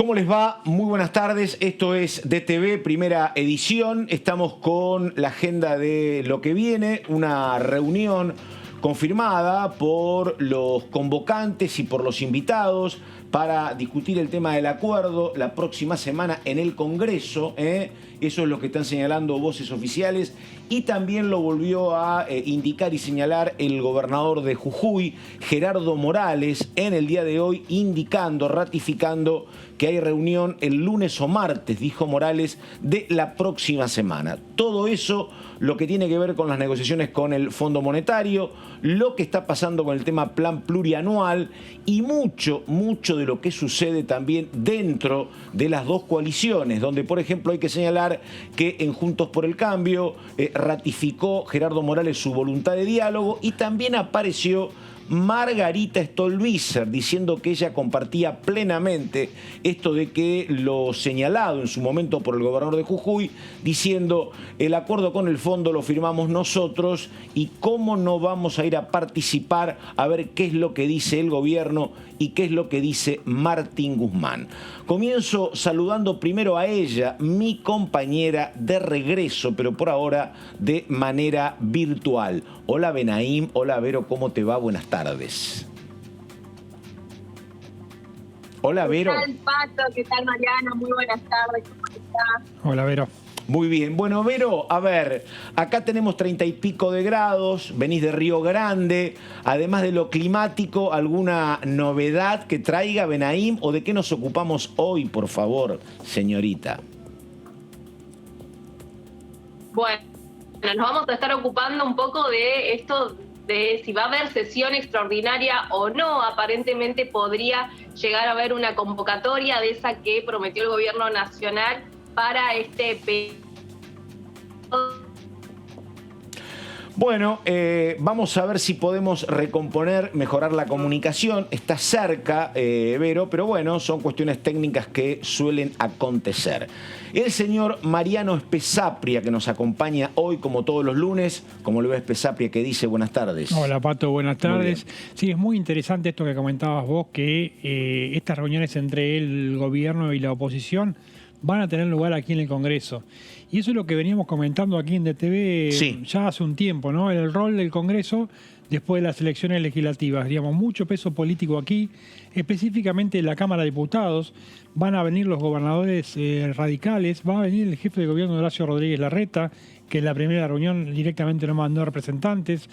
¿Cómo les va? Muy buenas tardes. Esto es DTV, primera edición. Estamos con la agenda de lo que viene, una reunión confirmada por los convocantes y por los invitados para discutir el tema del acuerdo la próxima semana en el Congreso. Eso es lo que están señalando voces oficiales, y también lo volvió a indicar y señalar el gobernador de Jujuy, Gerardo Morales, en el día de hoy, indicando, ratificando que hay reunión el lunes o martes, dijo Morales, de la próxima semana. Todo eso, lo que tiene que ver con las negociaciones con el Fondo Monetario, lo que está pasando con el tema plan plurianual y mucho de lo que sucede también dentro de las dos coaliciones, donde, por ejemplo, hay que señalar que en Juntos por el Cambio ratificó Gerardo Morales su voluntad de diálogo, y también apareció Margarita Stolbizer diciendo que ella compartía plenamente esto de que lo señalado en su momento por el gobernador de Jujuy, diciendo: el acuerdo con el fondo lo firmamos nosotros y cómo no vamos a ir a participar a ver qué es lo que dice el gobierno y qué es lo que dice Martín Guzmán. Comienzo saludando primero a ella, mi compañera de regreso, pero por ahora de manera virtual. Hola Benaim, hola Vero, ¿cómo te va? Buenas tardes. Hola Vero. ¿Qué tal, Pato? ¿Qué tal, Mariano? Muy buenas tardes, ¿cómo estás? Hola Vero. Muy bien. Bueno, Vero, a ver, acá tenemos 30 y pico de grados, venís de Río Grande. Además de lo climático, ¿alguna novedad que traiga Benaim, o de qué nos ocupamos hoy, por favor, señorita? Bueno, nos vamos a estar ocupando un poco de esto de si va a haber sesión extraordinaria o no. Aparentemente podría llegar a haber una convocatoria de esa que prometió el gobierno nacional para este periodo. Bueno, vamos a ver si podemos recomponer, mejorar la comunicación. Está cerca, Vero, pero bueno, son cuestiones técnicas que suelen acontecer. El señor Mariano Spesapria, que nos acompaña hoy como todos los lunes. ¿Cómo le va Spesapria? Que dice buenas tardes. Hola Pato, buenas tardes. Sí, es muy interesante esto que comentabas vos, que estas reuniones entre el gobierno y la oposición van a tener lugar aquí en el Congreso. Y eso es lo que veníamos comentando aquí en DTV ya hace un tiempo, ¿no? El rol del Congreso después de las elecciones legislativas. Digamos, mucho peso político aquí, específicamente en la Cámara de Diputados. Van a venir los gobernadores radicales, va a venir el jefe de gobierno Horacio Rodríguez Larreta, que en la primera reunión directamente no mandó representantes.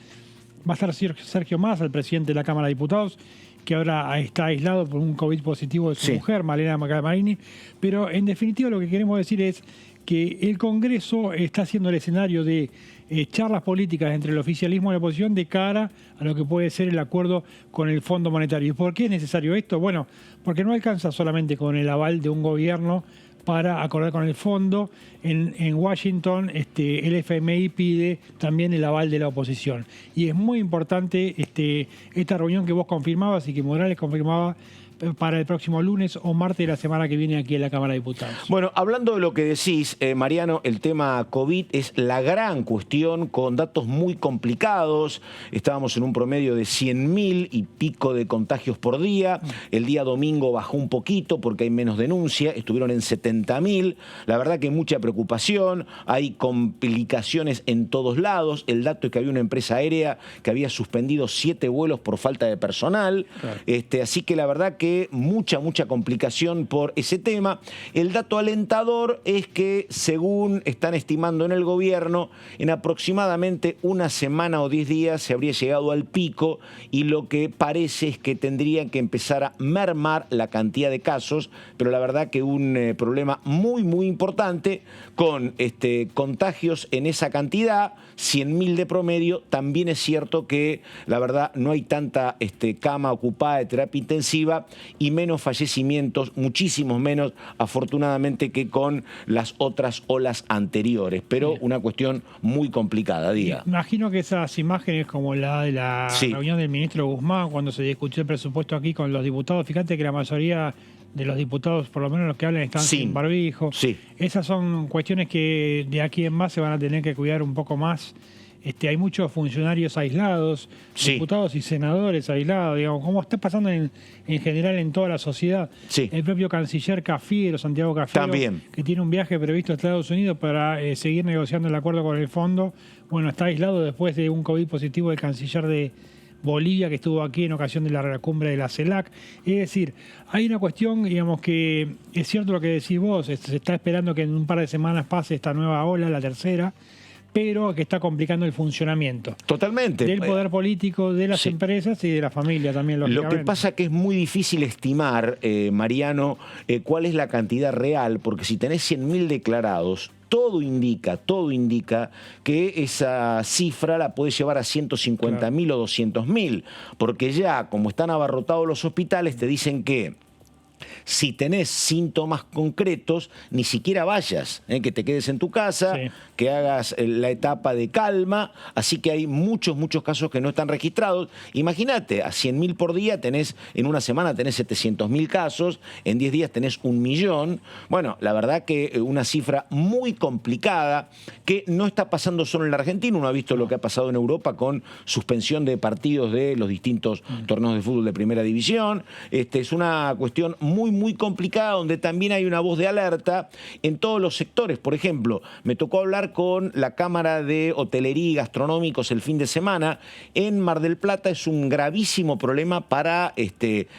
Va a estar Sergio Massa, el presidente de la Cámara de Diputados, que ahora está aislado por un COVID positivo de su mujer, Malena Marini. Pero en definitiva lo que queremos decir es que el Congreso está haciendo el escenario de charlas políticas entre el oficialismo y la oposición de cara a lo que puede ser el acuerdo con el Fondo Monetario. ¿Y por qué es necesario esto? Bueno, porque no alcanza solamente con el aval de un gobierno para acordar con el fondo. En Washington el FMI pide también el aval de la oposición. Y es muy importante esta reunión que vos confirmabas y que Morales confirmaba para el próximo lunes o martes de la semana que viene aquí en la Cámara de Diputados. Bueno, hablando de lo que decís, Mariano, el tema COVID es la gran cuestión, con datos muy complicados. Estábamos en un promedio de 100.000 y pico de contagios por día. El día domingo bajó un poquito porque hay menos denuncia, estuvieron en 70.000. La verdad que mucha preocupación, hay complicaciones en todos lados. El dato es que había una empresa aérea que había suspendido 7 vuelos por falta de personal. Claro. Así que la verdad que mucha complicación por ese tema. El dato alentador es que, según están estimando en el gobierno, en aproximadamente una semana o 10 días se habría llegado al pico, y lo que parece es que tendrían que empezar a mermar la cantidad de casos, pero la verdad que un problema muy importante, con contagios en esa cantidad, 100.000 de promedio. También es cierto que la verdad no hay tanta cama ocupada de terapia intensiva y menos fallecimientos, muchísimos menos, afortunadamente, que con las otras olas anteriores. Pero una cuestión muy complicada, diga. Imagino que esas imágenes, como la de la reunión del ministro Guzmán, cuando se discutió el presupuesto aquí con los diputados, fíjate que la mayoría de los diputados, por lo menos los que hablan, están sin barbijo. Esas son cuestiones que de aquí en más se van a tener que cuidar un poco más hay muchos funcionarios aislados, Sí. diputados y senadores aislados, digamos, como está pasando en general en toda la sociedad. Sí. El propio canciller Cafiero, Santiago Cafiero, También. que tiene un viaje previsto a Estados Unidos para seguir negociando el acuerdo con el fondo, bueno, está aislado después de un COVID positivo del canciller de Bolivia, que estuvo aquí en ocasión de la cumbre de la CELAC. Es decir, hay una cuestión, digamos, que es cierto lo que decís vos, se está esperando que en un par de semanas pase esta nueva ola, la tercera, pero que está complicando el funcionamiento Totalmente. del poder político, de las Sí. empresas y de la familia también, Lo lógicamente. que pasa que es muy difícil estimar, Mariano, cuál es la cantidad real, porque si tenés 100.000 declarados, todo indica que esa cifra la podés llevar a 150.000 o 200.000, porque ya, como están abarrotados los hospitales, te dicen que si tenés síntomas concretos, ni siquiera vayas, que te quedes en tu casa, Sí. que hagas la etapa de calma, así que hay muchos casos que no están registrados. Imagínate, a 100.000 por día en una semana tenés 700.000 casos, en 10 días tenés 1.000.000. Bueno, la verdad que una cifra muy complicada, que no está pasando solo en la Argentina, uno ha visto lo que ha pasado en Europa con suspensión de partidos de los distintos torneos de fútbol de primera división. Es una cuestión muy complicada, donde también hay una voz de alerta en todos los sectores. Por ejemplo, me tocó hablar con la Cámara de Hotelería y Gastronómicos el fin de semana. En Mar del Plata es un gravísimo problema para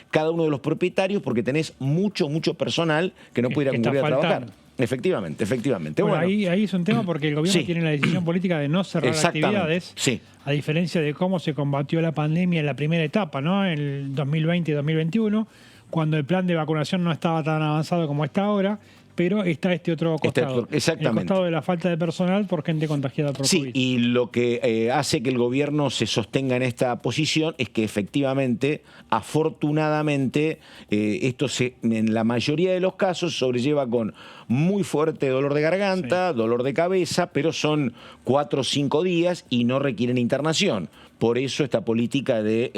cada uno de los propietarios, porque tenés mucho personal que no puede ir a Que está cumplir a trabajar. faltando. Efectivamente. Bueno, ahí es un tema porque el gobierno Sí. tiene la decisión política de no cerrar Exactamente. actividades, Sí. a diferencia de cómo se combatió la pandemia en la primera etapa, ¿no? En el 2020 y 2021, cuando el plan de vacunación no estaba tan avanzado como está ahora, pero está este otro costado. Exactamente. El costado de la falta de personal por gente contagiada por Sí, COVID. y lo que hace que el gobierno se sostenga en esta posición es que efectivamente, afortunadamente, esto en la mayoría de los casos sobrelleva con muy fuerte dolor de garganta, dolor de cabeza, pero son 4 o 5 días y no requieren internación. Por eso esta política de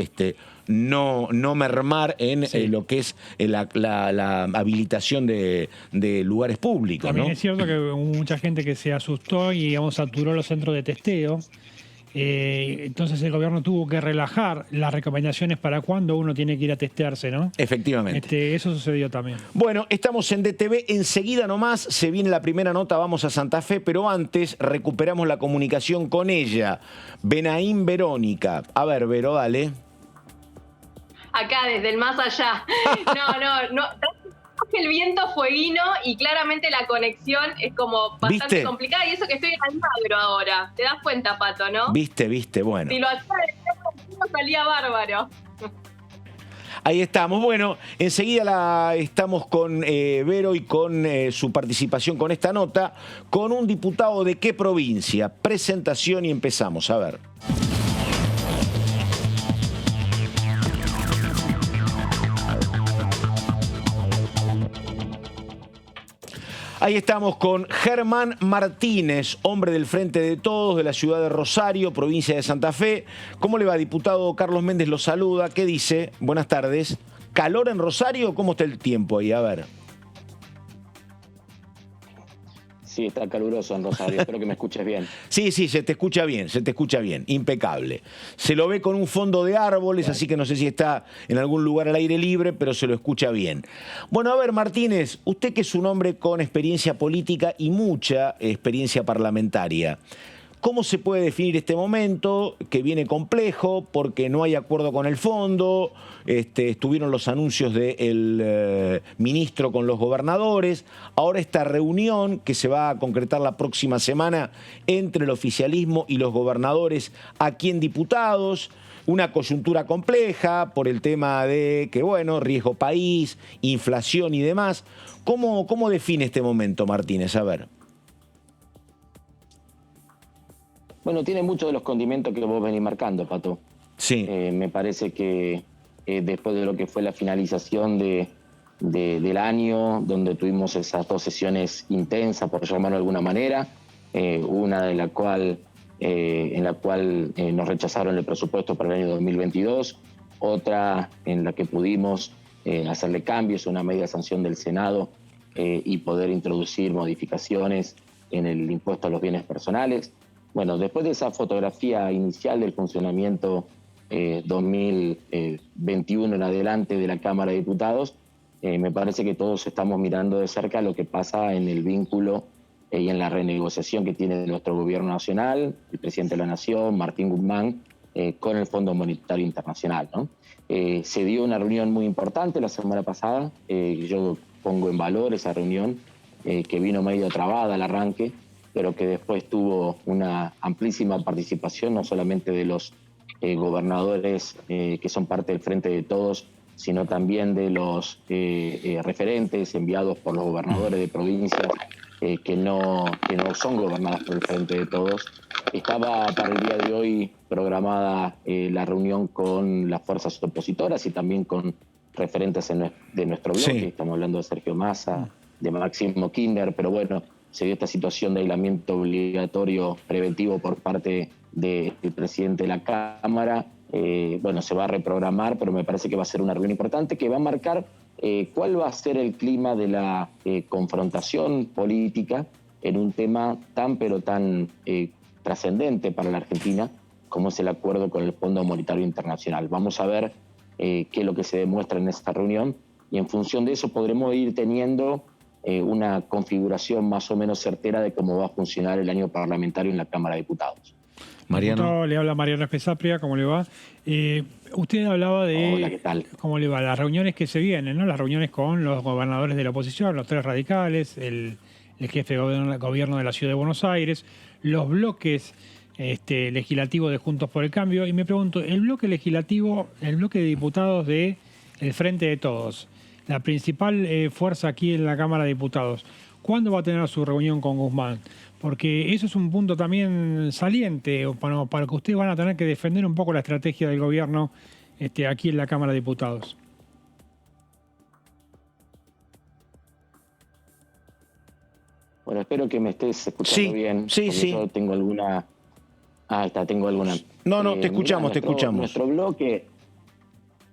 no mermar en lo que es la habilitación de lugares públicos, También ¿no? es cierto que hubo mucha gente que se asustó y, digamos, saturó los centros de testeo. Entonces el gobierno tuvo que relajar las recomendaciones para cuando uno tiene que ir a testearse, ¿no? Efectivamente. Eso sucedió también. Bueno, estamos en DTV, enseguida nomás se viene la primera nota, vamos a Santa Fe, pero antes recuperamos la comunicación con ella, Benaín Verónica. A ver, Vero, dale. Acá, desde el más allá. No. El viento fueguino y claramente la conexión es como bastante ¿Viste? complicada, y eso que estoy en Almagro ahora. ¿Te das cuenta, Pato, no? Viste, bueno. Si lo hacía de salía bárbaro. Ahí estamos. Bueno, enseguida estamos con Vero y con su participación con esta nota, con un diputado de qué provincia. Presentación y empezamos. A ver. Ahí estamos con Germán Martínez, hombre del Frente de Todos de la ciudad de Rosario, provincia de Santa Fe. ¿Cómo le va, diputado? Carlos Méndez lo saluda. ¿Qué dice? Buenas tardes. ¿Calor en Rosario? ¿Cómo está el tiempo ahí? A ver. Sí, está caluroso en Rosario. Espero que me escuches bien. Sí, se te escucha bien. Impecable. Se lo ve con un fondo de árboles, así que no sé si está en algún lugar al aire libre, pero se lo escucha bien. Bueno, a ver, Martínez, usted que es un hombre con experiencia política y mucha experiencia parlamentaria, ¿cómo se puede definir este momento que viene complejo porque no hay acuerdo con el fondo? Estuvieron los anuncios del ministro con los gobernadores. Ahora esta reunión que se va a concretar la próxima semana entre el oficialismo y los gobernadores aquí en diputados. Una coyuntura compleja por el tema de que, bueno, riesgo país, inflación y demás. ¿Cómo define este momento, Martínez? A ver. Bueno, tiene muchos de los condimentos que vos venís marcando, Pato. Sí. Me parece que después de lo que fue la finalización del año, donde tuvimos esas 2 sesiones intensas, por llamarlo de alguna manera, una en la cual nos rechazaron el presupuesto para el año 2022, otra en la que pudimos hacerle cambios, una media sanción del Senado y poder introducir modificaciones en el impuesto a los bienes personales. Bueno, después de esa fotografía inicial del funcionamiento 2021 en adelante de la Cámara de Diputados, me parece que todos estamos mirando de cerca lo que pasa en el vínculo y en la renegociación que tiene nuestro gobierno nacional, el presidente de la Nación, Martín Guzmán, con el Fondo Monetario Internacional, ¿no? Se dio una reunión muy importante la semana pasada, yo pongo en valor esa reunión, que vino medio trabada al arranque, pero que después tuvo una amplísima participación, no solamente de los gobernadores que son parte del Frente de Todos, sino también de los referentes enviados por los gobernadores de provincias que no son gobernadas por el Frente de Todos. Estaba para el día de hoy programada la reunión con las fuerzas opositoras y también con referentes de nuestro bloque. Sí. Estamos hablando de Sergio Massa, de Máximo Kirchner, pero bueno, se dio esta situación de aislamiento obligatorio preventivo por parte del presidente de la Cámara. Bueno, se va a reprogramar, pero me parece que va a ser una reunión importante que va a marcar cuál va a ser el clima de la confrontación política en un tema tan pero tan trascendente para la Argentina como es el acuerdo con el Fondo Monetario Internacional. Vamos a ver qué es lo que se demuestra en esta reunión y en función de eso podremos ir teniendo una configuración más o menos certera de cómo va a funcionar el año parlamentario en la Cámara de Diputados. Mariano. Le habla Mariano Espesapria, ¿cómo le va? Usted hablaba de Hola, ¿qué tal? ¿Cómo le va? Las reuniones que se vienen, ¿no? Las reuniones con los gobernadores de la oposición, los tres radicales, el jefe de gobierno de la Ciudad de Buenos Aires, los bloques legislativos de Juntos por el Cambio. Y me pregunto, el bloque legislativo, el bloque de diputados de el Frente de Todos, la principal fuerza aquí en la Cámara de Diputados, ¿cuándo va a tener su reunión con Guzmán? Porque eso es un punto también saliente para que ustedes van a tener que defender un poco la estrategia del gobierno aquí en la Cámara de Diputados. Bueno, espero que me estés escuchando bien. Sí, sí. Yo tengo alguna... tengo alguna... No, te escuchamos, te escuchamos. Nuestro bloque...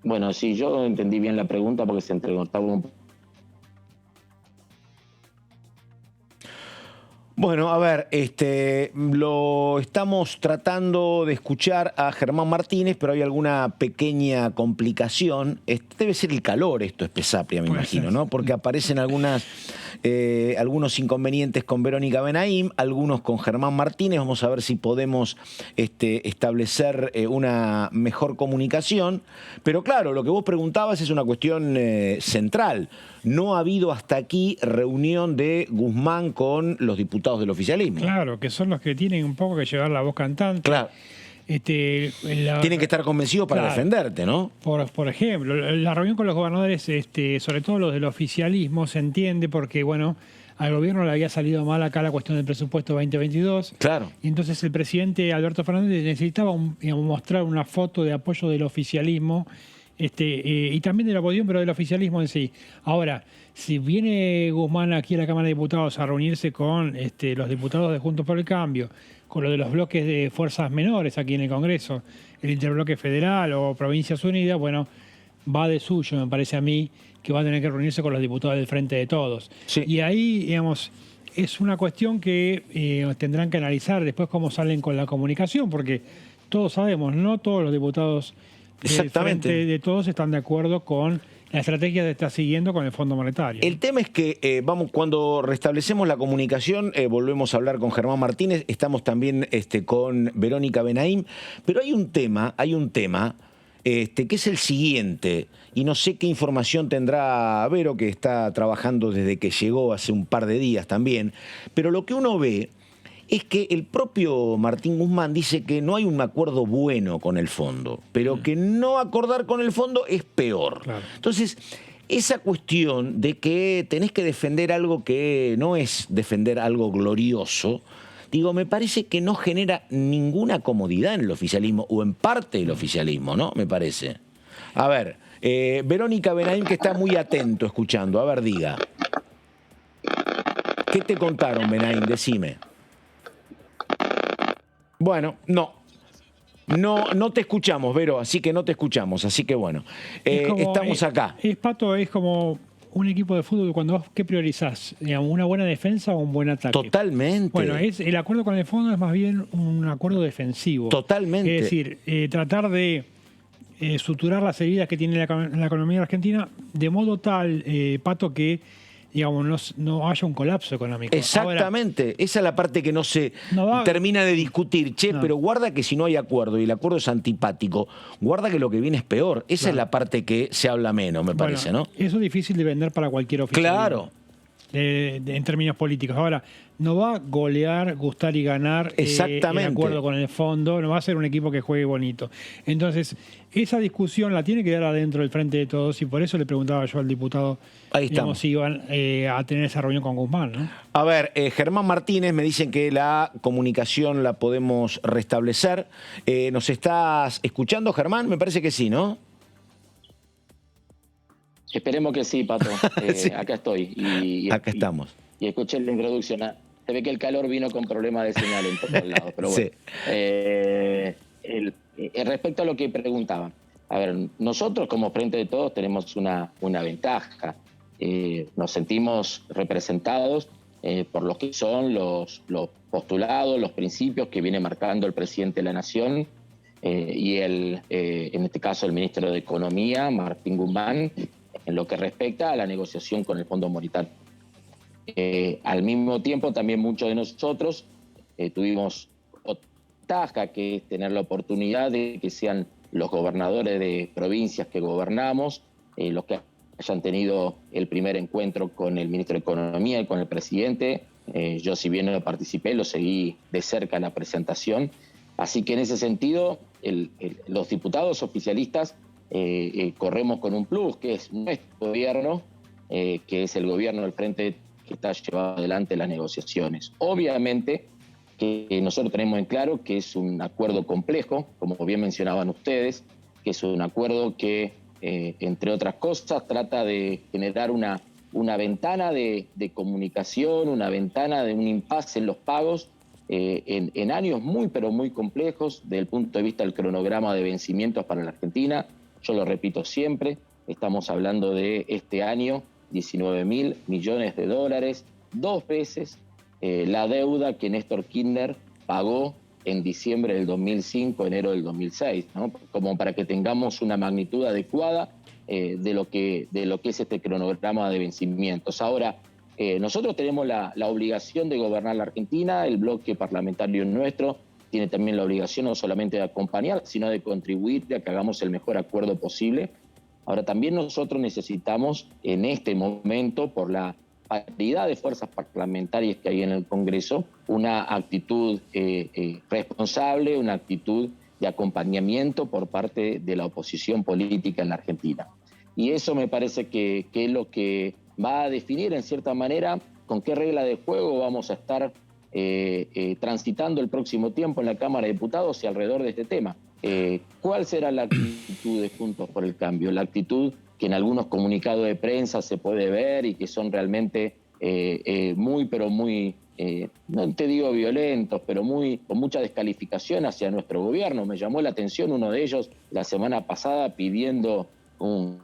Bueno, sí, yo entendí bien la pregunta porque se entrecortaba un poco. Bueno, a ver, lo estamos tratando de escuchar a Germán Martínez, pero hay alguna pequeña complicación. Debe ser el calor esto, Espesapria, me imagino, ¿no? Porque aparecen algunos inconvenientes con Verónica Benaim, algunos con Germán Martínez. Vamos a ver si podemos establecer una mejor comunicación. Pero claro, lo que vos preguntabas es una cuestión central. No ha habido hasta aquí reunión de Guzmán con los diputados del oficialismo. Claro, que son los que tienen un poco que llevar la voz cantante. Claro. Tienen que estar convencidos para defenderte, ¿no? Por ejemplo, la reunión con los gobernadores, sobre todo los del oficialismo, se entiende porque, bueno, al gobierno le había salido mal acá la cuestión del presupuesto 2022. Claro. Y entonces el presidente Alberto Fernández necesitaba mostrar una foto de apoyo del oficialismo y también de la oposición, pero del oficialismo en sí. Ahora, si viene Guzmán aquí a la Cámara de Diputados a reunirse con los diputados de Juntos por el Cambio, con lo de los bloques de fuerzas menores aquí en el Congreso, el interbloque federal o Provincias Unidas, bueno, va de suyo, me parece a mí, que va a tener que reunirse con los diputados del Frente de Todos. Sí. Y ahí, digamos, es una cuestión que tendrán que analizar después cómo salen con la comunicación, porque todos sabemos, no todos los diputados del Frente de Todos están de acuerdo con la estrategia que está siguiendo con el Fondo Monetario. El tema es que cuando restablecemos la comunicación, volvemos a hablar con Germán Martínez, estamos también con Verónica Benaim, pero hay un tema que es el siguiente, y no sé qué información tendrá Vero, que está trabajando desde que llegó hace un par de días también, pero lo que uno ve es que el propio Martín Guzmán dice que no hay un acuerdo bueno con el fondo, pero que no acordar con el fondo es peor. Claro. Entonces, esa cuestión de que tenés que defender algo que no es defender algo glorioso, digo, me parece que no genera ninguna comodidad en el oficialismo, o en parte del oficialismo, ¿no? Me parece. A ver, Verónica Benaim, que está muy atento escuchando, a ver, diga. ¿Qué te contaron, Benaim? Decime. Bueno, no te escuchamos, Vero, así que no te escuchamos, así que bueno, estamos acá. Pato, es como un equipo de fútbol, cuando vos, ¿qué priorizás? Digamos, ¿una buena defensa o un buen ataque? Totalmente. Bueno, el acuerdo con el fondo es más bien un acuerdo defensivo. Totalmente. Es decir, tratar de suturar las heridas que tiene la economía argentina de modo tal, Pato, que digamos no haya un colapso económico. Exactamente. Ahora, esa es la parte que no se termina de discutir. Pero guarda que si no hay acuerdo y el acuerdo es antipático, guarda que lo que viene es peor. Esa es la parte que se habla menos, me parece, ¿no? Eso es difícil de vender para cualquier oficial. Claro. En términos políticos. Ahora, no va a golear, gustar y ganar el acuerdo con el fondo, no va a ser un equipo que juegue bonito. Entonces, esa discusión la tiene que dar adentro del Frente de Todos, y por eso le preguntaba yo al diputado si iban a tener esa reunión con Guzmán, ¿no? A ver, Germán Martínez, me dicen que la comunicación la podemos restablecer. ¿Nos estás escuchando, Germán? Me parece que sí, ¿no? Esperemos que sí, Pato. Sí. Acá estoy. Acá estamos. Y escuché la introducción. Se ve que el calor vino con problemas de señal en todos lados. Pero bueno. Sí. Respecto a lo que preguntaban. A ver, nosotros como Frente de Todos tenemos una ventaja. Nos sentimos representados por lo que son los postulados, los principios que viene marcando el presidente de la Nación y en este caso el ministro de Economía, Martín Guzmán, en lo que respecta a la negociación con el Fondo Monetario. Al mismo tiempo, también muchos de nosotros tuvimos otra ventaja, que es tener la oportunidad de que sean los gobernadores de provincias que gobernamos los que hayan tenido el primer encuentro con el ministro de Economía y con el presidente. Yo, si bien no participé, lo seguí de cerca en la presentación. Así que en ese sentido, los diputados oficialistas corremos con un plus, que es nuestro gobierno, que es el gobierno del Frente que está llevando adelante las negociaciones. Obviamente que nosotros tenemos en claro que es un acuerdo complejo, como bien mencionaban ustedes, que es un acuerdo que, entre otras cosas, trata de generar una ventana de comunicación, una ventana de un impasse en los pagos, en años muy, pero muy complejos desde el punto de vista del cronograma de vencimientos para la Argentina. Yo lo repito siempre, estamos hablando de este año, 19.000 millones de dólares, 2 veces la deuda que Néstor Kirchner pagó en diciembre del 2005, enero del 2006, ¿no? Como para que tengamos una magnitud adecuada de lo que es este cronograma de vencimientos. Ahora, nosotros tenemos la obligación de gobernar la Argentina, el bloque parlamentario nuestro tiene también la obligación no solamente de acompañar, sino de contribuir a que hagamos el mejor acuerdo posible. Ahora, también nosotros necesitamos en este momento, por la paridad de fuerzas parlamentarias que hay en el Congreso, una actitud responsable, una actitud de acompañamiento por parte de la oposición política en la Argentina. Y eso me parece que es lo que va a definir, en cierta manera, con qué regla de juego vamos a estar transitando el próximo tiempo en la Cámara de Diputados y alrededor de este tema. ¿Cuál será la actitud de Juntos por el Cambio? La actitud que en algunos comunicados de prensa se puede ver y que son realmente muy, pero muy, no te digo violentos, pero con mucha descalificación hacia nuestro gobierno. Me llamó la atención uno de ellos la semana pasada pidiendo un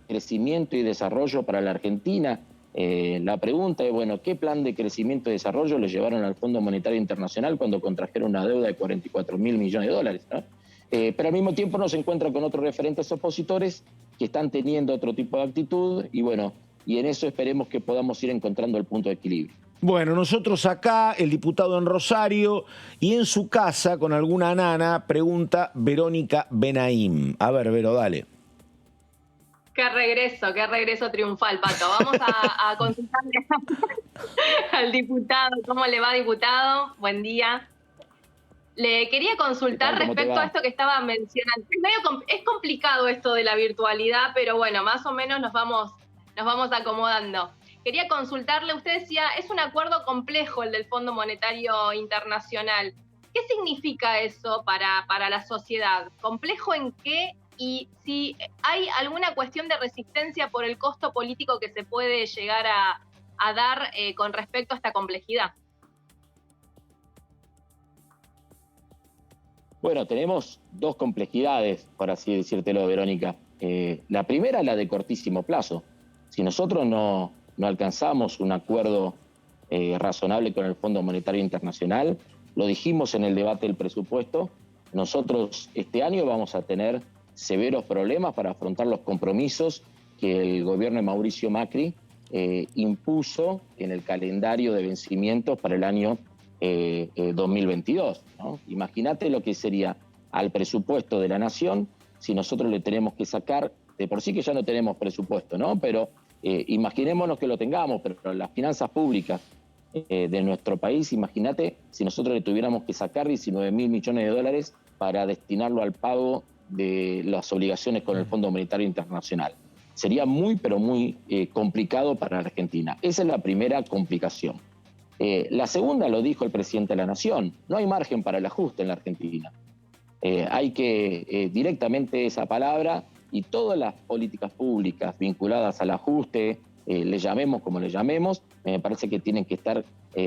crecimiento y desarrollo para la Argentina. La pregunta es, bueno, ¿qué plan de crecimiento y desarrollo le llevaron al Fondo Monetario Internacional cuando contrajeron una deuda de 44.000 millones de dólares, ¿no? Pero al mismo tiempo nos encuentra con otros referentes opositores que están teniendo otro tipo de actitud y bueno, y en eso esperemos que podamos ir encontrando el punto de equilibrio. Bueno, nosotros acá, el diputado en Rosario, y en su casa, con alguna nana, pregunta Verónica Benaim. A ver, Vero, dale. Qué regreso triunfal, Pato. Vamos a consultarle al diputado. ¿Cómo le va, diputado? Buen día. Le quería consultar respecto a esto que estaba mencionando. Es complicado esto de la virtualidad, pero bueno, más o menos nos vamos acomodando. Quería consultarle, usted decía, es un acuerdo complejo el del Fondo Monetario Internacional. ¿Qué significa eso para la sociedad? ¿Complejo en qué? Y si hay alguna cuestión de resistencia por el costo político que se puede llegar a dar con respecto a esta complejidad. Bueno, tenemos 2 complejidades, por así decírtelo, Verónica. La primera es la de cortísimo plazo. Si nosotros no alcanzamos un acuerdo razonable con el Fondo Monetario Internacional, lo dijimos en el debate del presupuesto, nosotros este año vamos a tener severos problemas para afrontar los compromisos que el gobierno de Mauricio Macri impuso en el calendario de vencimientos para el año 2022, ¿no? Imagínate lo que sería al presupuesto de la Nación si nosotros le tenemos que sacar, de por sí que ya no tenemos presupuesto, ¿no? Pero imaginémonos que lo tengamos, pero las finanzas públicas de nuestro país, imagínate si nosotros le tuviéramos que sacar 19.000 millones de dólares para destinarlo al pago de las obligaciones con el Fondo Monetario Internacional. Sería muy, pero muy complicado para la Argentina. Esa es la primera complicación. La segunda lo dijo el presidente de la Nación, no hay margen para el ajuste en la Argentina. Hay que directamente esa palabra y todas las políticas públicas vinculadas al ajuste, le llamemos como le llamemos, me parece que tienen que estar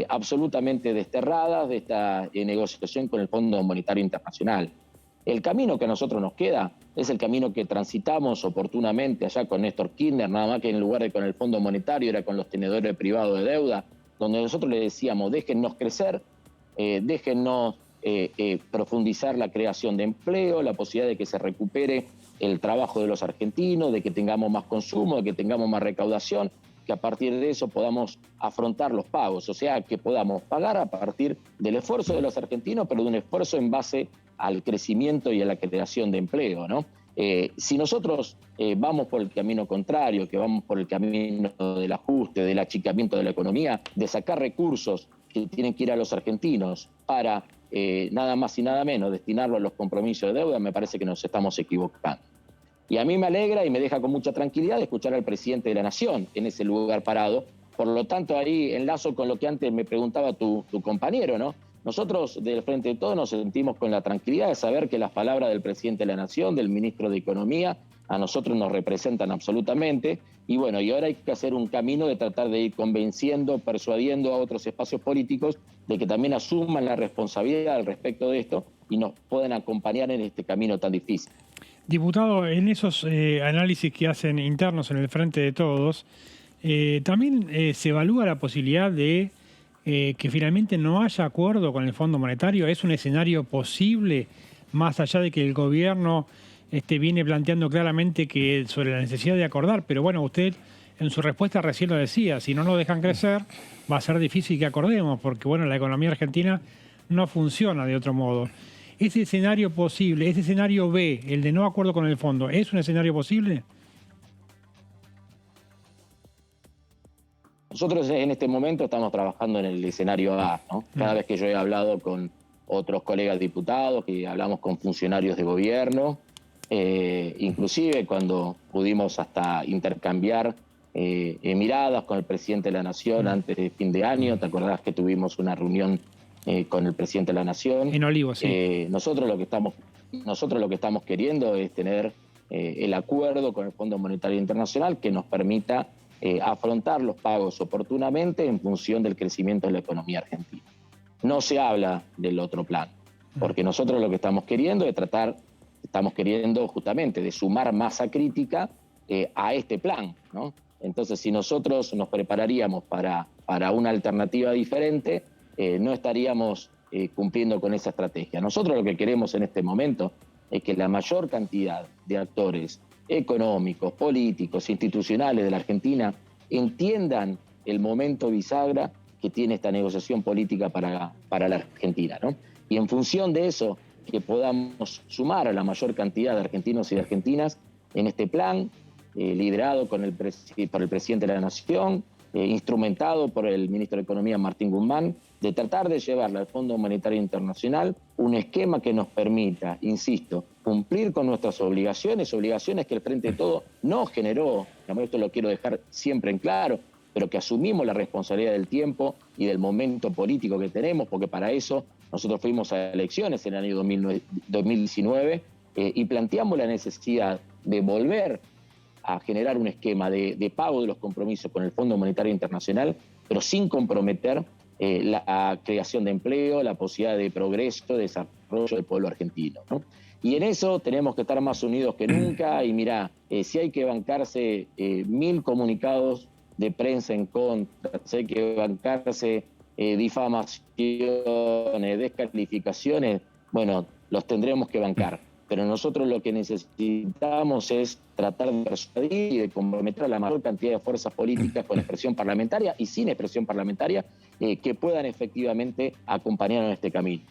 absolutamente desterradas de esta negociación con el Fondo Monetario Internacional. El camino que a nosotros nos queda es el camino que transitamos oportunamente allá con Néstor Kirchner, nada más que en lugar de con el Fondo Monetario era con los tenedores privados de deuda, donde nosotros le decíamos, déjennos crecer, déjennos profundizar la creación de empleo, la posibilidad de que se recupere el trabajo de los argentinos, de que tengamos más consumo, de que tengamos más recaudación, que a partir de eso podamos afrontar los pagos, o sea, que podamos pagar a partir del esfuerzo de los argentinos, pero de un esfuerzo en base al crecimiento y a la creación de empleo, ¿no? Si nosotros vamos por el camino contrario, que vamos por el camino del ajuste, del achicamiento de la economía, de sacar recursos que tienen que ir a los argentinos para nada más y nada menos destinarlo a los compromisos de deuda, me parece que nos estamos equivocando. Y a mí me alegra y me deja con mucha tranquilidad escuchar al presidente de la Nación en ese lugar parado. Por lo tanto, ahí enlazo con lo que antes me preguntaba tu compañero, ¿no? Nosotros del Frente de Todos nos sentimos con la tranquilidad de saber que las palabras del presidente de la Nación, del ministro de Economía, a nosotros nos representan absolutamente. Y bueno, y ahora hay que hacer un camino de tratar de ir convenciendo, persuadiendo a otros espacios políticos de que también asuman la responsabilidad al respecto de esto y nos puedan acompañar en este camino tan difícil. Diputado, en esos análisis que hacen internos en el Frente de Todos, también se evalúa la posibilidad de que finalmente no haya acuerdo con el Fondo Monetario. ¿Es un escenario posible, más allá de que el gobierno viene planteando claramente que sobre la necesidad de acordar? Pero bueno, usted en su respuesta recién lo decía, si no nos dejan crecer, va a ser difícil que acordemos, porque bueno, la economía argentina no funciona de otro modo. ¿Ese escenario posible, ese escenario B, el de no acuerdo con el fondo, es un escenario posible? Nosotros en este momento estamos trabajando en el escenario A, ¿no? Cada vez que yo he hablado con otros colegas diputados, que hablamos con funcionarios de gobierno, inclusive cuando pudimos hasta intercambiar miradas con el presidente de la Nación antes de fin de año, ¿te acordás que tuvimos una reunión con el presidente de la Nación? En Olivos, sí. Nosotros lo que estamos queriendo es tener el acuerdo con el Fondo Monetario Internacional que nos permita afrontar los pagos oportunamente en función del crecimiento de la economía argentina. No se habla del otro plan, porque nosotros lo que estamos queriendo es estamos queriendo justamente de sumar masa crítica a este plan, ¿no? Entonces, si nosotros nos prepararíamos para una alternativa diferente, no estaríamos cumpliendo con esa estrategia. Nosotros lo que queremos en este momento es que la mayor cantidad de actores económicos, políticos, institucionales de la Argentina entiendan el momento bisagra que tiene esta negociación política para la Argentina, ¿no? Y en función de eso, que podamos sumar a la mayor cantidad de argentinos y de argentinas en este plan, liderado por el presidente de la Nación, instrumentado por el ministro de Economía Martín Guzmán, de tratar de llevarle al Fondo Monetario Internacional un esquema que nos permita, insisto, cumplir con nuestras obligaciones que el Frente de Todos no generó, esto lo quiero dejar siempre en claro, pero que asumimos la responsabilidad del tiempo y del momento político que tenemos, porque para eso nosotros fuimos a elecciones en el año 2019 y planteamos la necesidad de volver a generar un esquema de pago de los compromisos con el Fondo Monetario Internacional, pero sin comprometer la creación de empleo, la posibilidad de progreso, de desarrollo desarrollo del pueblo argentino, ¿no? Y en eso tenemos que estar más unidos que nunca. Y mirá, si hay que bancarse 1000 comunicados de prensa en contra, si hay que bancarse difamaciones, descalificaciones, bueno, los tendremos que bancar. Pero nosotros lo que necesitamos es tratar de persuadir y de comprometer a la mayor cantidad de fuerzas políticas con expresión parlamentaria y sin expresión parlamentaria que puedan efectivamente acompañarnos en este camino.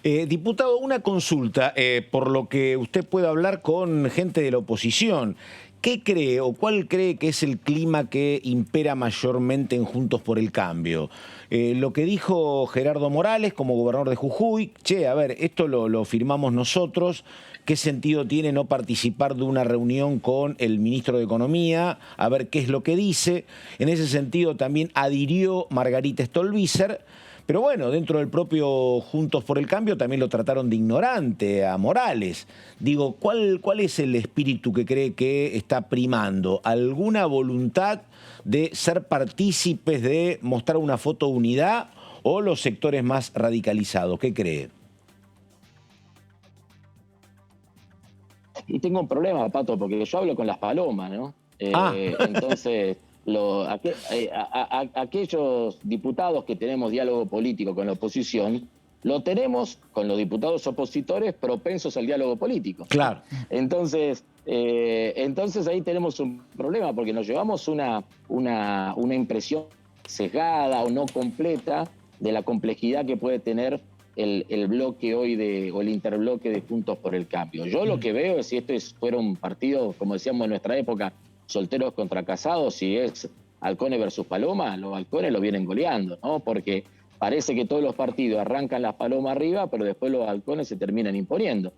Diputado, una consulta, por lo que usted puede hablar con gente de la oposición. ¿Qué cree o cuál cree que es el clima que impera mayormente en Juntos por el Cambio? Lo que dijo Gerardo Morales como gobernador de Jujuy, che, a ver, esto lo firmamos nosotros, ¿qué sentido tiene no participar de una reunión con el ministro de Economía? A ver qué es lo que dice. En ese sentido también adhirió Margarita Stolbizer. Pero bueno, dentro del propio Juntos por el Cambio también lo trataron de ignorante a Morales. Digo, ¿cuál es el espíritu que cree que está primando? ¿Alguna voluntad de ser partícipes de mostrar una foto de unidad o los sectores más radicalizados? ¿Qué cree? Y tengo un problema, Pato, porque yo hablo con las palomas, ¿no? Entonces... aquellos diputados que tenemos diálogo político con la oposición, lo tenemos con los diputados opositores propensos al diálogo político. Claro. Entonces ahí tenemos un problema, porque nos llevamos una impresión sesgada o no completa de la complejidad que puede tener el bloque hoy o el interbloque de Juntos por el Cambio. Yo lo que veo es si esto fuera un partido, como decíamos en nuestra época, solteros contra casados, si es halcones versus palomas, los halcones lo vienen goleando, ¿no? Porque parece que todos los partidos arrancan las palomas arriba, pero después los halcones se terminan imponiendo.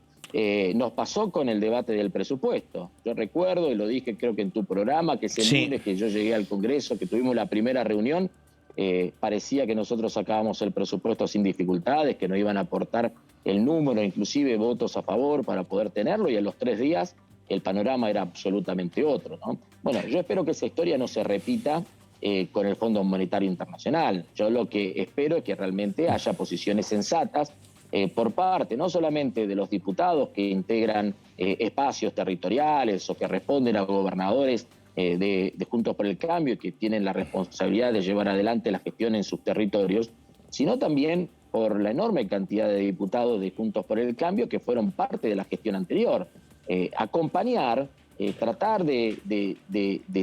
Nos pasó con el debate del presupuesto. Yo recuerdo, y lo dije creo que en tu programa, que ese lunes que yo llegué al Congreso, que tuvimos la primera reunión, parecía que nosotros sacábamos el presupuesto sin dificultades, que nos iban a aportar el número, inclusive votos a favor para poder tenerlo, y a los 3 días el panorama era absolutamente otro, ¿no? Bueno, yo espero que esa historia no se repita con el Fondo Monetario Internacional. Yo lo que espero es que realmente haya posiciones sensatas por parte no solamente de los diputados que integran espacios territoriales o que responden a gobernadores de Juntos por el Cambio y que tienen la responsabilidad de llevar adelante la gestión en sus territorios, sino también por la enorme cantidad de diputados de Juntos por el Cambio que fueron parte de la gestión anterior. Acompañar, tratar de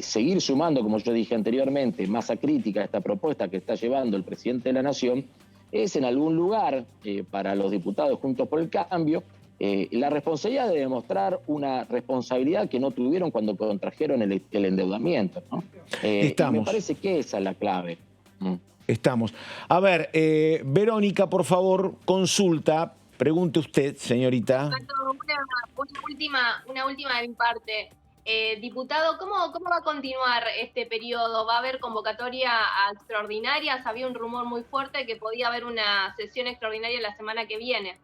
seguir sumando, como yo dije anteriormente, masa crítica a esta propuesta que está llevando el presidente de la Nación, es en algún lugar para los diputados Juntos por el Cambio la responsabilidad de demostrar una responsabilidad que no tuvieron cuando contrajeron el endeudamiento, ¿no? Y me parece que esa es la clave. Estamos. A ver, Verónica, por favor, consulta. Pregunte usted, señorita. Una última de mi parte. Diputado, ¿cómo va a continuar este periodo? ¿Va a haber convocatoria a extraordinarias? Había un rumor muy fuerte que podía haber una sesión extraordinaria la semana que viene.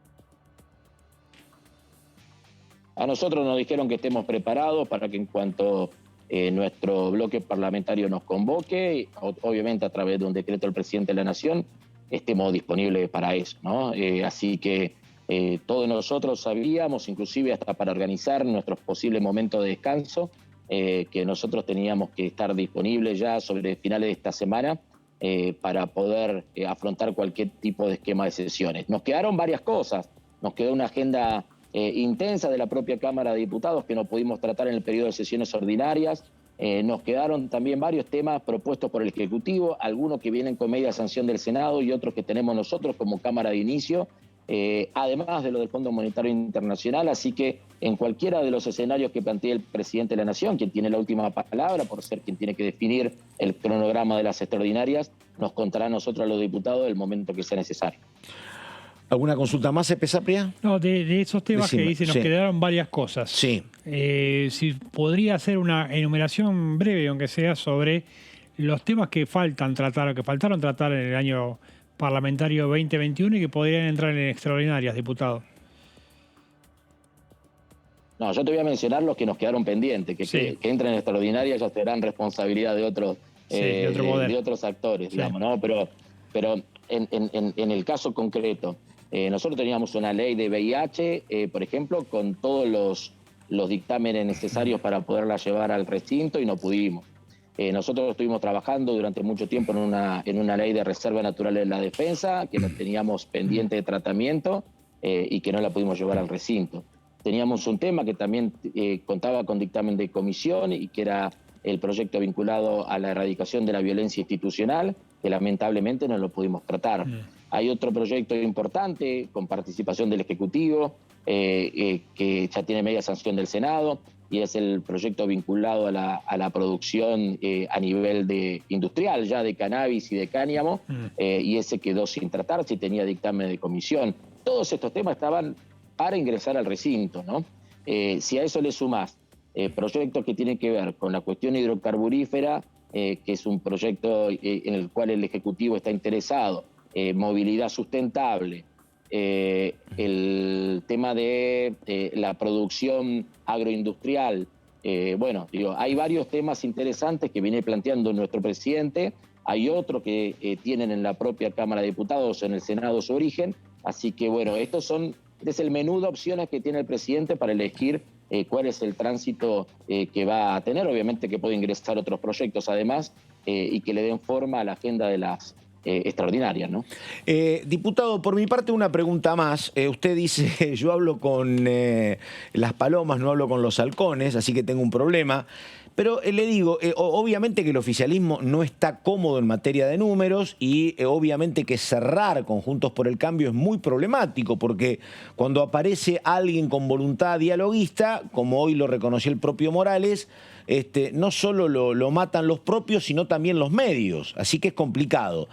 A nosotros nos dijeron que estemos preparados para que en cuanto nuestro bloque parlamentario nos convoque, obviamente a través de un decreto del presidente de la Nación, estemos disponibles para eso, ¿no? Así que todos nosotros sabíamos, inclusive hasta para organizar nuestros posibles momentos de descanso, que nosotros teníamos que estar disponibles ya sobre finales de esta semana para poder afrontar cualquier tipo de esquema de sesiones. Nos quedaron varias cosas, nos quedó una agenda intensa de la propia Cámara de Diputados que no pudimos tratar en el periodo de sesiones ordinarias. Nos quedaron también varios temas propuestos por el Ejecutivo, algunos que vienen con media sanción del Senado y otros que tenemos nosotros como Cámara de Inicio, además de lo del Fondo Monetario Internacional. Así que en cualquiera de los escenarios que plantee el presidente de la Nación, quien tiene la última palabra por ser quien tiene que definir el cronograma de las extraordinarias, nos contará a nosotros, a los diputados, el momento que sea necesario. ¿Alguna consulta más, Epe Sapria? No, de esos temas que dice, nos quedaron varias cosas. Sí. Si podría hacer una enumeración breve, aunque sea, sobre los temas que faltaron tratar en el año parlamentario 2021 y que podrían entrar en extraordinarias, diputado. No, yo te voy a mencionar los que nos quedaron pendientes, que entren en extraordinarias ya serán responsabilidad de otros, de otros actores, digamos, ¿no? Pero en el caso concreto, Nosotros teníamos una ley de VIH, por ejemplo, con todos los dictámenes necesarios para poderla llevar al recinto y no pudimos. Nosotros estuvimos trabajando durante mucho tiempo en una ley de reserva natural de la defensa, que la teníamos pendiente de tratamiento y que no la pudimos llevar al recinto. Teníamos un tema que también contaba con dictamen de comisión y que era el proyecto vinculado a la erradicación de la violencia institucional, que lamentablemente no lo pudimos tratar. Hay otro proyecto importante con participación del Ejecutivo, que ya tiene media sanción del Senado, y es el proyecto vinculado a la producción a nivel industrial, ya de cannabis y de cáñamo, y ese quedó sin tratarse y tenía dictamen de comisión. Todos estos temas estaban para ingresar al recinto, ¿no? Si a eso le sumás proyectos que tienen que ver con la cuestión hidrocarburífera, que es un proyecto en el cual el Ejecutivo está interesado, movilidad sustentable, el tema de la producción agroindustrial. Bueno, digo, hay varios temas interesantes que viene planteando nuestro presidente, hay otros que tienen en la propia Cámara de Diputados, en el Senado su origen, así que bueno, este es el menú de opciones que tiene el presidente para elegir cuál es el tránsito que va a tener. Obviamente que puede ingresar otros proyectos además y que le den forma a la agenda de las extraordinarias, ¿no? Diputado, por mi parte una pregunta más. Usted dice, yo hablo con las palomas, no hablo con los halcones, así que tengo un problema. Pero le digo, obviamente que el oficialismo no está cómodo en materia de números y obviamente que cerrar con Juntos por el Cambio es muy problemático porque cuando aparece alguien con voluntad dialoguista, como hoy lo reconoció el propio Morales, no solo lo matan los propios, sino también los medios. Así que es complicado.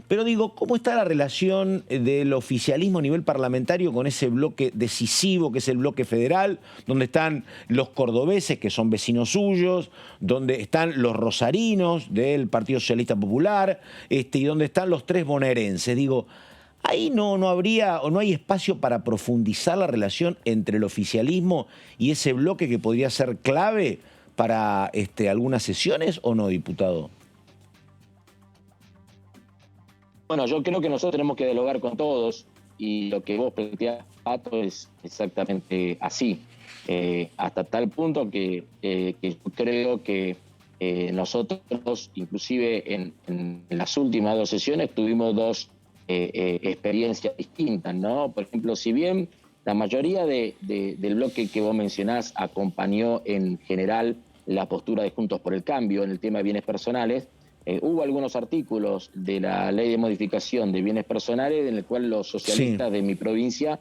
Pero digo, ¿cómo está la relación del oficialismo a nivel parlamentario con ese bloque decisivo que es el bloque federal, donde están los cordobeses, que son vecinos suyos, donde están los rosarinos del Partido Socialista Popular, y donde están los 3 bonaerenses? Digo, ¿ahí no habría o no hay espacio para profundizar la relación entre el oficialismo y ese bloque que podría ser clave para algunas sesiones o no, diputado? Bueno, yo creo que nosotros tenemos que dialogar con todos y lo que vos planteás, Pato, es exactamente así. Hasta tal punto que yo creo que nosotros, inclusive en las últimas 2 sesiones, tuvimos 2 experiencias distintas, ¿no? Por ejemplo, si bien la mayoría del bloque que vos mencionás acompañó en general la postura de Juntos por el Cambio en el tema de bienes personales, hubo algunos artículos de la ley de modificación de bienes personales en el cual los socialistas de mi provincia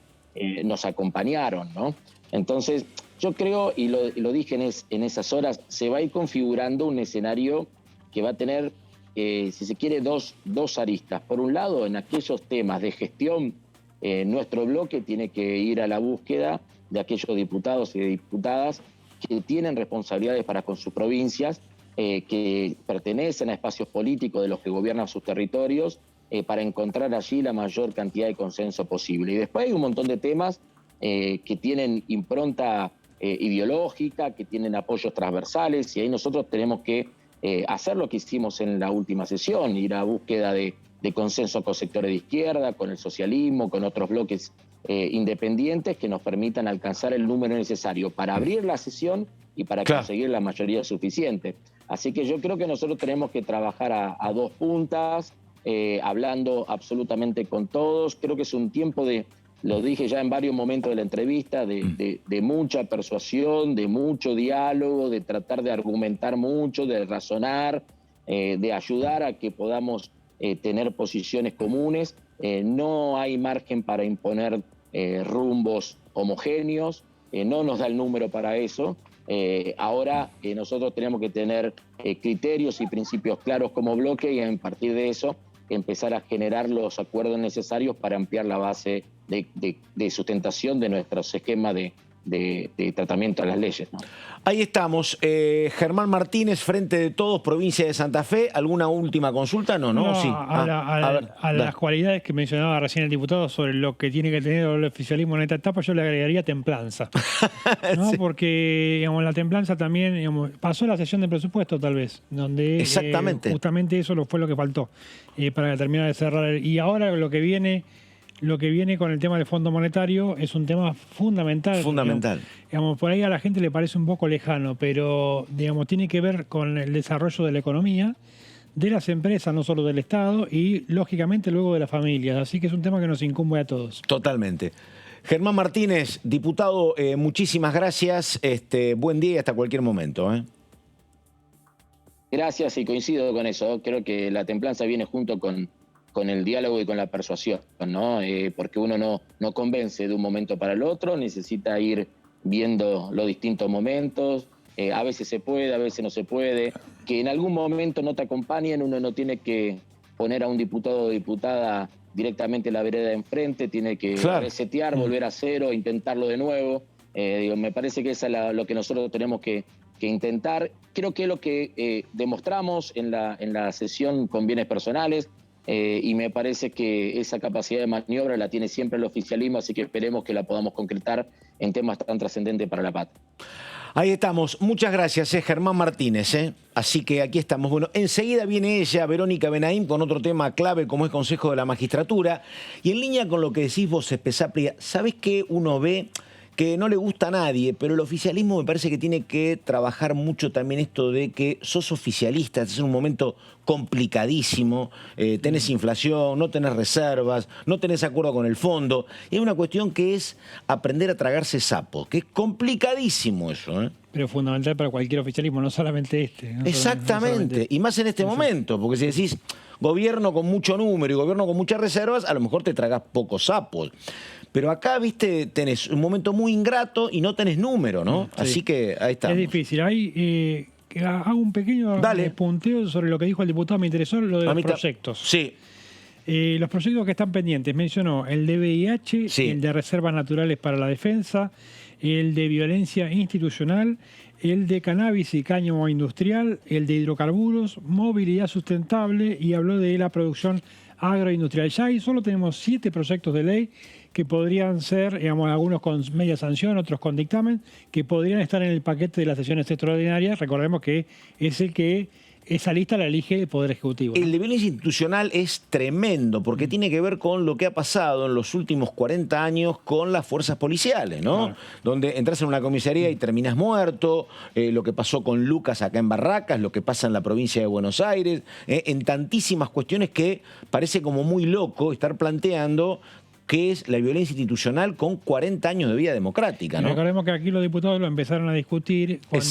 nos acompañaron, ¿no? Entonces, yo creo, y lo dije en esas horas, se va a ir configurando un escenario que va a tener, si se quiere, dos aristas. Por un lado, en aquellos temas de gestión, nuestro bloque tiene que ir a la búsqueda de aquellos diputados y diputadas que tienen responsabilidades para con sus provincias, que pertenecen a espacios políticos de los que gobiernan sus territorios, para encontrar allí la mayor cantidad de consenso posible. Y después hay un montón de temas que tienen impronta ideológica, que tienen apoyos transversales, y ahí nosotros tenemos que hacer lo que hicimos en la última sesión, ir a búsqueda de consenso con sectores de izquierda, con el socialismo, con otros bloques independientes que nos permitan alcanzar el número necesario para abrir la sesión y para conseguir la mayoría suficiente. Así que yo creo que nosotros tenemos que trabajar a 2 puntas, hablando absolutamente con todos. Creo que es un tiempo lo dije ya en varios momentos de la entrevista, de mucha persuasión, de mucho diálogo, de tratar de argumentar mucho, de razonar, de ayudar a que podamos tener posiciones comunes. No hay margen para imponer rumbos homogéneos, no nos da el número para eso. Ahora nosotros tenemos que tener criterios y principios claros como bloque y a partir de eso empezar a generar los acuerdos necesarios para ampliar la base de sustentación de nuestros esquemas de tratamiento a las leyes, ¿no? Ahí estamos. Germán Martínez, Frente de Todos, provincia de Santa Fe. ¿Alguna última consulta? No, sí. A las cualidades que mencionaba recién el diputado sobre lo que tiene que tener el oficialismo en esta etapa, yo le agregaría templanza. ¿No? Sí. Porque digamos, la templanza también pasó la sesión de presupuesto, tal vez, donde exactamente. Justamente eso fue lo que faltó para terminar de cerrar. Y ahora lo que viene lo que viene con el tema del Fondo Monetario es un tema fundamental. Fundamental. Digamos, por ahí a la gente le parece un poco lejano, pero digamos, tiene que ver con el desarrollo de la economía, de las empresas, no solo del Estado, y lógicamente luego de las familias. Así que es un tema que nos incumbe a todos. Totalmente. Germán Martínez, diputado, muchísimas gracias. Buen día y hasta cualquier momento. Gracias, y coincido con eso. Creo que la templanza viene junto con el diálogo y con la persuasión, ¿no? Porque uno no convence de un momento para el otro, necesita ir viendo los distintos momentos. A veces se puede, a veces no se puede. Que en algún momento no te acompañen, uno no tiene que poner a un diputado o diputada directamente en la vereda de enfrente, tiene que resetear, volver a cero, intentarlo de nuevo. Me parece que eso es lo que nosotros tenemos que intentar. Creo que lo que demostramos en la sesión con bienes personales, y me parece que esa capacidad de maniobra la tiene siempre el oficialismo, así que esperemos que la podamos concretar en temas tan trascendentes para la patria. Ahí estamos. Muchas gracias, Germán Martínez. Así que aquí estamos. Bueno, enseguida viene ella, Verónica Benaim, con otro tema clave como es Consejo de la Magistratura. Y en línea con lo que decís vos, Spesapria, ¿sabés qué uno ve? Que no le gusta a nadie, pero el oficialismo me parece que tiene que trabajar mucho también esto de que sos oficialista, es un momento complicadísimo, tenés inflación, no tenés reservas, no tenés acuerdo con el fondo, y hay una cuestión que es aprender a tragarse sapos, que es complicadísimo eso, Pero fundamental para cualquier oficialismo, no solamente este. Exactamente, y más en este momento, porque si decís gobierno con mucho número y gobierno con muchas reservas, a lo mejor te tragás pocos sapos. Pero acá, viste, tenés un momento muy ingrato y no tenés número, ¿no? Sí. Así que ahí está. Es difícil. Ahí hago un pequeño punteo sobre lo que dijo el diputado. Me interesó lo de los proyectos. Sí. Los proyectos que están pendientes. Mencionó el de VIH, el de reservas naturales para la defensa, el de violencia institucional, el de cannabis y cáñamo industrial, el de hidrocarburos, movilidad sustentable, y habló de la producción agroindustrial. Ya ahí solo tenemos 7 proyectos de ley que podrían ser, digamos, algunos con media sanción, otros con dictamen, que podrían estar en el paquete de las sesiones extraordinarias. Recordemos que es el que esa lista la elige el Poder Ejecutivo, ¿no? El de violencia institucional es tremendo porque tiene que ver con lo que ha pasado en los últimos 40 años con las fuerzas policiales, ¿no? Claro. Donde entras en una comisaría y terminas muerto, lo que pasó con Lucas acá en Barracas, lo que pasa en la provincia de Buenos Aires, en tantísimas cuestiones que parece como muy loco estar planteando que es la violencia institucional con 40 años de vida democrática, ¿no? Recordemos que aquí los diputados lo empezaron a discutir cuando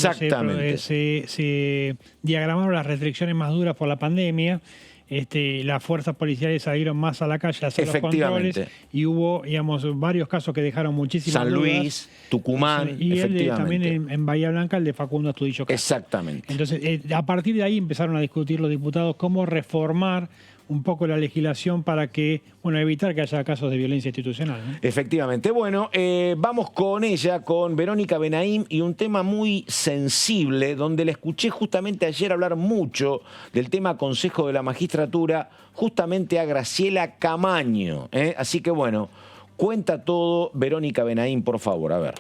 se diagramaron las restricciones más duras por la pandemia. Las fuerzas policiales salieron más a la calle a hacer los controles y hubo, digamos, varios casos que dejaron muchísimas San dudas. Luis, Tucumán, y él también en Bahía Blanca, el de Facundo Astudillo Castro. Exactamente. Entonces, a partir de ahí empezaron a discutir los diputados cómo reformar un poco la legislación para que, bueno, evitar que haya casos de violencia institucional, ¿no? Efectivamente. Bueno, vamos con ella, con Verónica Benaim, y un tema muy sensible, donde la escuché justamente ayer hablar mucho del tema Consejo de la Magistratura, justamente a Graciela Camaño. Así que bueno, cuenta todo Verónica Benaim, por favor, a ver.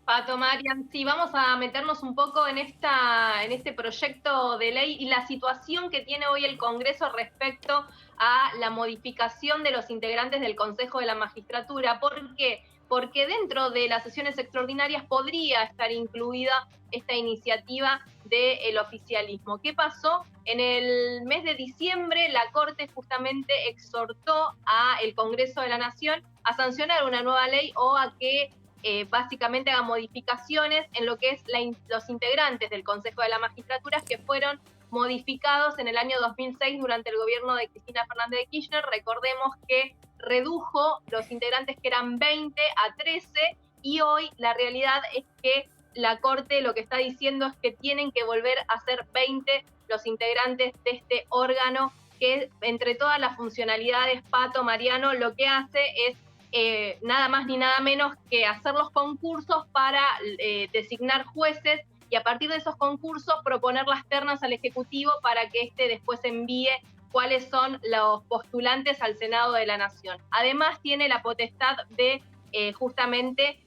Pato, Marian, sí, vamos a meternos un poco en este proyecto de ley y la situación que tiene hoy el Congreso respecto a la modificación de los integrantes del Consejo de la Magistratura. ¿Por qué? Porque dentro de las sesiones extraordinarias podría estar incluida esta iniciativa del oficialismo. ¿Qué pasó? En el mes de diciembre, la Corte justamente exhortó al Congreso de la Nación a sancionar una nueva ley o a que básicamente haga modificaciones en lo que es los integrantes del Consejo de la Magistratura que fueron modificados en el año 2006 durante el gobierno de Cristina Fernández de Kirchner. Recordemos que redujo los integrantes que eran 20 a 13 y hoy la realidad es que la Corte lo que está diciendo es que tienen que volver a ser 20 los integrantes de este órgano que entre todas las funcionalidades, Pato, Mariano, lo que hace es nada más ni nada menos que hacer los concursos para designar jueces y a partir de esos concursos proponer las ternas al Ejecutivo para que éste después envíe cuáles son los postulantes al Senado de la Nación. Además tiene la potestad de justamente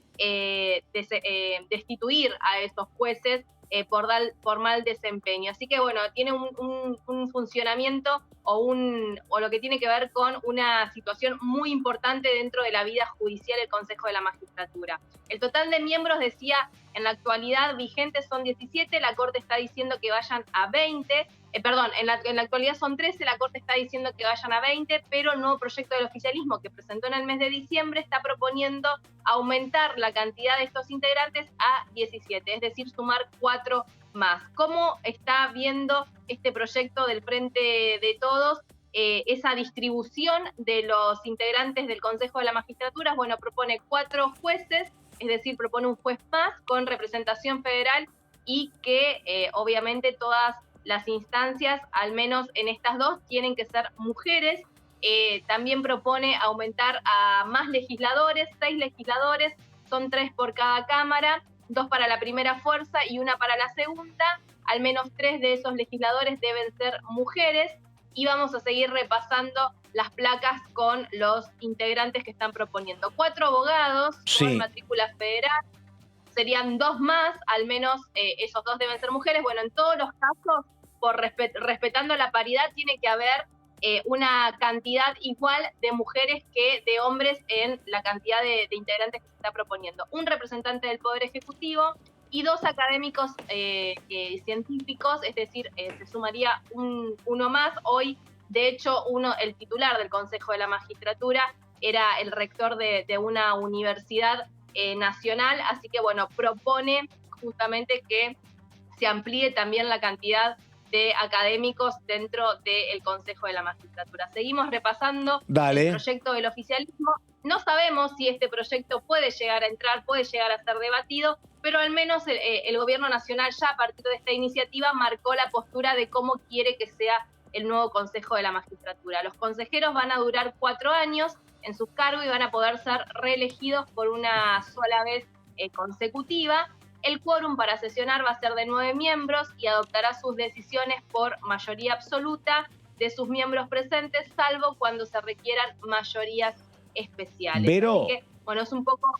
destituir a esos jueces por mal desempeño. Así que bueno, tiene un funcionamiento o lo que tiene que ver con una situación muy importante dentro de la vida judicial del Consejo de la Magistratura. El total de miembros, decía, en la actualidad vigentes son 17, la Corte está diciendo que vayan a 20, en la actualidad son 13, la Corte está diciendo que vayan a 20, pero el nuevo proyecto del oficialismo que presentó en el mes de diciembre está proponiendo aumentar la cantidad de estos integrantes a 17, es decir, sumar 4 más. ¿Cómo está viendo este proyecto del Frente de Todos esa distribución de los integrantes del Consejo de la Magistratura? Bueno, propone 4 jueces, es decir, propone un juez más con representación federal y que obviamente todas las instancias, al menos en estas 2, tienen que ser mujeres. También propone aumentar a más legisladores, 6 legisladores, son 3 por cada cámara, 2 para la primera fuerza y 1 para la segunda. Al menos 3 de esos legisladores deben ser mujeres. Y vamos a seguir repasando las placas con los integrantes que están proponiendo. 4 abogados con matrícula federal, serían 2 más, al menos esos 2 deben ser mujeres. Bueno, en todos los casos, respetando la paridad, tiene que haber una cantidad igual de mujeres que de hombres en la cantidad de integrantes que se está proponiendo. Un representante del Poder Ejecutivo y 2 académicos científicos, es decir, se sumaría uno más. Hoy, de hecho, el titular del Consejo de la Magistratura era el rector de una universidad nacional, así que bueno, propone justamente que se amplíe también la cantidad de académicos dentro del Consejo de la Magistratura. Seguimos repasando el proyecto del oficialismo. No sabemos si este proyecto puede llegar a entrar, puede llegar a ser debatido, pero al menos el Gobierno Nacional ya a partir de esta iniciativa marcó la postura de cómo quiere que sea el nuevo Consejo de la Magistratura. Los consejeros van a durar 4 años en sus cargos y van a poder ser reelegidos por una sola vez consecutiva. El quórum para sesionar va a ser de 9 miembros y adoptará sus decisiones por mayoría absoluta de sus miembros presentes, salvo cuando se requieran mayorías especiales. Pero, así que, bueno, es un poco...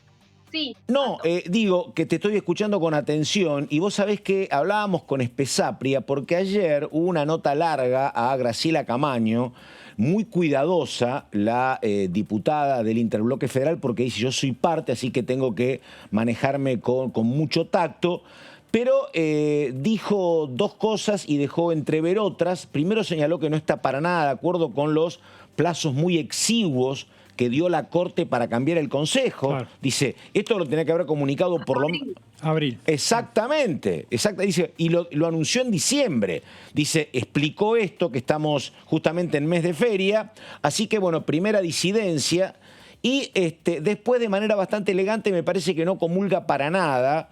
Sí. No, digo que te estoy escuchando con atención y vos sabés que hablábamos con Espesapria porque ayer hubo una nota larga a Graciela Camaño, muy cuidadosa, la diputada del Interbloque Federal, porque dice yo soy parte, así que tengo que manejarme con mucho tacto. Pero dijo 2 cosas y dejó entrever otras. Primero señaló que no está para nada de acuerdo con los plazos muy exiguos que dio la Corte para cambiar el Consejo. Claro. Dice, esto lo tenía que haber comunicado por lo menos... Abril. Exactamente. Dice, y lo anunció en diciembre. Dice, explicó esto, que estamos justamente en mes de feria. Así que, bueno, primera disidencia. Y después, de manera bastante elegante, me parece que no comulga para nada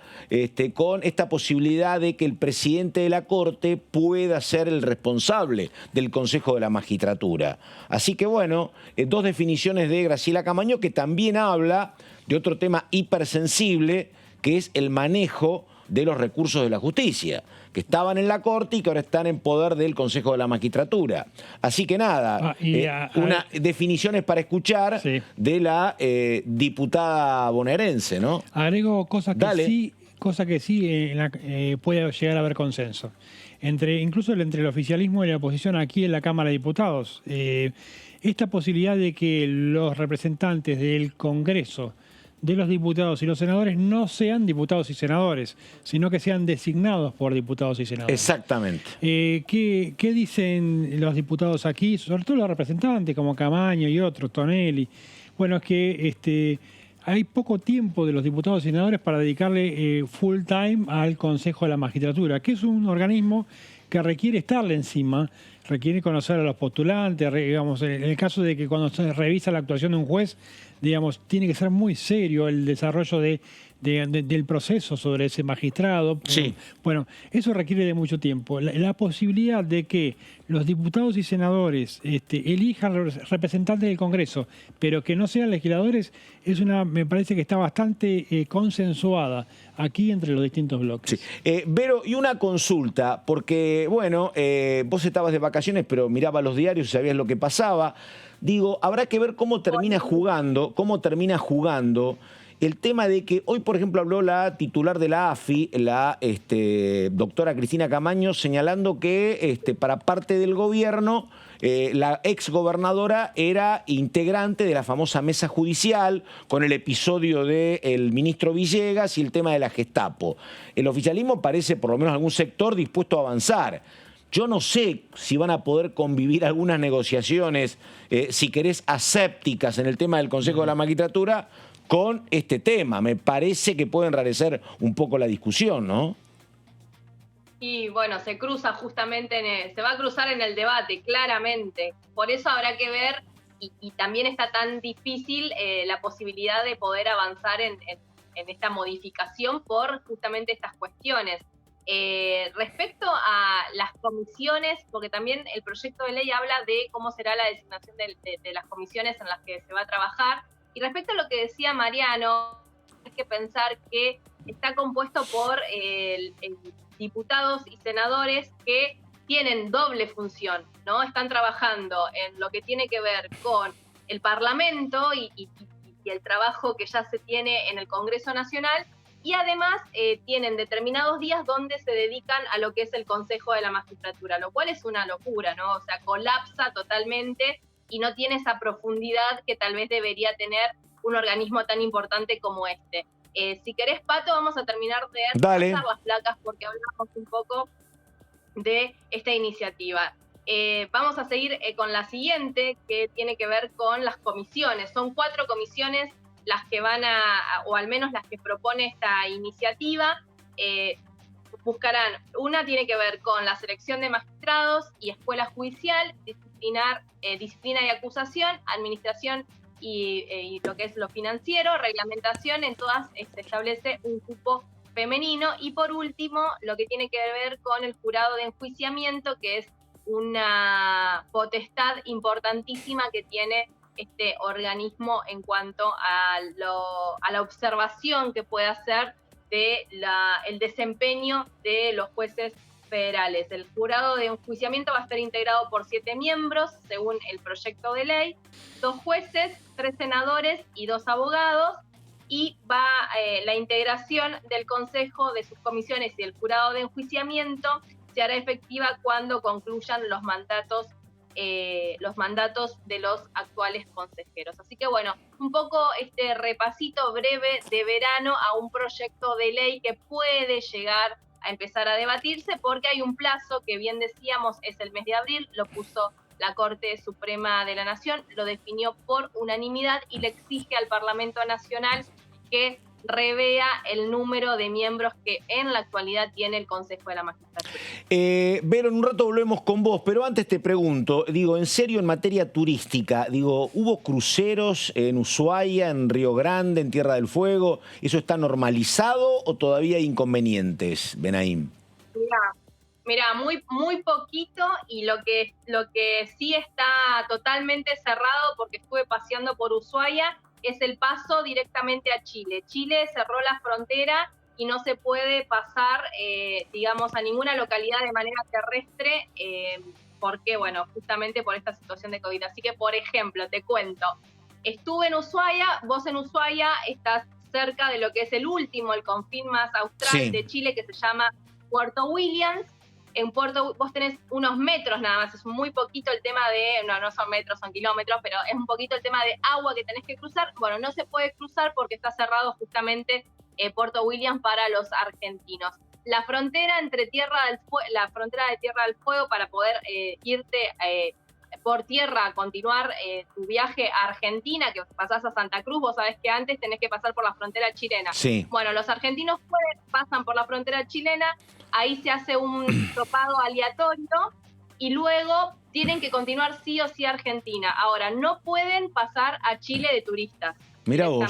con esta posibilidad de que el presidente de la Corte pueda ser el responsable del Consejo de la Magistratura. Así que, bueno, 2 definiciones de Graciela Camaño, que también habla de otro tema hipersensible, que es el manejo de los recursos de la justicia, que estaban en la Corte y que ahora están en poder del Consejo de la Magistratura. Así que nada, unas definiciones para escuchar de la diputada bonaerense, ¿no? Agrego cosas que sí puede llegar a haber consenso. Incluso entre el oficialismo y la oposición aquí en la Cámara de Diputados. Esta posibilidad de que los representantes del Congreso, de los diputados y los senadores, no sean diputados y senadores, sino que sean designados por diputados y senadores. Exactamente. ¿Qué dicen los diputados aquí? Sobre todo los representantes como Camaño y otros, Tonelli. Bueno, es que hay poco tiempo de los diputados y senadores para dedicarle full time al Consejo de la Magistratura, que es un organismo que requiere estarle encima, requiere conocer a los postulantes, digamos, en el caso de que cuando se revisa la actuación de un juez, digamos, tiene que ser muy serio el desarrollo del proceso sobre ese magistrado. Sí. Bueno, eso requiere de mucho tiempo. La posibilidad de que los diputados y senadores elijan representantes del Congreso, pero que no sean legisladores, me parece que está bastante consensuada aquí entre los distintos bloques. Sí. Vero, y una consulta, porque, bueno, vos estabas de vacaciones, pero mirabas los diarios y sabías lo que pasaba. Digo, habrá que ver cómo termina jugando el tema de que hoy, por ejemplo, habló la titular de la AFI, la doctora Cristina Camaño, señalando que para parte del gobierno la exgobernadora era integrante de la famosa mesa judicial con el episodio del ministro Villegas y el tema de la Gestapo. El oficialismo parece, por lo menos algún sector, dispuesto a avanzar. Yo no sé si van a poder convivir algunas negociaciones, si querés, asépticas en el tema del Consejo de la Magistratura con este tema. Me parece que puede enrarecer un poco la discusión, ¿no? Y bueno, se cruza justamente, se va a cruzar en el debate, claramente. Por eso habrá que ver, y también está tan difícil la posibilidad de poder avanzar en esta modificación por justamente estas cuestiones. Respecto a las comisiones, porque también el proyecto de ley habla de cómo será la designación de las comisiones en las que se va a trabajar, y respecto a lo que decía Mariano, hay que pensar que está compuesto por diputados y senadores que tienen doble función, ¿no? Están trabajando en lo que tiene que ver con el Parlamento y el trabajo que ya se tiene en el Congreso Nacional, y además tienen determinados días donde se dedican a lo que es el Consejo de la Magistratura, lo cual es una locura, ¿no? O sea, colapsa totalmente y no tiene esa profundidad que tal vez debería tener un organismo tan importante como este. Si querés, Pato, vamos a terminar de pasar las placas porque hablamos un poco de esta iniciativa. Vamos a seguir con la siguiente, que tiene que ver con las comisiones. Son 4 comisiones las que van o al menos las que propone esta iniciativa. Buscarán, una tiene que ver con la selección de magistrados y escuela judicial, disciplina y acusación, administración y lo que es lo financiero, reglamentación. En todas se establece un cupo femenino. Y por último, lo que tiene que ver con el jurado de enjuiciamiento, que es una potestad importantísima que tiene este organismo en cuanto a la observación que puede hacer de el desempeño de los jueces federales. El jurado de enjuiciamiento va a estar integrado por 7 miembros, según el proyecto de ley, 2 jueces, 3 senadores y 2 abogados, y va la integración del Consejo, de sus comisiones y el jurado de enjuiciamiento se hará efectiva cuando concluyan los mandatos de los actuales consejeros. Así que bueno, un poco este repasito breve de verano a un proyecto de ley que puede llegar a empezar a debatirse, porque hay un plazo que, bien decíamos, es el mes de abril, lo puso la Corte Suprema de la Nación, lo definió por unanimidad y le exige al Parlamento Nacional que revea el número de miembros que en la actualidad tiene el Consejo de la Magistratura. Vero, en un rato volvemos con vos, pero antes te pregunto, en serio, en materia turística, ¿hubo cruceros en Ushuaia, en Río Grande, en Tierra del Fuego? ¿Eso está normalizado o todavía hay inconvenientes, Benaim? Mira, muy poquito, y lo que sí está totalmente cerrado, porque estuve paseando por Ushuaia, es el paso directamente a Chile. Chile cerró la frontera y no se puede pasar, a ninguna localidad de manera terrestre, porque, bueno, justamente por esta situación de COVID. Así que, por ejemplo, te cuento, estuve en Ushuaia, vos en Ushuaia estás cerca de lo que es el confín más austral de Chile, que se llama Puerto Williams. En Puerto vos tenés unos metros nada más, es muy poquito el tema de, no son metros, son kilómetros, pero es un poquito el tema de agua que tenés que cruzar. Bueno, no se puede cruzar porque está cerrado justamente Puerto Williams para los argentinos. La frontera entre la frontera de Tierra del Fuego, para poder irte por tierra a continuar tu viaje a Argentina, que pasás a Santa Cruz, vos sabés que antes tenés que pasar por la frontera chilena. Sí. Bueno, los argentinos pasan por la frontera chilena, ahí se hace un topado aleatorio y luego tienen que continuar sí o sí a Argentina. Ahora, no pueden pasar a Chile de turistas. Mirá vos.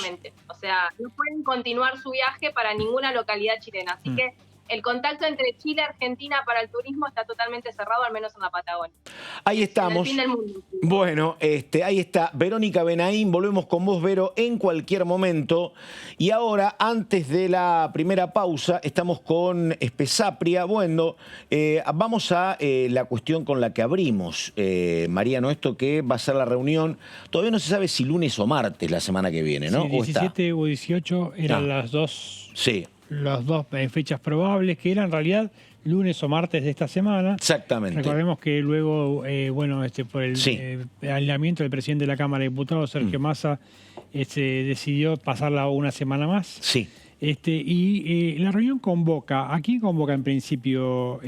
O sea, no pueden continuar su viaje para ninguna localidad chilena. Así que el contacto entre Chile y Argentina para el turismo está totalmente cerrado, al menos en la Patagonia. Ahí estamos. En el fin del mundo. Bueno, ahí está Verónica Benaín. Volvemos con vos, Vero, en cualquier momento. Y ahora, antes de la primera pausa, estamos con Spesapria. Bueno, vamos a la cuestión con la que abrimos, Mariano, esto que va a ser la reunión. Todavía no se sabe si lunes o martes la semana que viene, ¿no? Sí, 17 o 18 eran las dos. Sí. Las dos fechas probables, que eran en realidad lunes o martes de esta semana. Exactamente. Recordemos que luego, por el alineamiento del presidente de la Cámara de Diputados, Sergio Massa, decidió pasarla una semana más. Sí. Y la reunión convoca, ¿a quién convoca en principio,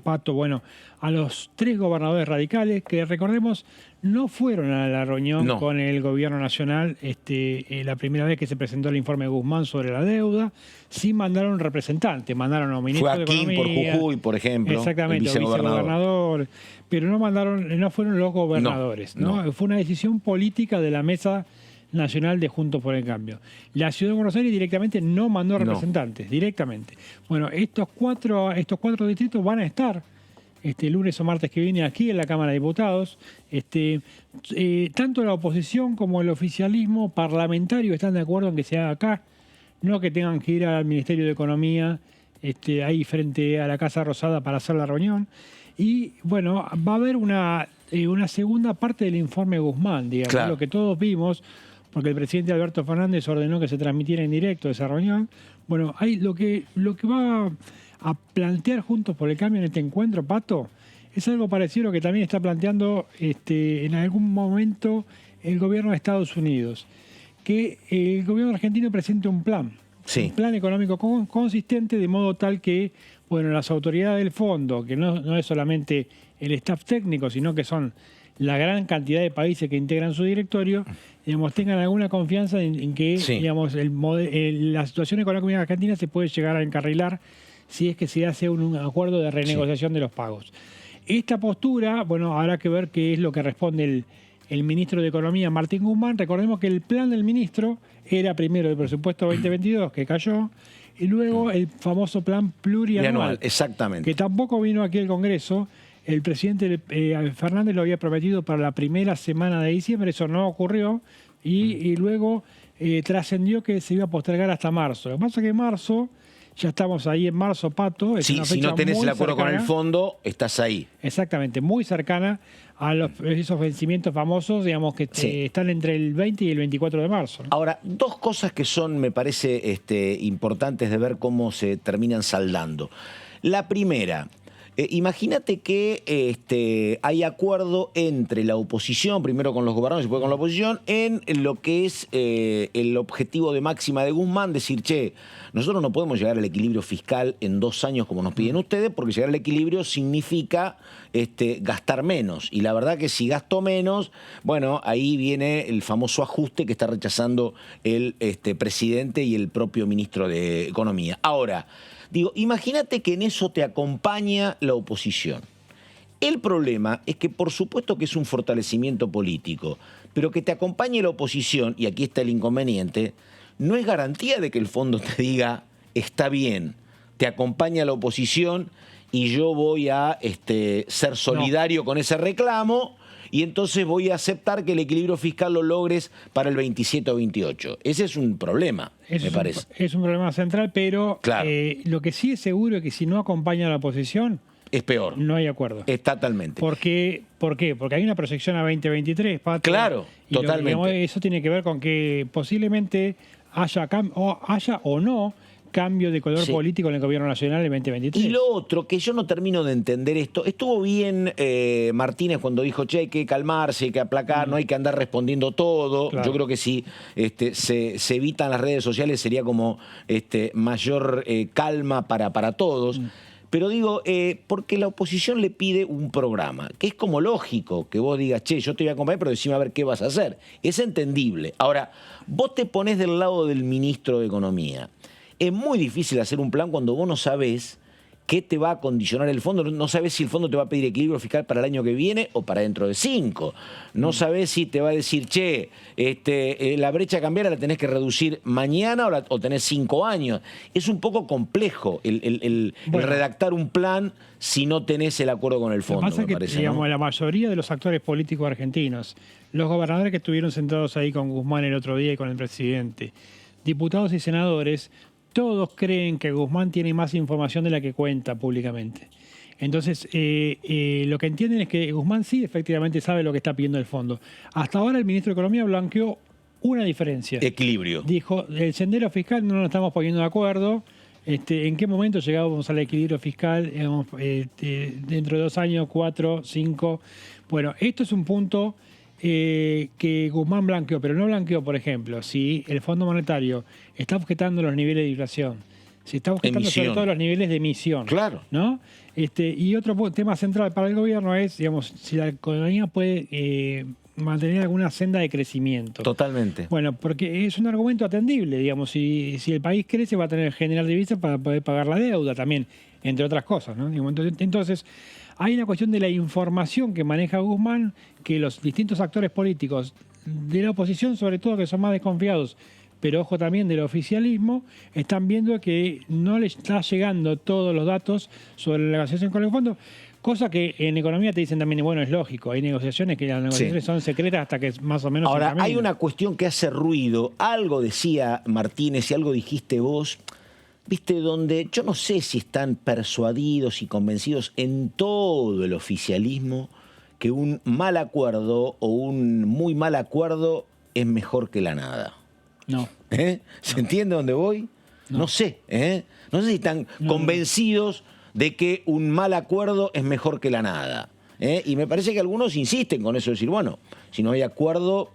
Pato? Bueno, a los 3 gobernadores radicales que, recordemos, no fueron a la reunión con el gobierno nacional la primera vez que se presentó el informe de Guzmán sobre la deuda. Sí mandaron representantes, mandaron a un ministro de Economía. Fue Aquín por Jujuy, por ejemplo. Exactamente, el vicegobernador. Pero no fueron los gobernadores. No. Fue una decisión política de la Mesa Nacional de Juntos por el Cambio. La Ciudad de Buenos Aires directamente no mandó representantes, directamente. Bueno, estos cuatro distritos van a estar lunes o martes que viene aquí en la Cámara de Diputados. Tanto la oposición como el oficialismo parlamentario están de acuerdo en que se haga acá, no que tengan que ir al Ministerio de Economía ahí frente a la Casa Rosada para hacer la reunión. Y bueno, va a haber una segunda parte del informe Guzmán, digamos, lo que todos vimos, porque el presidente Alberto Fernández ordenó que se transmitiera en directo esa reunión. Bueno, hay lo que va a plantear Juntos por el Cambio en este encuentro, Pato, es algo parecido a lo que también está planteando en algún momento el gobierno de Estados Unidos, que el gobierno argentino presente un plan económico consistente, de modo tal que las autoridades del fondo, que no es solamente el staff técnico, sino que son la gran cantidad de países que integran su directorio, tengan alguna confianza en que la situación económica argentina se puede llegar a encarrilar si es que se hace un acuerdo de renegociación de los pagos. Esta postura, habrá que ver qué es lo que responde el ministro de Economía, Martín Guzmán. Recordemos que el plan del ministro era primero el presupuesto 2022, que cayó, y luego el famoso plan plurianual, exactamente, que tampoco vino aquí al Congreso. El presidente Fernández lo había prometido para la primera semana de diciembre, eso no ocurrió, y luego trascendió que se iba a postergar hasta marzo. Lo que pasa es que marzo, ya estamos ahí en marzo, Pato. Es una fecha si no tenés el acuerdo cercana, con el fondo, estás ahí. Exactamente, muy cercana a esos vencimientos famosos, que están entre el 20 y el 24 de marzo, ¿no? Ahora, dos cosas que son, me parece, importantes de ver cómo se terminan saldando. La primera, imagínate que hay acuerdo entre la oposición, primero con los gobernadores y después con la oposición, en lo que es el objetivo de máxima de Guzmán, decir, nosotros no podemos llegar al equilibrio fiscal en 2 años como nos piden ustedes, porque llegar al equilibrio significa gastar menos. Y la verdad que si gasto menos, ahí viene el famoso ajuste que está rechazando el presidente y el propio ministro de Economía. Ahora, imagínate que en eso te acompaña la oposición. El problema es que por supuesto que es un fortalecimiento político, pero que te acompañe la oposición, y aquí está el inconveniente, no es garantía de que el fondo te diga, está bien, te acompaña la oposición y yo voy a ser solidario con ese reclamo, y entonces voy a aceptar que el equilibrio fiscal lo logres para el 27 o 28. Ese es un problema, me parece. Es un problema central, pero lo que sí es seguro es que si no acompaña a la oposición, es peor. No hay acuerdo. Totalmente. ¿Por qué? Porque hay una proyección a 2023, Pato. Claro, totalmente. Eso tiene que ver con que posiblemente haya o no cambio de color político en el gobierno nacional en 2023. Y lo otro, que yo no termino de entender esto, estuvo bien Martínez cuando dijo, hay que calmarse, hay que aplacar, no hay que andar respondiendo todo. Claro. Yo creo que si se evitan las redes sociales sería como mayor calma para todos. Pero porque la oposición le pide un programa, que es como lógico que vos digas, yo te voy a acompañar, pero decime a ver qué vas a hacer. Es entendible. Ahora, vos te ponés del lado del ministro de Economía. Es muy difícil hacer un plan cuando vos no sabés qué te va a condicionar el fondo. No sabes si el fondo te va a pedir equilibrio fiscal para el año que viene o para dentro de 5. No sabes si te va a decir, che, la brecha cambiaria la tenés que reducir mañana o tenés 5 años. Es un poco complejo el redactar un plan si no tenés el acuerdo con el fondo, me parece. Digamos, la mayoría de los actores políticos argentinos, los gobernadores que estuvieron sentados ahí con Guzmán el otro día y con el presidente, diputados y senadores, todos creen que Guzmán tiene más información de la que cuenta públicamente. Entonces, lo que entienden es que Guzmán sí efectivamente sabe lo que está pidiendo el fondo. Hasta ahora el ministro de Economía blanqueó una diferencia. Equilibrio. Dijo, el sendero fiscal no nos estamos poniendo de acuerdo. ¿En qué momento llegábamos al equilibrio fiscal? Dentro de 2 años, 4, 5. Bueno, esto es un punto que Guzmán blanqueó, pero no blanqueó, por ejemplo, si el Fondo Monetario está objetando los niveles de inflación, si está objetando sobre todo los niveles de emisión. Claro. ¿No? Y otro tema central para el gobierno es, digamos, si la economía puede mantener alguna senda de crecimiento. Totalmente. Bueno, porque es un argumento atendible, digamos, si el país crece va a tener que generar divisas para poder pagar la deuda también, entre otras cosas, ¿no? Entonces, hay una cuestión de la información que maneja Guzmán, que los distintos actores políticos de la oposición, sobre todo, que son más desconfiados, pero ojo también del oficialismo, están viendo que no le está llegando todos los datos sobre la negociación con el fondo, cosa que en economía te dicen también, bueno, es lógico, hay negociaciones que las negociaciones son secretas hasta que más o menos... Ahora, hay una cuestión que hace ruido, algo decía Martínez y algo dijiste vos, viste, donde yo no sé si están persuadidos y convencidos en todo el oficialismo que un mal acuerdo o un muy mal acuerdo es mejor que la nada. No. ¿Se entiende dónde voy? No sé. No sé si están convencidos de que un mal acuerdo es mejor que la nada. Y me parece que algunos insisten con eso, de decir, bueno, si no hay acuerdo,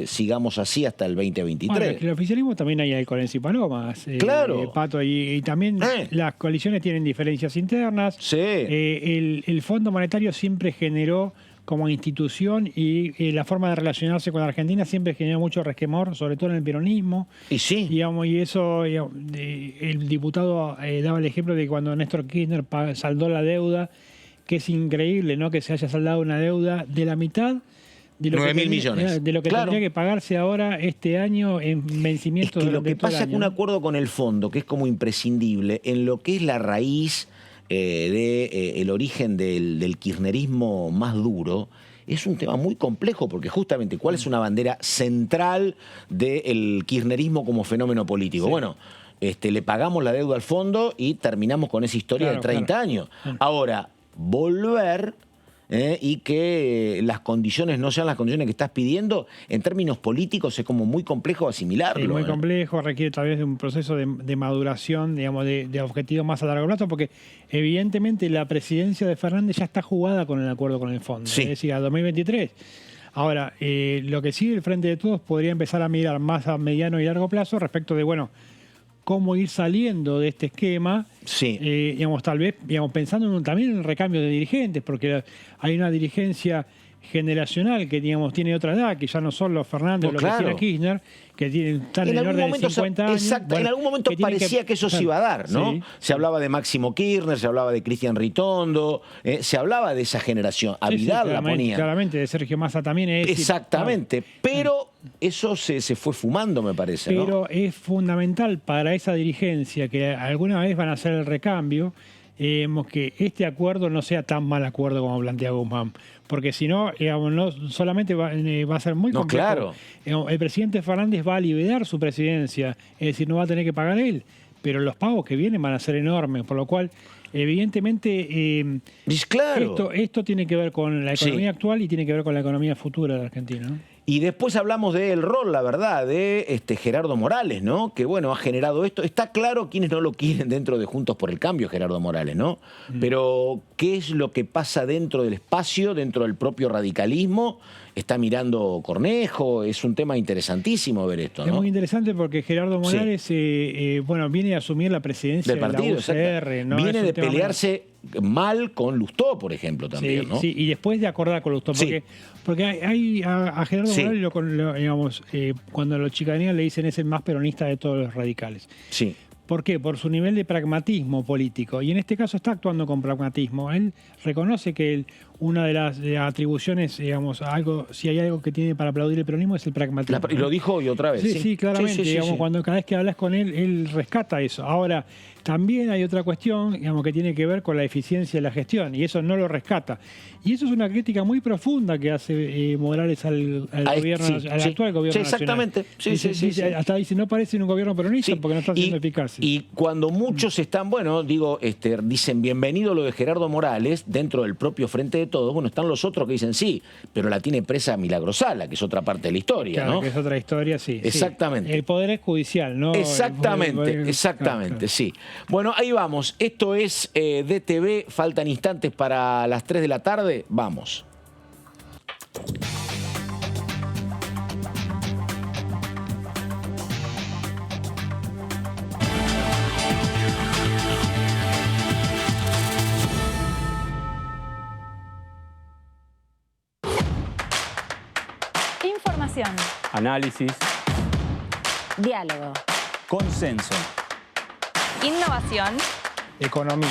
sigamos así hasta el 2023. Bueno, el oficialismo también hay alcoholes y palomas. Claro. Pato, y también las coaliciones tienen diferencias internas. Sí. El Fondo Monetario siempre generó como institución y la forma de relacionarse con Argentina siempre generó mucho resquemor, sobre todo en el peronismo. Y sí. Digamos, y eso, el diputado daba el ejemplo de cuando Néstor Kirchner saldó la deuda, que es increíble, ¿no? Que se haya saldado una deuda de la mitad de lo 9.000 millones. De lo que tendría que pagarse ahora este año en vencimiento. Es que lo que pasa es que un acuerdo con el fondo, que es como imprescindible, en lo que es la raíz del origen del kirchnerismo más duro, es un tema muy complejo, porque justamente ¿cuál es una bandera central del kirchnerismo como fenómeno político? Sí. Bueno, le pagamos la deuda al fondo y terminamos con esa historia de 30 años. Ahora, volver y que las condiciones no sean las condiciones que estás pidiendo, en términos políticos es como muy complejo asimilarlo. Sí, muy complejo, requiere tal vez de un proceso de maduración, digamos, de objetivos más a largo plazo, porque evidentemente la presidencia de Fernández ya está jugada con el acuerdo con el fondo, es decir, a 2023. Ahora, lo que sí el Frente de Todos podría empezar a mirar más a mediano y largo plazo respecto de, bueno, cómo ir saliendo de este esquema, digamos, tal vez, digamos, pensando también en el recambio de dirigentes, porque hay una dirigencia generacional que, digamos, tiene otra edad, que ya no son los Fernández o lo que era Kirchner, que están en el orden de 50 años. Exacto, bueno, en algún momento parecía que eso se iba a dar, ¿no? Se hablaba de Máximo Kirchner, se hablaba de Cristian Ritondo, se hablaba de esa generación. A Vidal la ponía. Claramente, de Sergio Massa también es. Exactamente, pero eso se fue fumando, me parece, ¿no? Pero es fundamental para esa dirigencia que alguna vez van a hacer el recambio, que este acuerdo no sea tan mal acuerdo como plantea Guzmán. Porque si no, no solamente va a ser muy complejo. Claro. El presidente Fernández va a liberar su presidencia, es decir, no va a tener que pagar él, pero los pagos que vienen van a ser enormes, por lo cual, evidentemente, esto tiene que ver con la economía actual y tiene que ver con la economía futura de Argentina, ¿no? Y después hablamos del rol, la verdad, de Gerardo Morales, ¿no? Que, bueno, ha generado esto. Está claro quienes no lo quieren dentro de Juntos por el Cambio, Gerardo Morales, ¿no? Pero, ¿qué es lo que pasa dentro del espacio, dentro del propio radicalismo? Está mirando Cornejo, es un tema interesantísimo ver esto, ¿no? Es muy interesante porque Gerardo Morales, viene a asumir la presidencia del partido, de la UCR, ¿no? Viene de pelearse mal con Lustó, por ejemplo, también, ¿no? Sí, y después de acordar con Lustó, porque hay a Gerardo Morales, digamos, cuando lo chicanean le dicen es el más peronista de todos los radicales. Sí. ¿Por qué? Por su nivel de pragmatismo político. Y en este caso está actuando con pragmatismo. Él reconoce que una de las atribuciones, digamos, si hay algo que tiene para aplaudir el peronismo es el pragmatismo. Y lo dijo hoy otra vez. Sí, claramente. Digamos, cuando cada vez que hablas con él rescata eso. Ahora, también hay otra cuestión, digamos, que tiene que ver con la eficiencia de la gestión, y eso no lo rescata. Y eso es una crítica muy profunda que hace Morales al gobierno, al actual gobierno exactamente. nacional. Sí. Hasta dice, no parece un gobierno peronista porque no está siendo eficaz. Y cuando muchos están, dicen bienvenido lo de Gerardo Morales, dentro del propio Frente de Todos, están los otros que dicen sí, pero la tiene presa Milagrosala, que es otra parte de la historia, claro, ¿no? que es otra historia, sí. Exactamente. El poder es judicial, ¿no? Exactamente, claro. Sí. Bueno, ahí vamos. Esto es DTV. Faltan instantes para las 3 de la tarde. Vamos. Información. Análisis. Diálogo. Consenso. Innovación. Economía.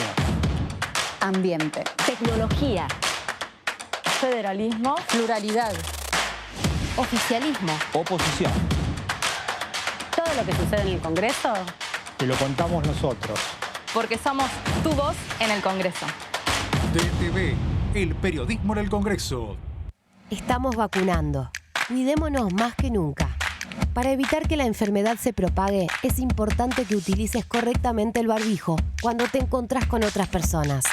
Ambiente. Tecnología. Federalismo. Pluralidad. Oficialismo. Oposición. Todo lo que sucede en el Congreso. Te lo contamos nosotros. Porque somos tu voz en el Congreso. DTV, el periodismo en el Congreso. Estamos vacunando. Cuidémonos más que nunca. Para evitar que la enfermedad se propague, es importante que utilices correctamente el barbijo cuando te encontrás con otras personas.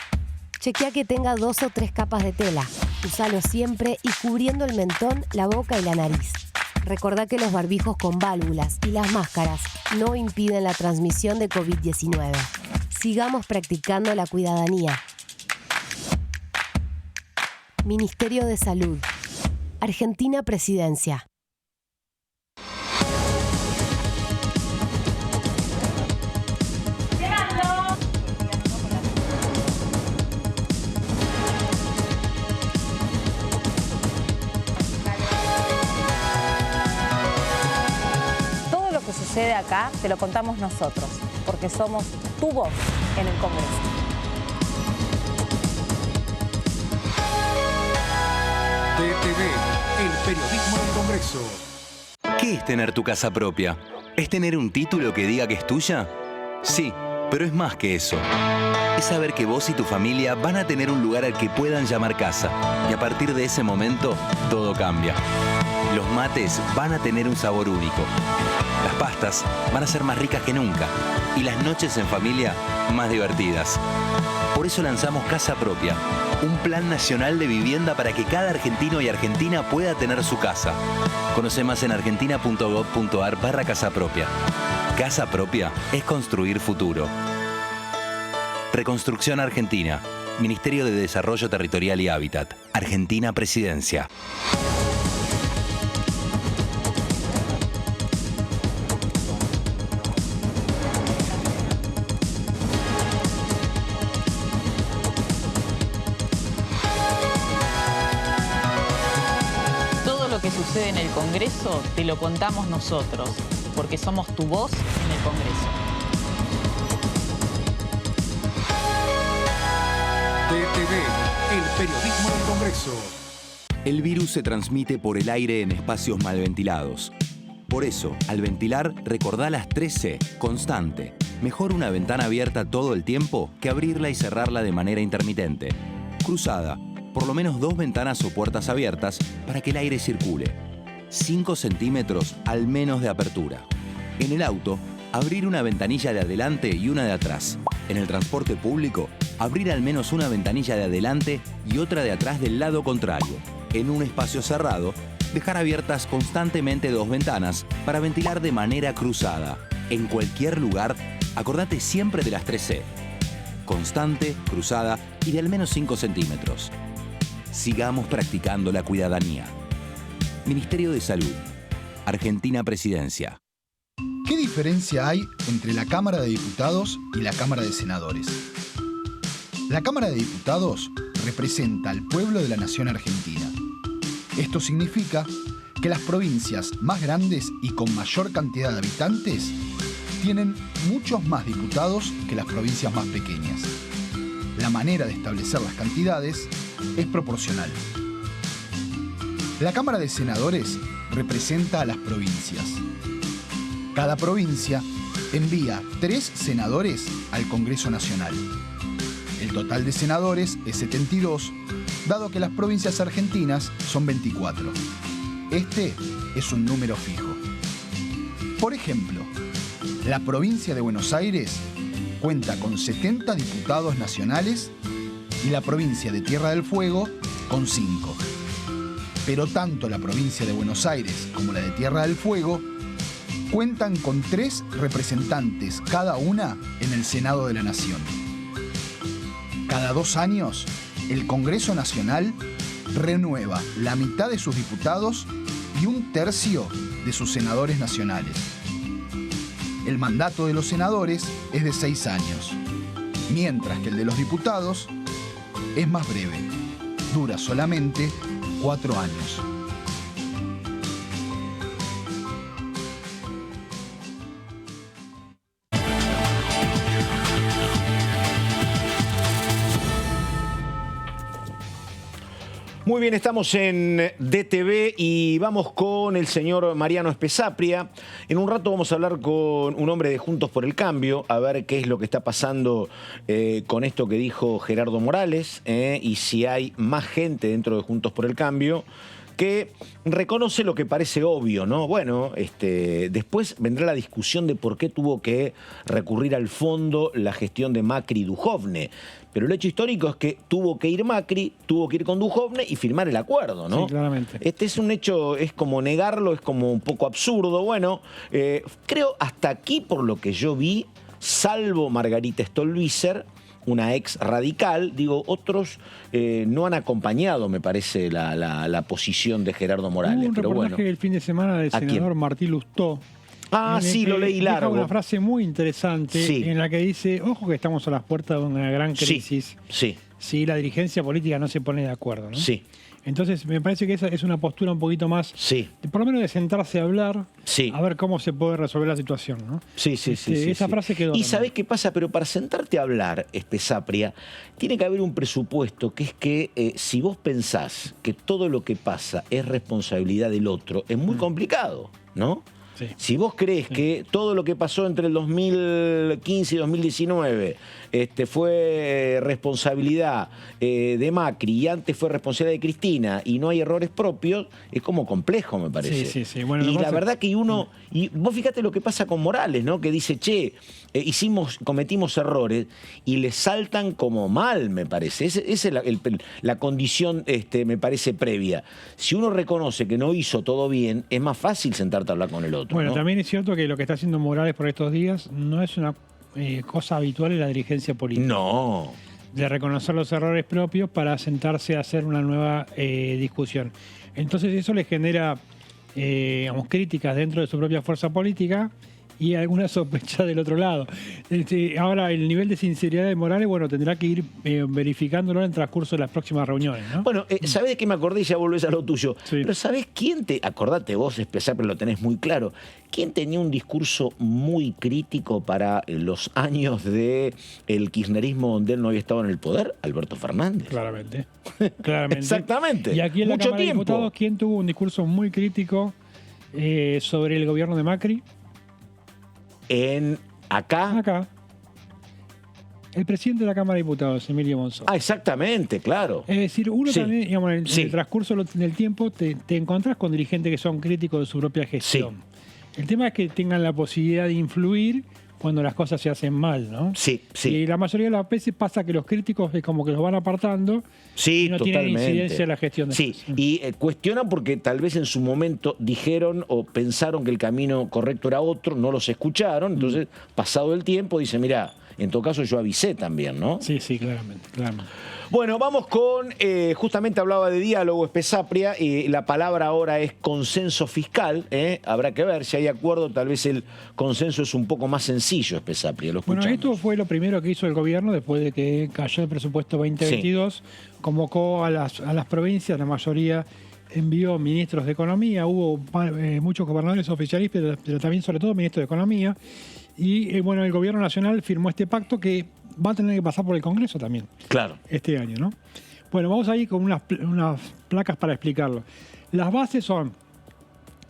Chequea que tenga 2 o 3 capas de tela. Úsalo siempre y cubriendo el mentón, la boca y la nariz. Recordá que los barbijos con válvulas y las máscaras no impiden la transmisión de COVID-19. Sigamos practicando la cuidadanía. Ministerio de Salud. Argentina Presidencia. Todo lo que sucede acá te lo contamos nosotros, porque somos tu voz en el Congreso. DTV, el periodismo del Congreso. ¿Qué es tener tu casa propia? ¿Es tener un título que diga que es tuya? Sí, pero es más que eso. Es saber que vos y tu familia van a tener un lugar al que puedan llamar casa. Y a partir de ese momento, todo cambia. Los mates van a tener un sabor único. Las pastas van a ser más ricas que nunca. Y las noches en familia, más divertidas. Por eso lanzamos Casa Propia, un plan nacional de vivienda para que cada argentino y argentina pueda tener su casa. Conoce más en argentina.gov.ar/Casa Propia. Casa Propia es construir futuro. Reconstrucción Argentina. Ministerio de Desarrollo Territorial y Hábitat. Argentina Presidencia. Sucede en el Congreso, te lo contamos nosotros, porque somos tu voz en el Congreso. DTV, el periodismo del Congreso. El virus se transmite por el aire en espacios mal ventilados. Por eso, al ventilar, recordá las 3C, constante. Mejor una ventana abierta todo el tiempo que abrirla y cerrarla de manera intermitente. Cruzada. Por lo menos 2 ventanas o puertas abiertas para que el aire circule. 5 centímetros al menos de apertura. En el auto, abrir una ventanilla de adelante y una de atrás. En el transporte público, abrir al menos una ventanilla de adelante y otra de atrás del lado contrario. En un espacio cerrado, dejar abiertas constantemente 2 ventanas para ventilar de manera cruzada. En cualquier lugar, acordate siempre de las 3C. Constante, cruzada y de al menos 5 centímetros. Sigamos practicando la cuidadanía. Ministerio de Salud. Argentina Presidencia. ¿Qué diferencia hay entre la Cámara de Diputados y la Cámara de Senadores? La Cámara de Diputados representa al pueblo de la nación argentina. Esto significa que las provincias más grandes y con mayor cantidad de habitantes tienen muchos más diputados que las provincias más pequeñas. La manera de establecer las cantidades es proporcional. La Cámara de Senadores representa a las provincias. Cada provincia envía 3 senadores al Congreso Nacional. El total de senadores es 72, dado que las provincias argentinas son 24. Este es un número fijo. Por ejemplo, la provincia de Buenos Aires cuenta con 70 diputados nacionales y la provincia de Tierra del Fuego con 5. Pero tanto la provincia de Buenos Aires como la de Tierra del Fuego cuentan con 3 representantes cada una en el Senado de la Nación. Cada 2 años, el Congreso Nacional renueva la mitad de sus diputados y 1/3 de sus senadores nacionales. El mandato de los senadores es de 6 años, mientras que el de los diputados es más breve, dura solamente 4 años. Muy bien, estamos en DTV y vamos con el señor Mariano Spezapria. En un rato vamos a hablar con un hombre de Juntos por el Cambio, a ver qué es lo que está pasando con esto que dijo Gerardo Morales y si hay más gente dentro de Juntos por el Cambio que reconoce lo que parece obvio, ¿no? Bueno, después vendrá la discusión de por qué tuvo que recurrir al fondo la gestión de Macri y Duhovne. Pero el hecho histórico es que tuvo que ir Macri, tuvo que ir con Duhovne y firmar el acuerdo, ¿no? Sí, claramente. Este es un hecho, es como negarlo, es como un poco absurdo. Bueno, creo hasta aquí, por lo que yo vi, salvo Margarita Stolbizer, una ex radical, digo, otros no han acompañado, me parece, la posición de Gerardo Morales. Hubo un pero reportaje bueno, el fin de semana del senador Martí Lustó. Ah, sí, lo leí largo. Una frase muy interesante en la que dice, ojo que estamos a las puertas de una gran crisis. Sí. Si la dirigencia política no se pone de acuerdo, ¿no? Sí. Entonces, me parece que esa es una postura un poquito más, por lo menos de sentarse a hablar, a ver cómo se puede resolver la situación, ¿no? Sí. Esa frase quedó. Y ¿sabés qué pasa? Pero para sentarte a hablar, Spezapria, tiene que haber un presupuesto que es que si vos pensás que todo lo que pasa es responsabilidad del otro, es muy complicado, ¿no? Sí. Si vos crees que todo lo que pasó entre el 2015 y 2019 fue responsabilidad de Macri y antes fue responsabilidad de Cristina y no hay errores propios, es como complejo, me parece. Sí. Bueno, y la verdad que uno... Y vos fíjate lo que pasa con Morales, ¿no? Que dice, cometimos errores y le saltan como mal, me parece. Esa es la condición, me parece, previa. Si uno reconoce que no hizo todo bien, es más fácil sentarte a hablar con el otro. Bueno, ¿no? también es cierto que lo que está haciendo Morales por estos días no es una cosa habitual en la dirigencia política. No. De reconocer los errores propios para sentarse a hacer una nueva discusión. Entonces eso le genera, críticas dentro de su propia fuerza política y alguna sospecha del otro lado. Ahora, el nivel de sinceridad de Morales, bueno, tendrá que ir verificándolo en el transcurso de las próximas reuniones, ¿no? Bueno, ¿sabés de qué me acordé? Y ya volvés a lo tuyo. Sí. Pero ¿sabés quién acordate vos, pero lo tenés muy claro, quién tenía un discurso muy crítico para los años del kirchnerismo donde él no había estado en el poder? Alberto Fernández. Claramente. Exactamente. Y aquí en la Mucho Cámara de tiempo. Diputados, ¿quién tuvo un discurso muy crítico sobre el gobierno de Macri? Acá. El presidente de la Cámara de Diputados, Emilio Monzó. Ah, exactamente, claro. Es decir, uno también, digamos, en el transcurso del tiempo te encontrás con dirigentes que son críticos de su propia gestión. El tema es que tengan la posibilidad de influir cuando las cosas se hacen mal, ¿no? Sí. Y la mayoría de las veces pasa que los críticos es como que los van apartando y no tienen incidencia en la gestión. Y cuestionan porque tal vez en su momento dijeron o pensaron que el camino correcto era otro, no los escucharon, entonces pasado el tiempo dice, mirá, en todo caso yo avisé también, ¿no? Sí, claramente. Bueno, vamos con, justamente hablaba de diálogo, Spezapria, la palabra ahora es consenso fiscal, habrá que ver si hay acuerdo, tal vez el consenso es un poco más sencillo, Spezapria, lo escuchamos. Bueno, esto fue lo primero que hizo el gobierno después de que cayó el presupuesto 2022, convocó a las provincias, la mayoría envió ministros de Economía, hubo muchos gobernadores oficialistas, pero también sobre todo ministros de Economía, Y bueno, el gobierno nacional firmó este pacto que va a tener que pasar por el Congreso también. Claro. Este año, ¿no? Bueno, vamos a ir con unas placas para explicarlo. Las bases son,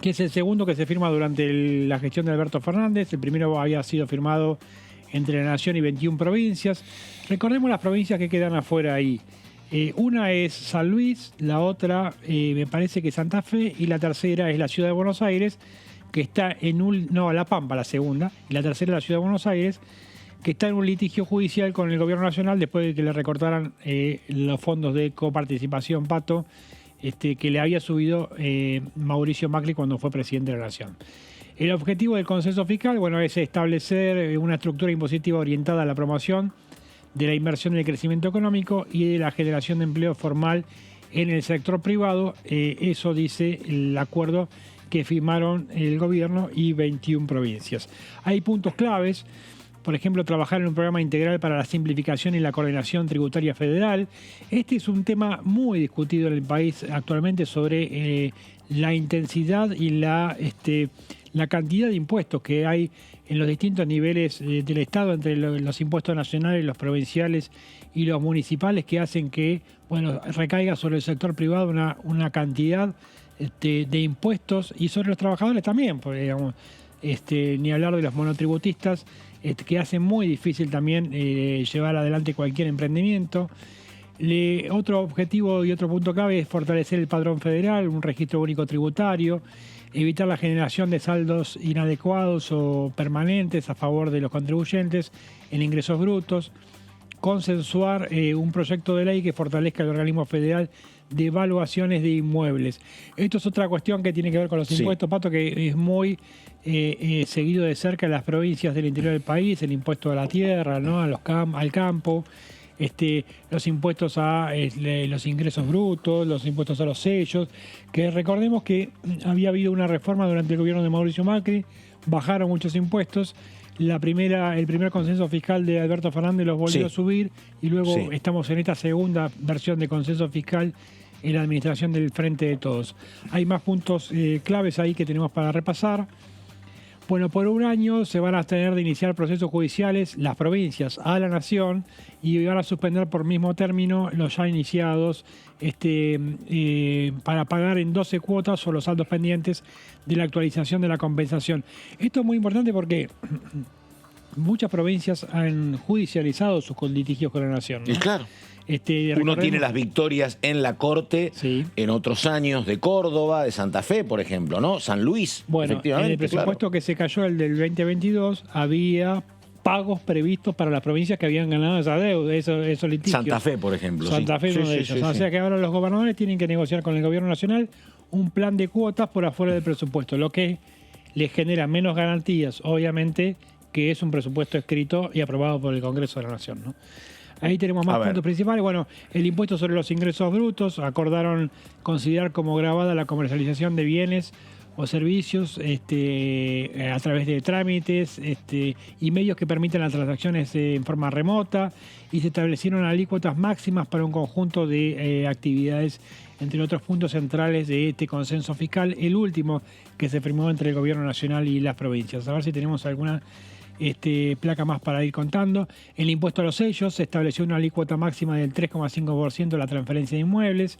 que es el segundo que se firma durante la gestión de Alberto Fernández. El primero había sido firmado entre la Nación y 21 provincias. Recordemos las provincias que quedan afuera ahí. Una es San Luis, la otra me parece que Santa Fe, y la tercera es la Ciudad de Buenos Aires, que está en La Pampa, la segunda, y la tercera es la Ciudad de Buenos Aires, que está en un litigio judicial con el gobierno nacional después de que le recortaran los fondos de coparticipación, Pato, que le había subido Mauricio Macri cuando fue presidente de la Nación. El objetivo del consenso fiscal, bueno, es establecer una estructura impositiva orientada a la promoción de la inversión en el crecimiento económico y de la generación de empleo formal en el sector privado. Eso dice el acuerdo que firmaron el gobierno y 21 provincias. Hay puntos claves. Por ejemplo, trabajar en un programa integral para la simplificación y la coordinación tributaria federal. Este es un tema muy discutido en el país actualmente sobre la intensidad y la cantidad de impuestos que hay en los distintos niveles del Estado, entre los impuestos nacionales, los provinciales y los municipales, que hacen que recaiga sobre el sector privado una cantidad de impuestos, y sobre los trabajadores también, porque, digamos, ni hablar de los monotributistas, que hacen muy difícil también llevar adelante cualquier emprendimiento. Otro objetivo y otro punto clave es fortalecer el padrón federal, un registro único tributario, evitar la generación de saldos inadecuados o permanentes a favor de los contribuyentes en ingresos brutos, consensuar un proyecto de ley que fortalezca el organismo federal de evaluaciones de inmuebles. Esto es otra cuestión que tiene que ver con los impuestos, Pato, que es muy seguido de cerca en las provincias del interior del país, el impuesto a la tierra, ¿no? Al campo, los impuestos a los ingresos brutos, los impuestos a los sellos, que recordemos que había habido una reforma durante el gobierno de Mauricio Macri, bajaron muchos impuestos. El primer consenso fiscal de Alberto Fernández los volvió a subir, y luego estamos en esta segunda versión de consenso fiscal en la administración del Frente de Todos. Hay más puntos claves ahí que tenemos para repasar. Bueno, por un año se van a tener de iniciar procesos judiciales las provincias a la Nación, y van a suspender por mismo término los ya iniciados para pagar en 12 cuotas o los saldos pendientes de la actualización de la compensación. Esto es muy importante porque muchas provincias han judicializado sus litigios con la Nación, ¿no? Y claro. Uno tiene las victorias en la Corte en otros años de Córdoba, de Santa Fe, por ejemplo, ¿no? San Luis, bueno, efectivamente. En el presupuesto que se cayó, el del 2022, había pagos previstos para las provincias que habían ganado esa deuda, esos litigios. Santa Fe, por ejemplo. Santa Fe es uno de ellos. O sea que ahora los gobernadores tienen que negociar con el gobierno nacional un plan de cuotas por afuera del presupuesto, lo que les genera menos garantías, obviamente, que es un presupuesto escrito y aprobado por el Congreso de la Nación, ¿no? Ahí tenemos más puntos principales. Bueno, el impuesto sobre los ingresos brutos. Acordaron considerar como grabada la comercialización de bienes o servicios a través de trámites y medios que permitan las transacciones en forma remota, y se establecieron alícuotas máximas para un conjunto de actividades, entre otros puntos centrales de este consenso fiscal, el último que se firmó entre el Gobierno Nacional y las provincias. A ver si tenemos alguna placa más para ir contando. El impuesto a los sellos: se estableció una alícuota máxima del 3,5% a la transferencia de inmuebles,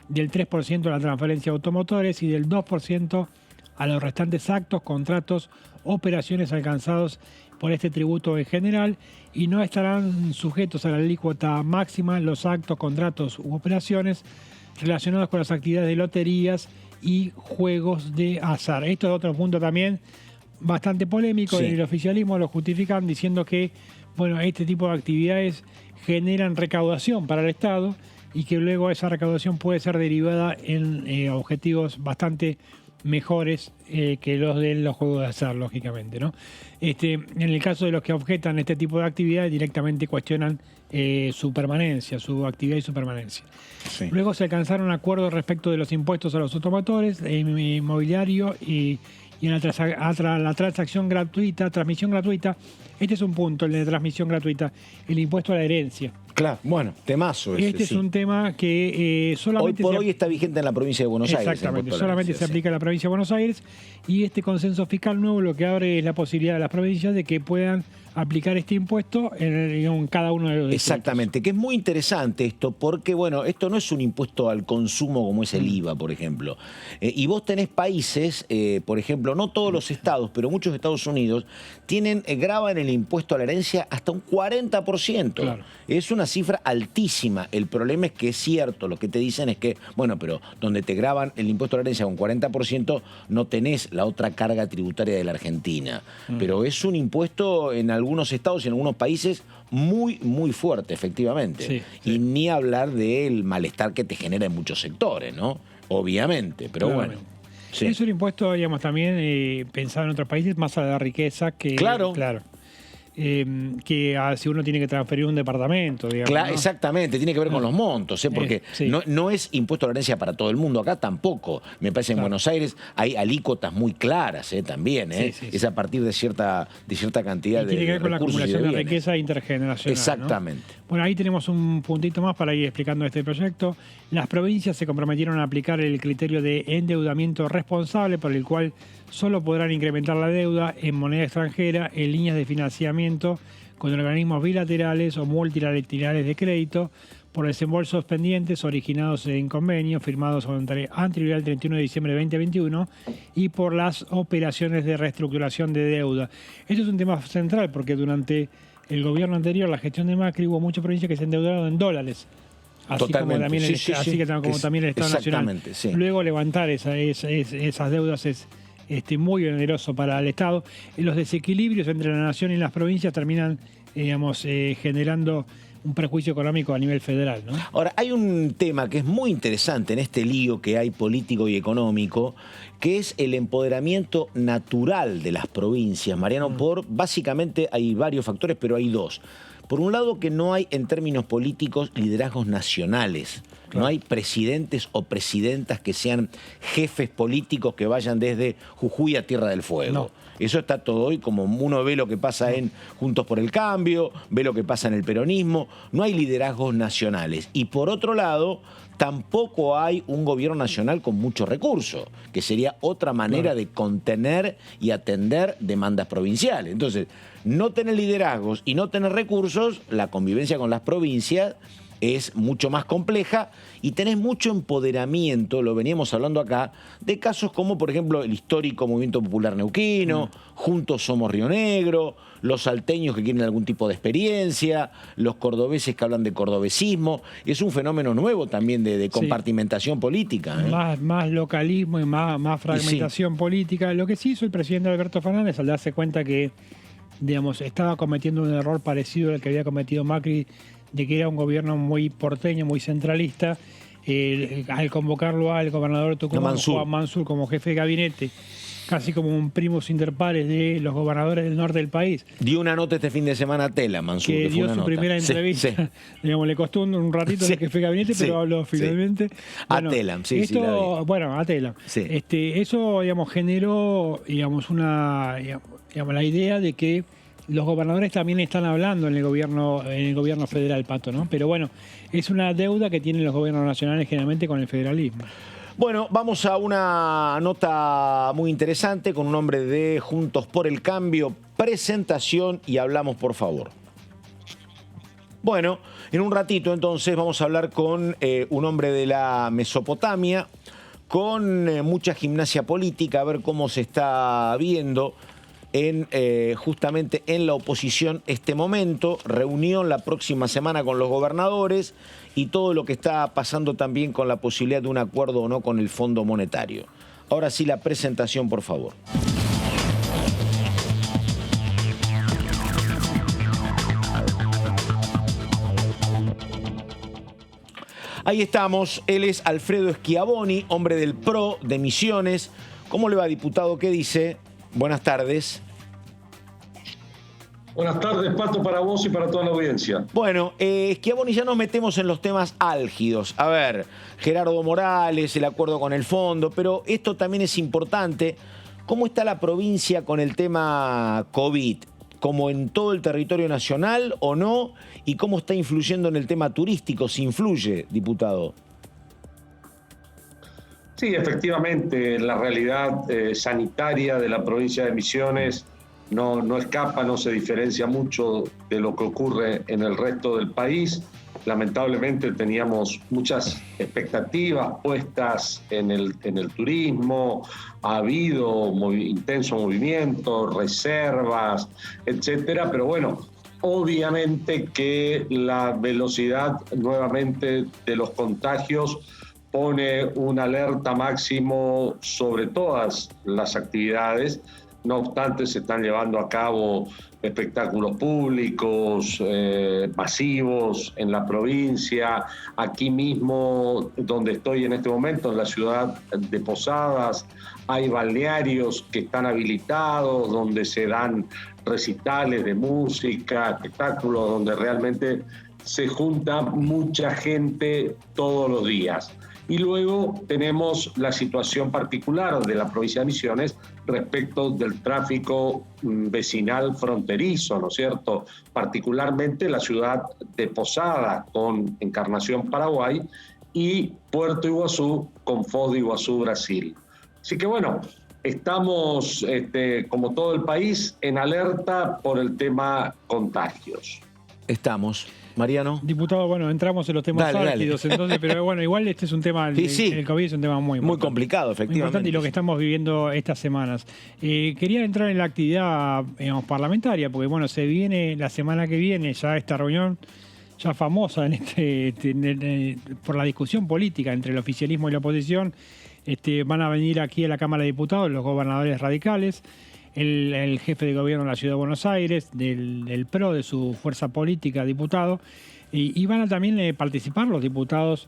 del 3% a la transferencia de automotores y del 2% a los restantes actos, contratos, operaciones alcanzados por este tributo en general, y no estarán sujetos a la alícuota máxima los actos, contratos u operaciones relacionados con las actividades de loterías y juegos de azar. Esto es otro punto también bastante polémico. En el oficialismo lo justifican diciendo que este tipo de actividades generan recaudación para el Estado, y que luego esa recaudación puede ser derivada en objetivos bastante mejores que los de los juegos de azar, lógicamente, ¿no? En el caso de los que objetan este tipo de actividades, directamente cuestionan su permanencia, su actividad y su permanencia. Luego se alcanzaron acuerdos respecto de los impuestos a los automotores, inmobiliario y y en la transmisión gratuita. Este es un punto, el de transmisión gratuita, el impuesto a la herencia. Claro, bueno, temazo ese, Este es un tema que solamente... Hoy está vigente en la provincia de Buenos Aires. Exactamente, solamente se aplica en la provincia de Buenos Aires, y este consenso fiscal nuevo lo que abre es la posibilidad de las provincias de que puedan aplicar este impuesto en cada uno de los distritos. Exactamente, que es muy interesante esto, porque bueno, esto no es un impuesto al consumo como es el IVA, por ejemplo. Y vos tenés países, por ejemplo, no todos los estados, pero muchos Estados Unidos, graban el impuesto a la herencia hasta un 40%. Claro. Es una cifra altísima. El problema es que es cierto, lo que te dicen es que, bueno, pero donde te graban el impuesto a la herencia con 40%, no tenés la otra carga tributaria de la Argentina. Pero es un impuesto en algunos estados y en algunos países muy, muy fuerte, efectivamente. Sí, sí. Y ni hablar del malestar que te genera en muchos sectores, ¿no? Obviamente, pero bueno. Sí. Es un impuesto, digamos, también pensado en otros países, más a la riqueza que... Claro. Que si uno tiene que transferir un departamento, digamos. Claro, ¿no? Exactamente, tiene que ver con los montos, porque no es impuesto a la herencia para todo el mundo, acá tampoco. Me parece que en Buenos Aires hay alícuotas muy claras también, es a partir de cierta cantidad de tiene que ver con la acumulación de riqueza intergeneracional. Exactamente. ¿No? Bueno, ahí tenemos un puntito más para ir explicando este proyecto. Las provincias se comprometieron a aplicar el criterio de endeudamiento responsable, por el cual solo podrán incrementar la deuda en moneda extranjera en líneas de financiamiento con organismos bilaterales o multilaterales de crédito por desembolsos pendientes originados en convenios firmados anterior al 31 de diciembre de 2021 y por las operaciones de reestructuración de deuda. Esto es un tema central porque durante el gobierno anterior, la gestión de Macri, hubo muchas provincias que se endeudaron en dólares. Así como también también el Estado Nacional. Sí. Luego levantar esas deudas es muy oneroso para el Estado. Los desequilibrios entre la nación y las provincias terminan, generando un perjuicio económico a nivel federal, ¿no? Ahora, hay un tema que es muy interesante en este lío que hay político y económico, que es el empoderamiento natural de las provincias, Mariano, básicamente hay varios factores, pero hay dos. Por un lado, que no hay en términos políticos liderazgos nacionales. No hay presidentes o presidentas que sean jefes políticos que vayan desde Jujuy a Tierra del Fuego. No. Eso está todo hoy, como uno ve lo que pasa en Juntos por el Cambio, ve lo que pasa en el peronismo. No hay liderazgos nacionales. Y por otro lado, tampoco hay un gobierno nacional con mucho recurso, que sería otra manera de contener y atender demandas provinciales. Entonces, no tener liderazgos y no tener recursos, la convivencia con las provincias es mucho más compleja y tenés mucho empoderamiento, lo veníamos hablando acá, de casos como, por ejemplo, el histórico Movimiento Popular Neuquino, Juntos Somos Río Negro, los salteños que quieren algún tipo de experiencia, los cordobeses que hablan de cordobesismo. Es un fenómeno nuevo también de compartimentación política. Más localismo y más fragmentación política. Lo que sí hizo el presidente Alberto Fernández al darse cuenta que, digamos, estaba cometiendo un error parecido al que había cometido Macri, de que era un gobierno muy porteño, muy centralista, al convocarlo al gobernador Tucumán, Juan Mansur, como jefe de gabinete, casi como un primus inter pares de los gobernadores del norte del país. Dio una nota este fin de semana a Tela, Mansur. Que dio su primera entrevista. Digamos, le costó un ratito de jefe de gabinete, pero habló finalmente. Bueno, a Tela, a Tela. Eso, digamos, generó, digamos, la idea de que los gobernadores también están hablando en el gobierno federal, Pato, ¿no? Pero bueno, es una deuda que tienen los gobiernos nacionales generalmente con el federalismo. Bueno, vamos a una nota muy interesante con un hombre de Juntos por el Cambio. Presentación y hablamos, por favor. Bueno, en un ratito entonces vamos a hablar con un hombre de la Mesopotamia, con mucha gimnasia política, a ver cómo se está viendo justamente en la oposición este momento, reunión la próxima semana con los gobernadores y todo lo que está pasando también con la posibilidad de un acuerdo o no con el Fondo Monetario. Ahora sí, la presentación, por favor. Ahí estamos, él es Alfredo Schiavoni, hombre del PRO de Misiones. ¿Cómo le va, diputado? ¿Qué dice? Buenas tardes. Buenas tardes, Pato, para vos y para toda la audiencia. Bueno, Schiavoni, ya nos metemos en los temas álgidos. A ver, Gerardo Morales, el acuerdo con el fondo, pero esto también es importante ¿Cómo está la provincia con el tema COVID? ¿Como en todo el territorio nacional o no? ¿Y cómo está influyendo en el tema turístico? ¿Si influye, diputado? Sí, efectivamente, la realidad sanitaria de la provincia de Misiones no escapa, no se diferencia mucho de lo que ocurre en el resto del país. Lamentablemente teníamos muchas expectativas puestas en el turismo, ha habido intenso movimiento, reservas, etcétera, pero bueno, obviamente que la velocidad nuevamente de los contagios pone una alerta máximo sobre todas las actividades. No obstante, se están llevando a cabo espectáculos públicos, masivos en la provincia. Aquí mismo, donde estoy en este momento, en la ciudad de Posadas, hay balnearios que están habilitados, donde se dan recitales de música, espectáculos, donde realmente se junta mucha gente todos los días. Y luego tenemos la situación particular de la provincia de Misiones respecto del tráfico vecinal fronterizo, ¿no es cierto? Particularmente la ciudad de Posadas con Encarnación, Paraguay, y Puerto Iguazú con Foz de Iguazú, Brasil. Así que bueno, estamos, como todo el país, en alerta por el tema contagios. Estamos. Mariano. Diputado, bueno, entramos en los temas álgidos, entonces, pero bueno, igual este es un tema, el COVID es un tema muy complicado, efectivamente. Muy importante, y lo que estamos viviendo estas semanas. Quería entrar en la actividad, digamos, parlamentaria, porque bueno, se viene la semana que viene ya esta reunión, ya famosa por la discusión política entre el oficialismo y la oposición. Van a venir aquí a la Cámara de Diputados los gobernadores radicales, el jefe de gobierno de la Ciudad de Buenos Aires, del PRO, de su fuerza política, diputado, y van a también participar los diputados,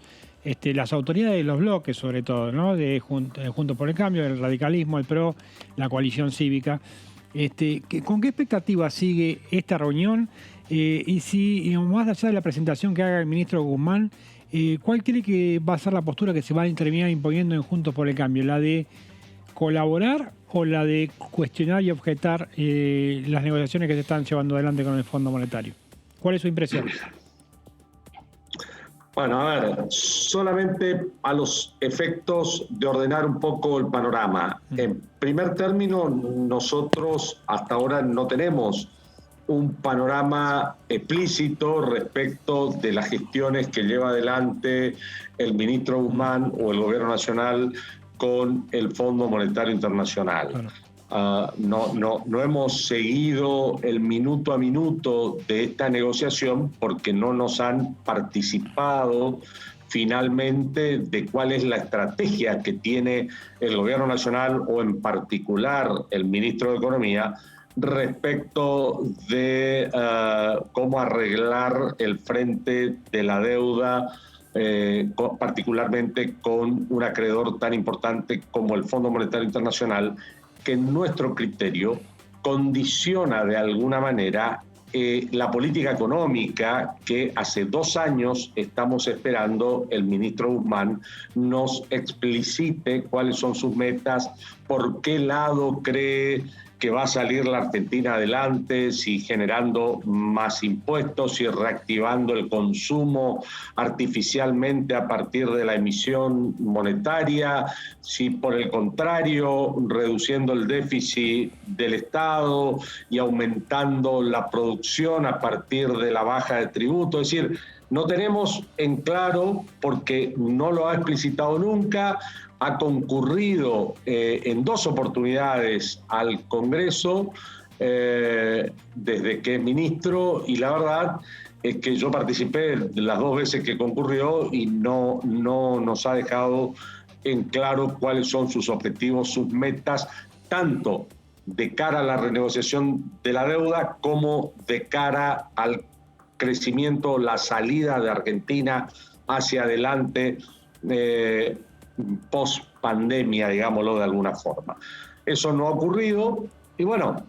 las autoridades de los bloques, sobre todo, ¿no? Juntos por el Cambio, el radicalismo, el PRO, la coalición cívica. ¿Con qué expectativa sigue esta reunión? Y si, más allá de la presentación que haga el ministro Guzmán, ¿cuál cree que va a ser la postura que se va a terminar imponiendo en Juntos por el Cambio? ¿La de colaborar o la de cuestionar y objetar las negociaciones que se están llevando adelante con el Fondo Monetario? ¿Cuál es su impresión? Bueno, a ver, solamente a los efectos de ordenar un poco el panorama. En primer término, nosotros hasta ahora no tenemos un panorama explícito respecto de las gestiones que lleva adelante el ministro Guzmán o el Gobierno Nacional con el Fondo Monetario Internacional. Claro. No hemos seguido el minuto a minuto de esta negociación porque no nos han participado finalmente de cuál es la estrategia que tiene el Gobierno Nacional o en particular el ministro de Economía respecto de cómo arreglar el frente de la deuda, particularmente con un acreedor tan importante como el Fondo Monetario Internacional, que en nuestro criterio condiciona de alguna manera la política económica que hace 2 años estamos esperando el ministro Guzmán nos explicite cuáles son sus metas, por qué lado cree que va a salir la Argentina adelante, si generando más impuestos, si reactivando el consumo artificialmente a partir de la emisión monetaria, si por el contrario reduciendo el déficit del Estado y aumentando la producción a partir de la baja de tributo. Es decir, no tenemos en claro, porque no lo ha explicitado nunca, ha concurrido en 2 oportunidades al Congreso desde que es ministro, y la verdad es que yo participé de las 2 veces que concurrió y no nos ha dejado en claro cuáles son sus objetivos, sus metas, tanto de cara a la renegociación de la deuda como de cara al crecimiento, la salida de Argentina hacia adelante post pandemia, digámoslo de alguna forma. Eso no ha ocurrido y bueno,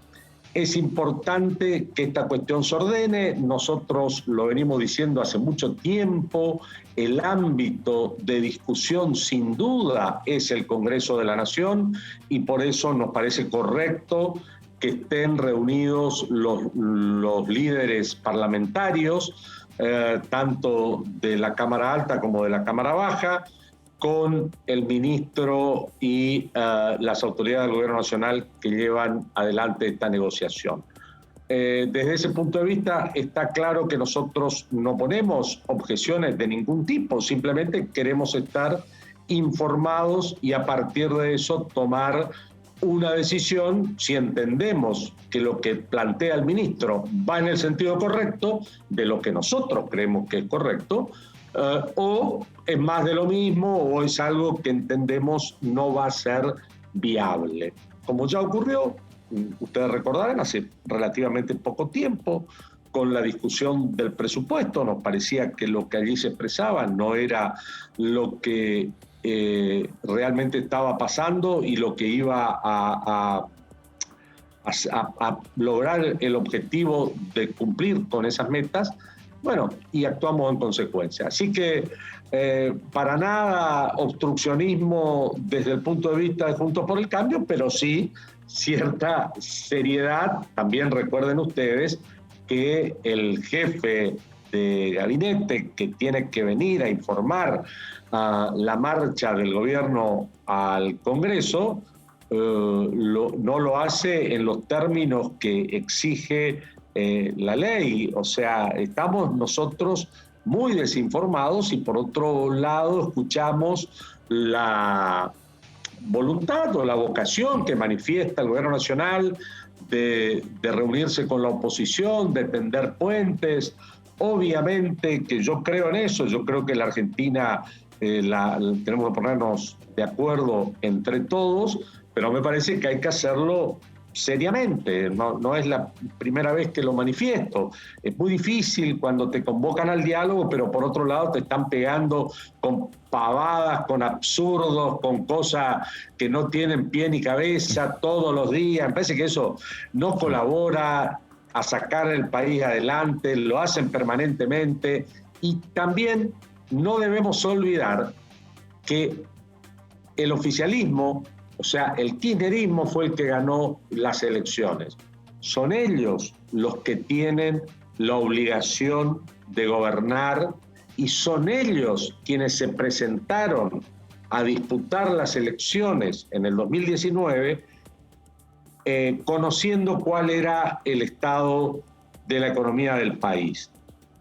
Es importante que esta cuestión se ordene. Nosotros lo venimos diciendo hace mucho tiempo. El ámbito de discusión, sin duda, es el Congreso de la Nación, y por eso nos parece correcto que estén reunidos los líderes parlamentarios, tanto de la Cámara Alta como de la Cámara Baja, con el ministro y las autoridades del Gobierno Nacional que llevan adelante esta negociación. Desde ese punto de vista está claro que nosotros no ponemos objeciones de ningún tipo, simplemente queremos estar informados y a partir de eso tomar una decisión si entendemos que lo que plantea el ministro va en el sentido correcto de lo que nosotros creemos que es correcto, o es más de lo mismo o es algo que entendemos no va a ser viable. Como ya ocurrió, ustedes recordarán, hace relativamente poco tiempo, con la discusión del presupuesto, nos parecía que lo que allí se expresaba no era lo que realmente estaba pasando y lo que iba a lograr el objetivo de cumplir con esas metas. Bueno, y actuamos en consecuencia. Así que para nada obstruccionismo desde el punto de vista de Juntos por el Cambio, pero sí cierta seriedad. También recuerden ustedes que el jefe de gabinete que tiene que venir a informar la marcha del gobierno al Congreso no lo hace en los términos que exige la ley. O sea, estamos nosotros muy desinformados y por otro lado escuchamos la voluntad o la vocación que manifiesta el Gobierno Nacional de reunirse con la oposición, de tender puentes. Obviamente que yo creo en eso, yo creo que la Argentina tenemos que ponernos de acuerdo entre todos, pero me parece que hay que hacerlo seriamente. No es la primera vez que lo manifiesto. Es muy difícil cuando te convocan al diálogo, pero por otro lado te están pegando con pavadas, con absurdos, con cosas que no tienen pie ni cabeza todos los días. Me parece que eso no colabora a sacar el país adelante, lo hacen permanentemente. Y también no debemos olvidar que el oficialismo, o sea, el kirchnerismo fue el que ganó las elecciones. Son ellos los que tienen la obligación de gobernar y son ellos quienes se presentaron a disputar las elecciones en el 2019 conociendo cuál era el estado de la economía del país.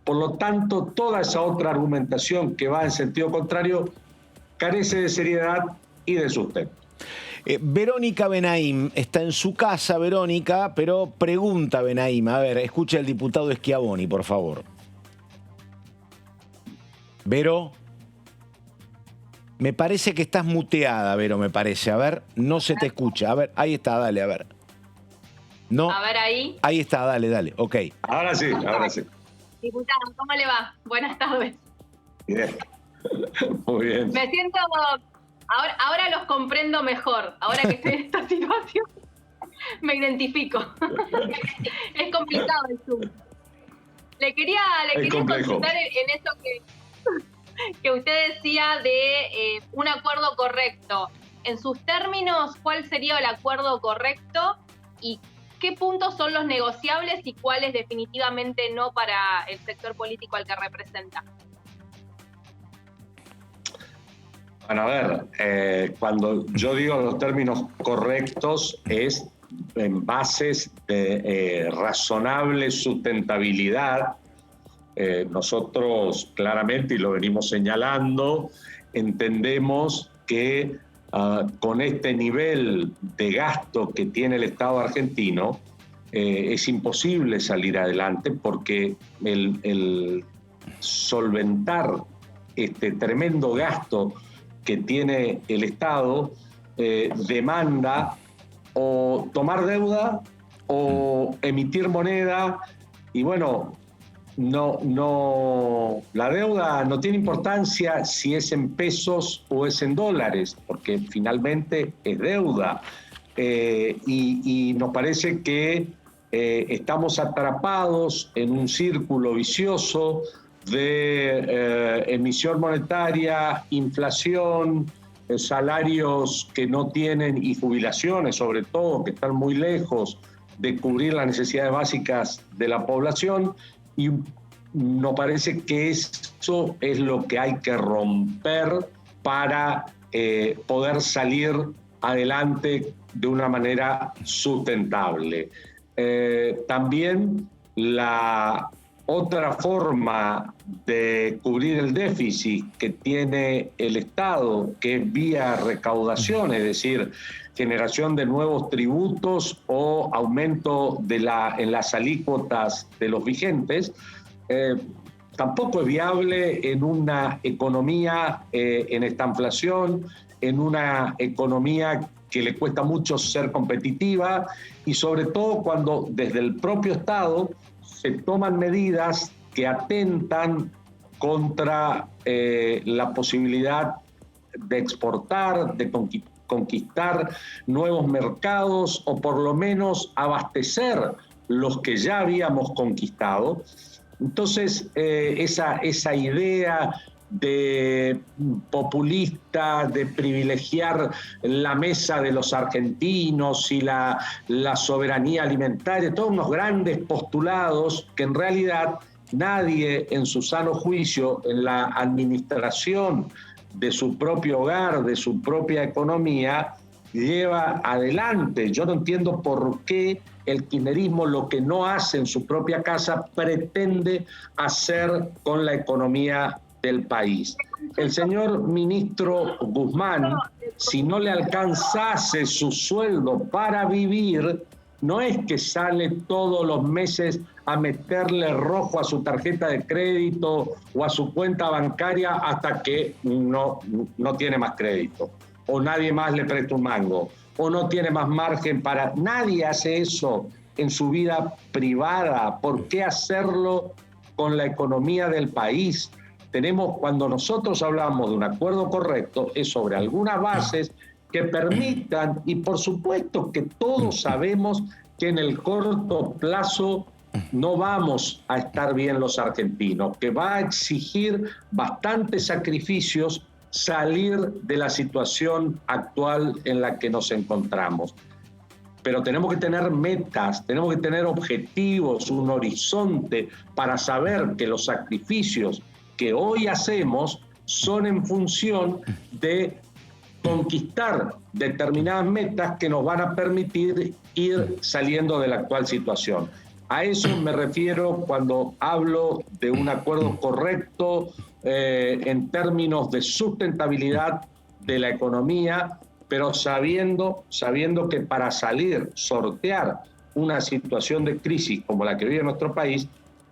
Por lo tanto, toda esa otra argumentación que va en sentido contrario carece de seriedad y de sustento. Verónica Benaim está en su casa, Verónica, pero pregunta Benaim. A ver, escucha al diputado Schiavoni, por favor. Vero, me parece que estás muteada, Vero, me parece. A ver, no se te escucha. A ver, ahí está, dale, a ver. No. A ver ahí. Ahí está, dale, ok. Ahora sí, ahora sí. Diputado, ¿cómo le va? Buenas tardes. Bien, muy bien. Me siento... Ahora los comprendo mejor. Ahora que estoy en esta situación, me identifico. Es complicado el Zoom. Le quería consultar en eso que usted decía de un acuerdo correcto. En sus términos, ¿cuál sería el acuerdo correcto? ¿Y qué puntos son los negociables y cuáles definitivamente no para el sector político al que representa? Bueno, a ver, cuando yo digo los términos correctos es en bases de razonable sustentabilidad. Nosotros claramente, y lo venimos señalando, entendemos que con este nivel de gasto que tiene el Estado argentino es imposible salir adelante porque el solventar este tremendo gasto que tiene el Estado demanda o tomar deuda o emitir moneda y bueno, la deuda no tiene importancia si es en pesos o es en dólares, porque finalmente es deuda y nos parece que estamos atrapados en un círculo vicioso de emisión monetaria, inflación, salarios que no tienen y jubilaciones sobre todo, que están muy lejos de cubrir las necesidades básicas de la población, y nos parece que eso es lo que hay que romper para poder salir adelante de una manera sustentable. También la otra forma de cubrir el déficit que tiene el Estado, que es vía recaudación, es decir, generación de nuevos tributos o aumento en las alícuotas de los vigentes, tampoco es viable en una economía en esta inflación, en una economía que le cuesta mucho ser competitiva, y sobre todo cuando desde el propio Estado se toman medidas que atentan contra la posibilidad de exportar, de conquistar nuevos mercados, o por lo menos abastecer los que ya habíamos conquistado. Entonces, esa idea de populista, de privilegiar la mesa de los argentinos y la soberanía alimentaria, todos unos grandes postulados que en realidad nadie en su sano juicio, en la administración de su propio hogar, de su propia economía, lleva adelante. Yo no entiendo por qué el kirchnerismo lo que no hace en su propia casa pretende hacer con la economía del país. El señor ministro Guzmán, si no le alcanzase su sueldo para vivir, no es que sale todos los meses a meterle rojo a su tarjeta de crédito o a su cuenta bancaria hasta que no tiene más crédito, o nadie más le presta un mango, o no tiene más margen para... Nadie hace eso en su vida privada. ¿Por qué hacerlo con la economía del país? Cuando nosotros hablamos de un acuerdo correcto, es sobre algunas bases que permitan, y por supuesto que todos sabemos que en el corto plazo no vamos a estar bien los argentinos, que va a exigir bastantes sacrificios salir de la situación actual en la que nos encontramos. Pero tenemos que tener metas, tenemos que tener objetivos, un horizonte para saber que los sacrificios que hoy hacemos son en función de conquistar determinadas metas que nos van a permitir ir saliendo de la actual situación. A eso me refiero cuando hablo de un acuerdo correcto en términos de sustentabilidad de la economía, pero sabiendo que para sortear una situación de crisis como la que vive nuestro país,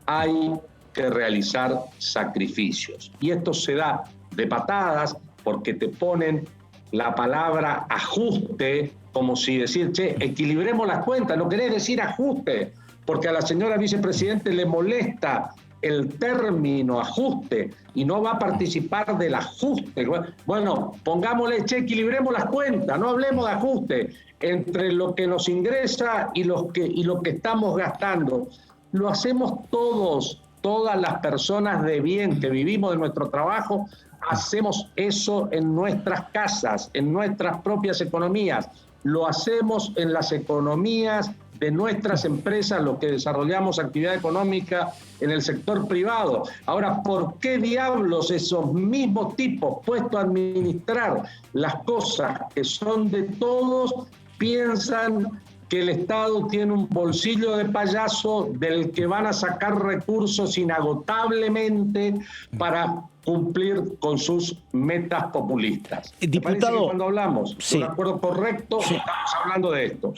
hay que realizar sacrificios. Y esto se da de patadas porque te ponen la palabra ajuste como si decir, che, equilibremos las cuentas. No querés decir ajuste, porque a la señora vicepresidente le molesta el término ajuste y no va a participar del ajuste. Bueno, pongámosle, che, equilibremos las cuentas, no hablemos de ajuste entre lo que nos ingresa y lo que estamos gastando. Lo hacemos todas las personas de bien que vivimos de nuestro trabajo, hacemos eso en nuestras casas, en nuestras propias economías. Lo hacemos en las economías de nuestras empresas, los que desarrollamos actividad económica en el sector privado. Ahora, ¿por qué diablos esos mismos tipos puestos a administrar las cosas que son de todos piensan que el Estado tiene un bolsillo de payaso del que van a sacar recursos inagotablemente para cumplir con sus metas populistas? Diputado, cuando hablamos de un acuerdo correcto, estamos hablando de esto.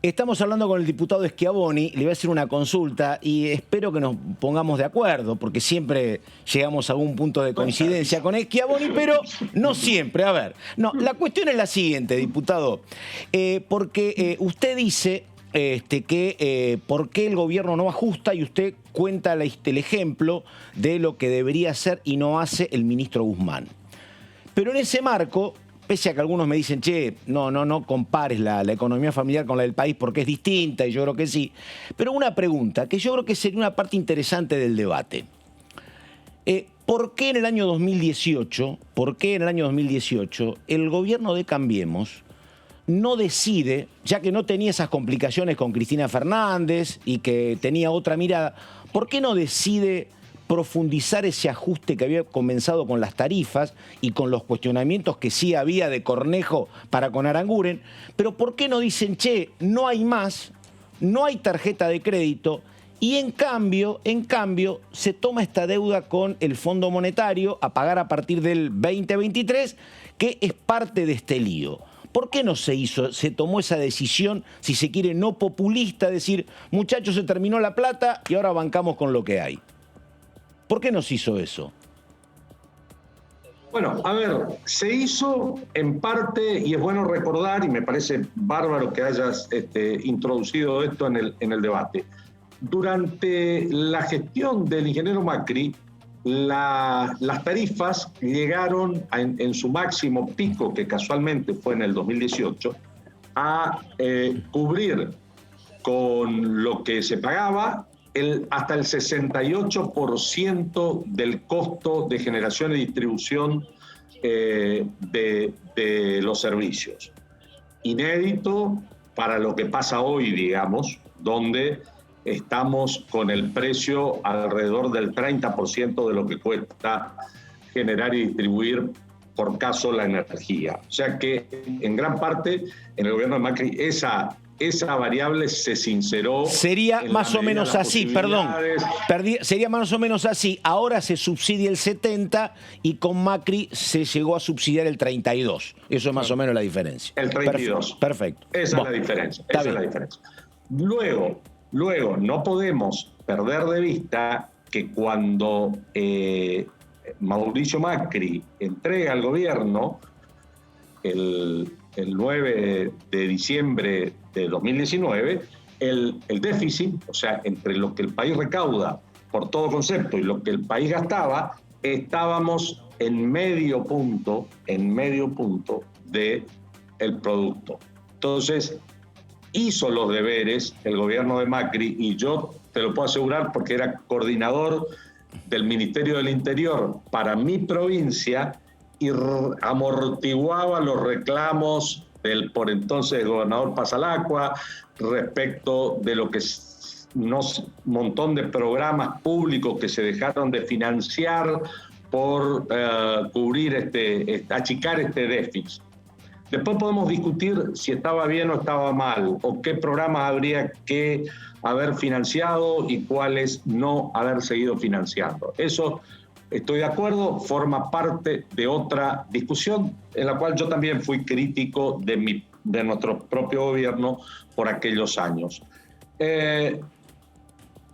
Estamos hablando con el diputado Schiavoni, le voy a hacer una consulta y espero que nos pongamos de acuerdo, porque siempre llegamos a algún punto de coincidencia con Schiavoni, pero no siempre. A ver, no, la cuestión es la siguiente, diputado, porque usted dice que por qué el gobierno no ajusta y usted cuenta el ejemplo de lo que debería hacer y no hace el ministro Guzmán. Pero en ese marco pese a que algunos me dicen, che, no compares la economía familiar con la del país porque es distinta, y yo creo que sí. Pero una pregunta, que yo creo que sería una parte interesante del debate. ¿Por qué en el año 2018, el gobierno de Cambiemos no decide, ya que no tenía esas complicaciones con Cristina Fernández y que tenía otra mirada, ¿por qué no decide profundizar ese ajuste que había comenzado con las tarifas y con los cuestionamientos que sí había de Cornejo para con Aranguren? Pero ¿por qué no dicen, che, no hay más, no hay tarjeta de crédito, y en cambio, se toma esta deuda con el Fondo Monetario a pagar a partir del 2023, que es parte de este lío? ¿Por qué no se tomó esa decisión, si se quiere, no populista, decir, muchachos, se terminó la plata y ahora bancamos con lo que hay? ¿Por qué no se hizo eso? Bueno, a ver, se hizo en parte, y es bueno recordar, y me parece bárbaro que hayas introducido esto en el debate. Durante la gestión del ingeniero Macri, las tarifas llegaron en su máximo pico, que casualmente fue en el 2018, a cubrir con lo que se pagaba hasta el 68% del costo de generación y distribución de los servicios. Inédito para lo que pasa hoy, digamos, donde estamos con el precio alrededor del 30% de lo que cuesta generar y distribuir por caso la energía. O sea que en gran parte en el gobierno de Macri esa variable se sinceró. Sería más o menos así, perdón. Sería más o menos así. Ahora se subsidia el 70% y con Macri se llegó a subsidiar el 32%. Eso es más o menos la diferencia. El 32%. Perfecto. Esa es la diferencia. Esa es la diferencia. Luego, no podemos perder de vista que cuando Mauricio Macri entrega al gobierno el 9 de diciembre de 2019, el déficit, o sea, entre lo que el país recauda por todo concepto y lo que el país gastaba, estábamos en medio punto del producto. Entonces, hizo los deberes el gobierno de Macri, y yo te lo puedo asegurar porque era coordinador del Ministerio del Interior para mi provincia y amortiguaba los reclamos del por entonces gobernador Pasalacqua respecto de lo que un montón de programas públicos que se dejaron de financiar por cubrir achicar este déficit. Después podemos discutir si estaba bien o estaba mal, o qué programas habría que haber financiado y cuáles no haber seguido financiando. Eso, estoy de acuerdo, forma parte de otra discusión en la cual yo también fui crítico de nuestro propio gobierno por aquellos años.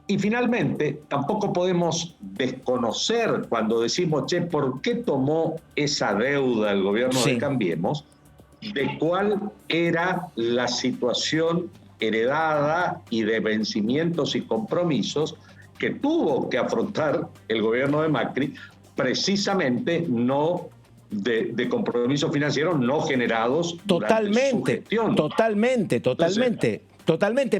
Y finalmente, tampoco podemos desconocer cuando decimos, che, ¿por qué tomó esa deuda el gobierno de Cambiemos? De cuál era la situación heredada y de vencimientos y compromisos que tuvo que afrontar el gobierno de Macri, precisamente no de compromisos financieros no generados durante su gestión. Totalmente,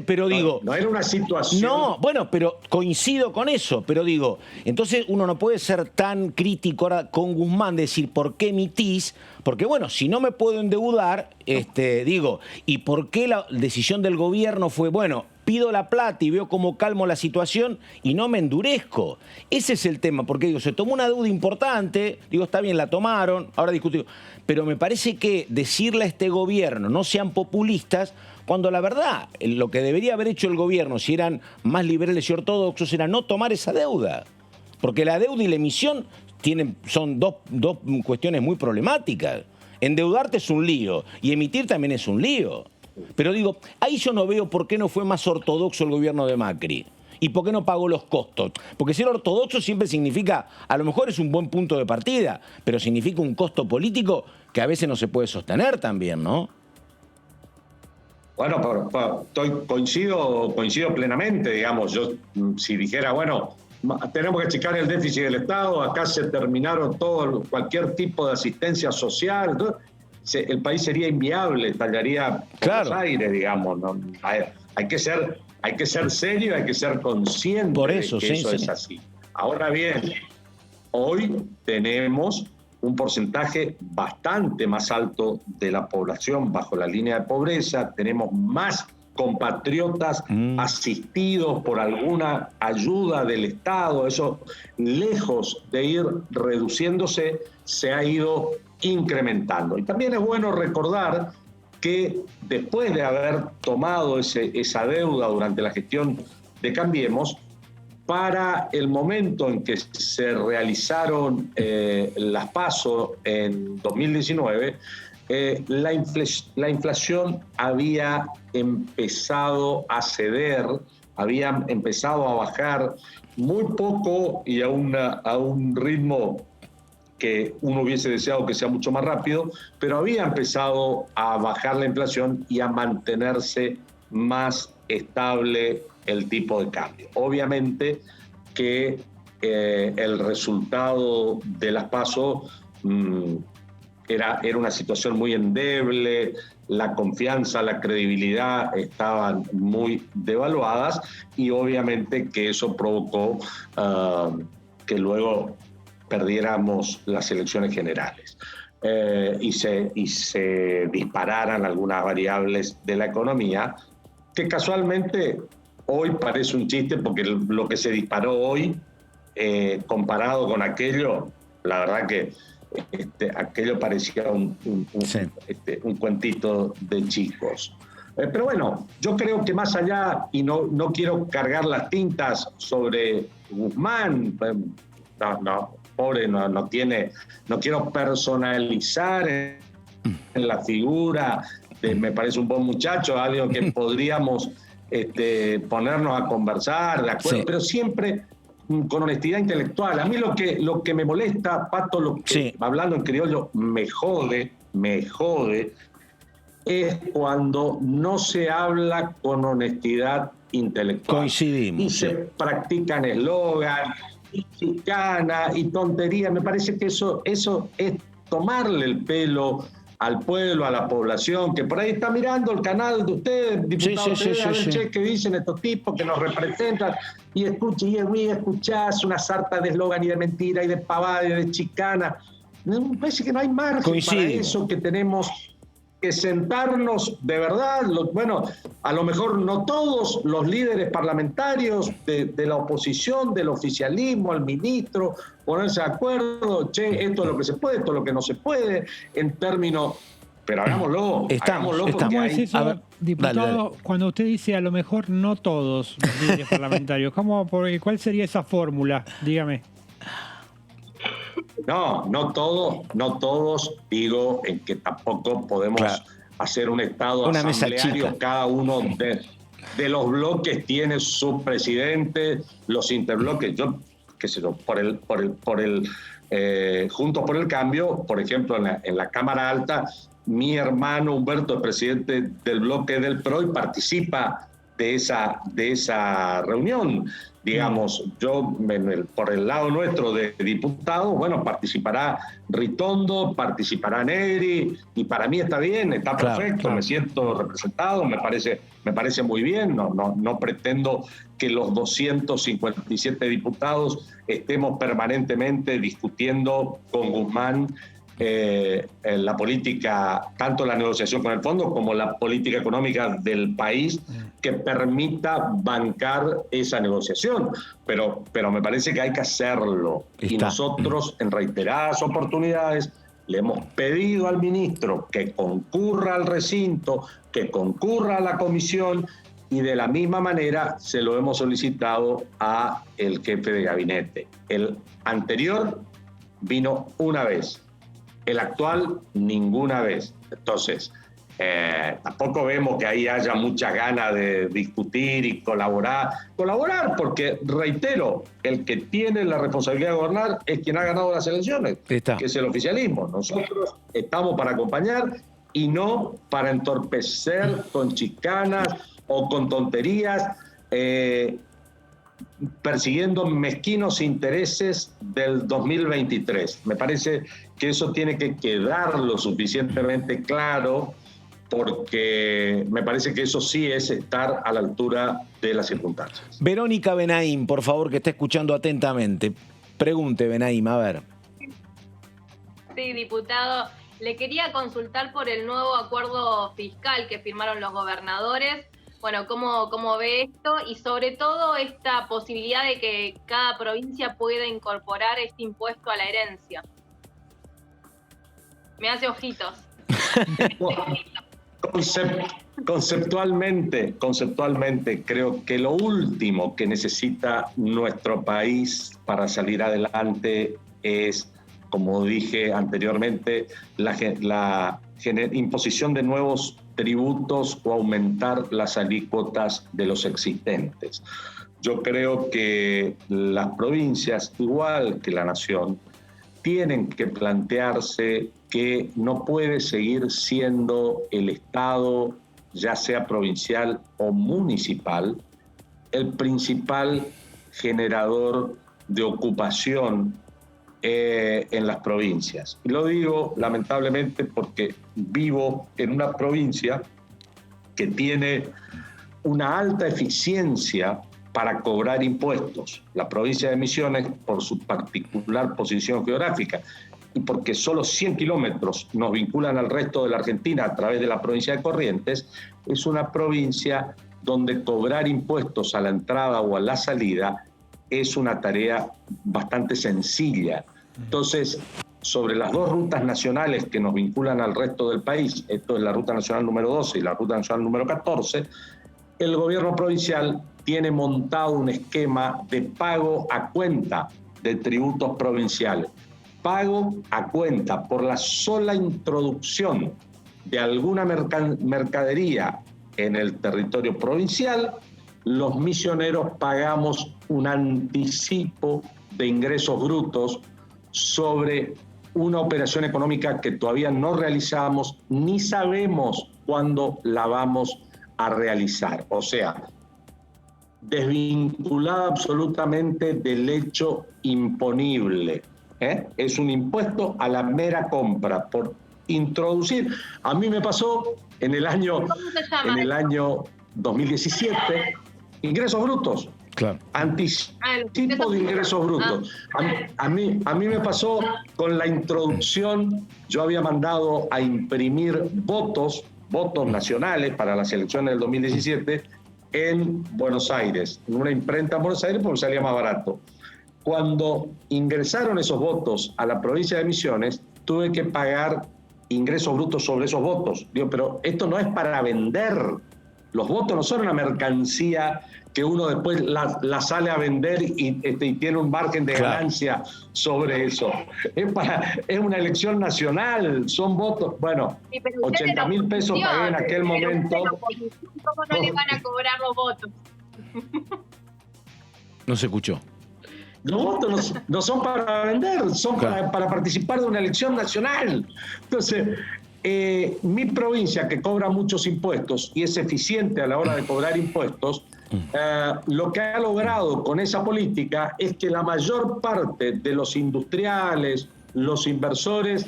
pero digo... No era una situación... No, bueno, pero coincido con eso, pero digo, entonces uno no puede ser tan crítico ahora con Guzmán, decir, ¿por qué emitís? Porque bueno, si no me puedo endeudar, digo, ¿y por qué la decisión del gobierno fue, bueno, pido la plata y veo cómo calmo la situación y no me endurezco? Ese es el tema, porque digo, se tomó una deuda importante, digo, está bien, la tomaron, ahora discutimos, pero me parece que decirle a este gobierno, no sean populistas, cuando la verdad, lo que debería haber hecho el gobierno, si eran más liberales y ortodoxos, era no tomar esa deuda. Porque la deuda y la emisión son dos cuestiones muy problemáticas. Endeudarte es un lío y emitir también es un lío. Pero digo, ahí yo no veo por qué no fue más ortodoxo el gobierno de Macri. ¿Y por qué no pagó los costos? Porque ser ortodoxo siempre significa, a lo mejor es un buen punto de partida, pero significa un costo político que a veces no se puede sostener también, ¿no? Bueno, coincido plenamente, digamos. Yo, si dijera, bueno, tenemos que achicar el déficit del Estado, acá se terminaron cualquier tipo de asistencia social, el país sería inviable, estallaría por los aires, digamos. ¿No? Hay que ser serio, hay que ser consciente por eso, de que eso es así. Ahora bien, hoy tenemos un porcentaje bastante más alto de la población bajo la línea de pobreza, tenemos más compatriotas asistidos por alguna ayuda del Estado, eso lejos de ir reduciéndose, se ha ido incrementando. Y también es bueno recordar que después de haber tomado esa deuda durante la gestión de Cambiemos, para el momento en que se realizaron las PASO en 2019, la inflación había empezado a ceder, había empezado a bajar muy poco y a un ritmo que uno hubiese deseado que sea mucho más rápido, pero había empezado a bajar la inflación y a mantenerse más estable el tipo de cambio. Obviamente que el resultado de las PASO era una situación muy endeble, la confianza, la credibilidad estaban muy devaluadas y obviamente que eso provocó que luego perdiéramos las elecciones generales y se dispararan algunas variables de la economía que casualmente hoy parece un chiste porque lo que se disparó hoy comparado con aquello, la verdad que aquello parecía un cuentito de chicos. Pero bueno, yo creo que más allá, y no quiero cargar las tintas sobre Guzmán, pobre, no quiero personalizar en la figura me parece un buen muchacho, alguien que podríamos ponernos a conversar, de acuerdo, pero siempre con honestidad intelectual. A mí lo que me molesta, Pato, hablando en criollo, me jode, es cuando no se habla con honestidad intelectual. Coincidimos. Y se practican eslogan, y chicana, y tontería. Me parece que eso es tomarle el pelo al pueblo, a la población, que por ahí está mirando el canal de ustedes, diputados, a ver qué dicen estos tipos que nos representan, y escuchás una sarta de eslogan y de mentira y de pavada y de chicana. Me parece que no hay margen para eso, que tenemos que sentarnos de verdad. Bueno, a lo mejor no todos los líderes parlamentarios de la oposición, del oficialismo, el ministro, ponerse de acuerdo, esto es lo que se puede, esto es lo que no se puede, en términos, pero hagámoslo. ¿Cómo es eso, diputado, dale. Cuando usted dice a lo mejor no todos los líderes parlamentarios? ¿Cuál sería esa fórmula? Dígame. No todos, digo, en que tampoco podemos hacer un estado asambleario. Cada uno de los bloques tiene su presidente, los interbloques. Yo, qué sé yo, por el Juntos por el Cambio, por ejemplo, en la Cámara Alta, mi hermano Humberto es presidente del bloque del PRO y participa de esa reunión. Digamos, yo por el lado nuestro de diputados, bueno, participará Ritondo, participará Negri, y para mí está bien, está perfecto, me siento representado, me parece muy bien, no pretendo que los 257 diputados estemos permanentemente discutiendo con Guzmán la política, tanto la negociación con el fondo como la política económica del país que permita bancar esa negociación. Pero me parece que hay que hacerlo. Y nosotros, en reiteradas oportunidades, le hemos pedido al ministro que concurra al recinto, que concurra a la comisión, y de la misma manera se lo hemos solicitado a el jefe de gabinete. El anterior vino una vez, el actual ninguna vez. Entonces, tampoco vemos que ahí haya muchas ganas de discutir y colaborar, porque, reitero, el que tiene la responsabilidad de gobernar es quien ha ganado las elecciones, que es el oficialismo. Nosotros estamos para acompañar y no para entorpecer con chicanas o con tonterías. persiguiendo mezquinos intereses del 2023. Me parece que eso tiene que quedar lo suficientemente claro, porque me parece que eso sí es estar a la altura de las circunstancias. Verónica Benaim, por favor, que está escuchando atentamente. Pregunte, Benaim, a ver. Sí, diputado, le quería consultar por el nuevo acuerdo fiscal que firmaron los gobernadores. Bueno, ¿cómo ve esto? Y sobre todo esta posibilidad de que cada provincia pueda incorporar este impuesto a la herencia. Me hace ojitos. Conceptualmente, creo que lo último que necesita nuestro país para salir adelante es, como dije anteriormente, la imposición de nuevos tributos o aumentar las alícuotas de los existentes. Yo creo que las provincias, igual que la nación, tienen que plantearse que no puede seguir siendo el Estado, ya sea provincial o municipal, el principal generador de ocupación en las provincias. Y lo digo lamentablemente porque vivo en una provincia que tiene una alta eficiencia para cobrar impuestos. La provincia de Misiones, por su particular posición geográfica y porque solo 100 kilómetros nos vinculan al resto de la Argentina a través de la provincia de Corrientes, es una provincia donde cobrar impuestos a la entrada o a la salida es una tarea bastante sencilla. Entonces, sobre las dos rutas nacionales que nos vinculan al resto del país, esto es la Ruta Nacional número 12 y la Ruta Nacional número 14, el gobierno provincial tiene montado un esquema de pago a cuenta de tributos provinciales. Pago a cuenta por la sola introducción de alguna mercadería en el territorio provincial, los misioneros pagamos un anticipo de ingresos brutos sobre una operación económica que todavía no realizamos ni sabemos cuándo la vamos a realizar. O sea, desvinculada absolutamente del hecho imponible. Es un impuesto a la mera compra por introducir. A mí me pasó en el año 2017, ingresos brutos. Claro. Anticipo de ingresos brutos. A mí me pasó con la introducción. Yo había mandado a imprimir votos nacionales para las elecciones del 2017 en Buenos Aires, en una imprenta en Buenos Aires porque salía más barato. Cuando ingresaron esos votos a la provincia de Misiones, tuve que pagar ingresos brutos sobre esos votos. Digo, pero esto no es para vender. Los votos no son una mercancía que uno después la sale a vender y tiene un margen de ganancia sobre eso. Es una elección nacional, son votos. Bueno, 80.000 pesos pagué en aquel momento. ¿Cómo no le van a cobrar los votos? No se escuchó. Los votos no son para vender, son para participar de una elección nacional. Entonces, mi provincia, que cobra muchos impuestos y es eficiente a la hora de cobrar impuestos, lo que ha logrado con esa política es que la mayor parte de los industriales, los inversores,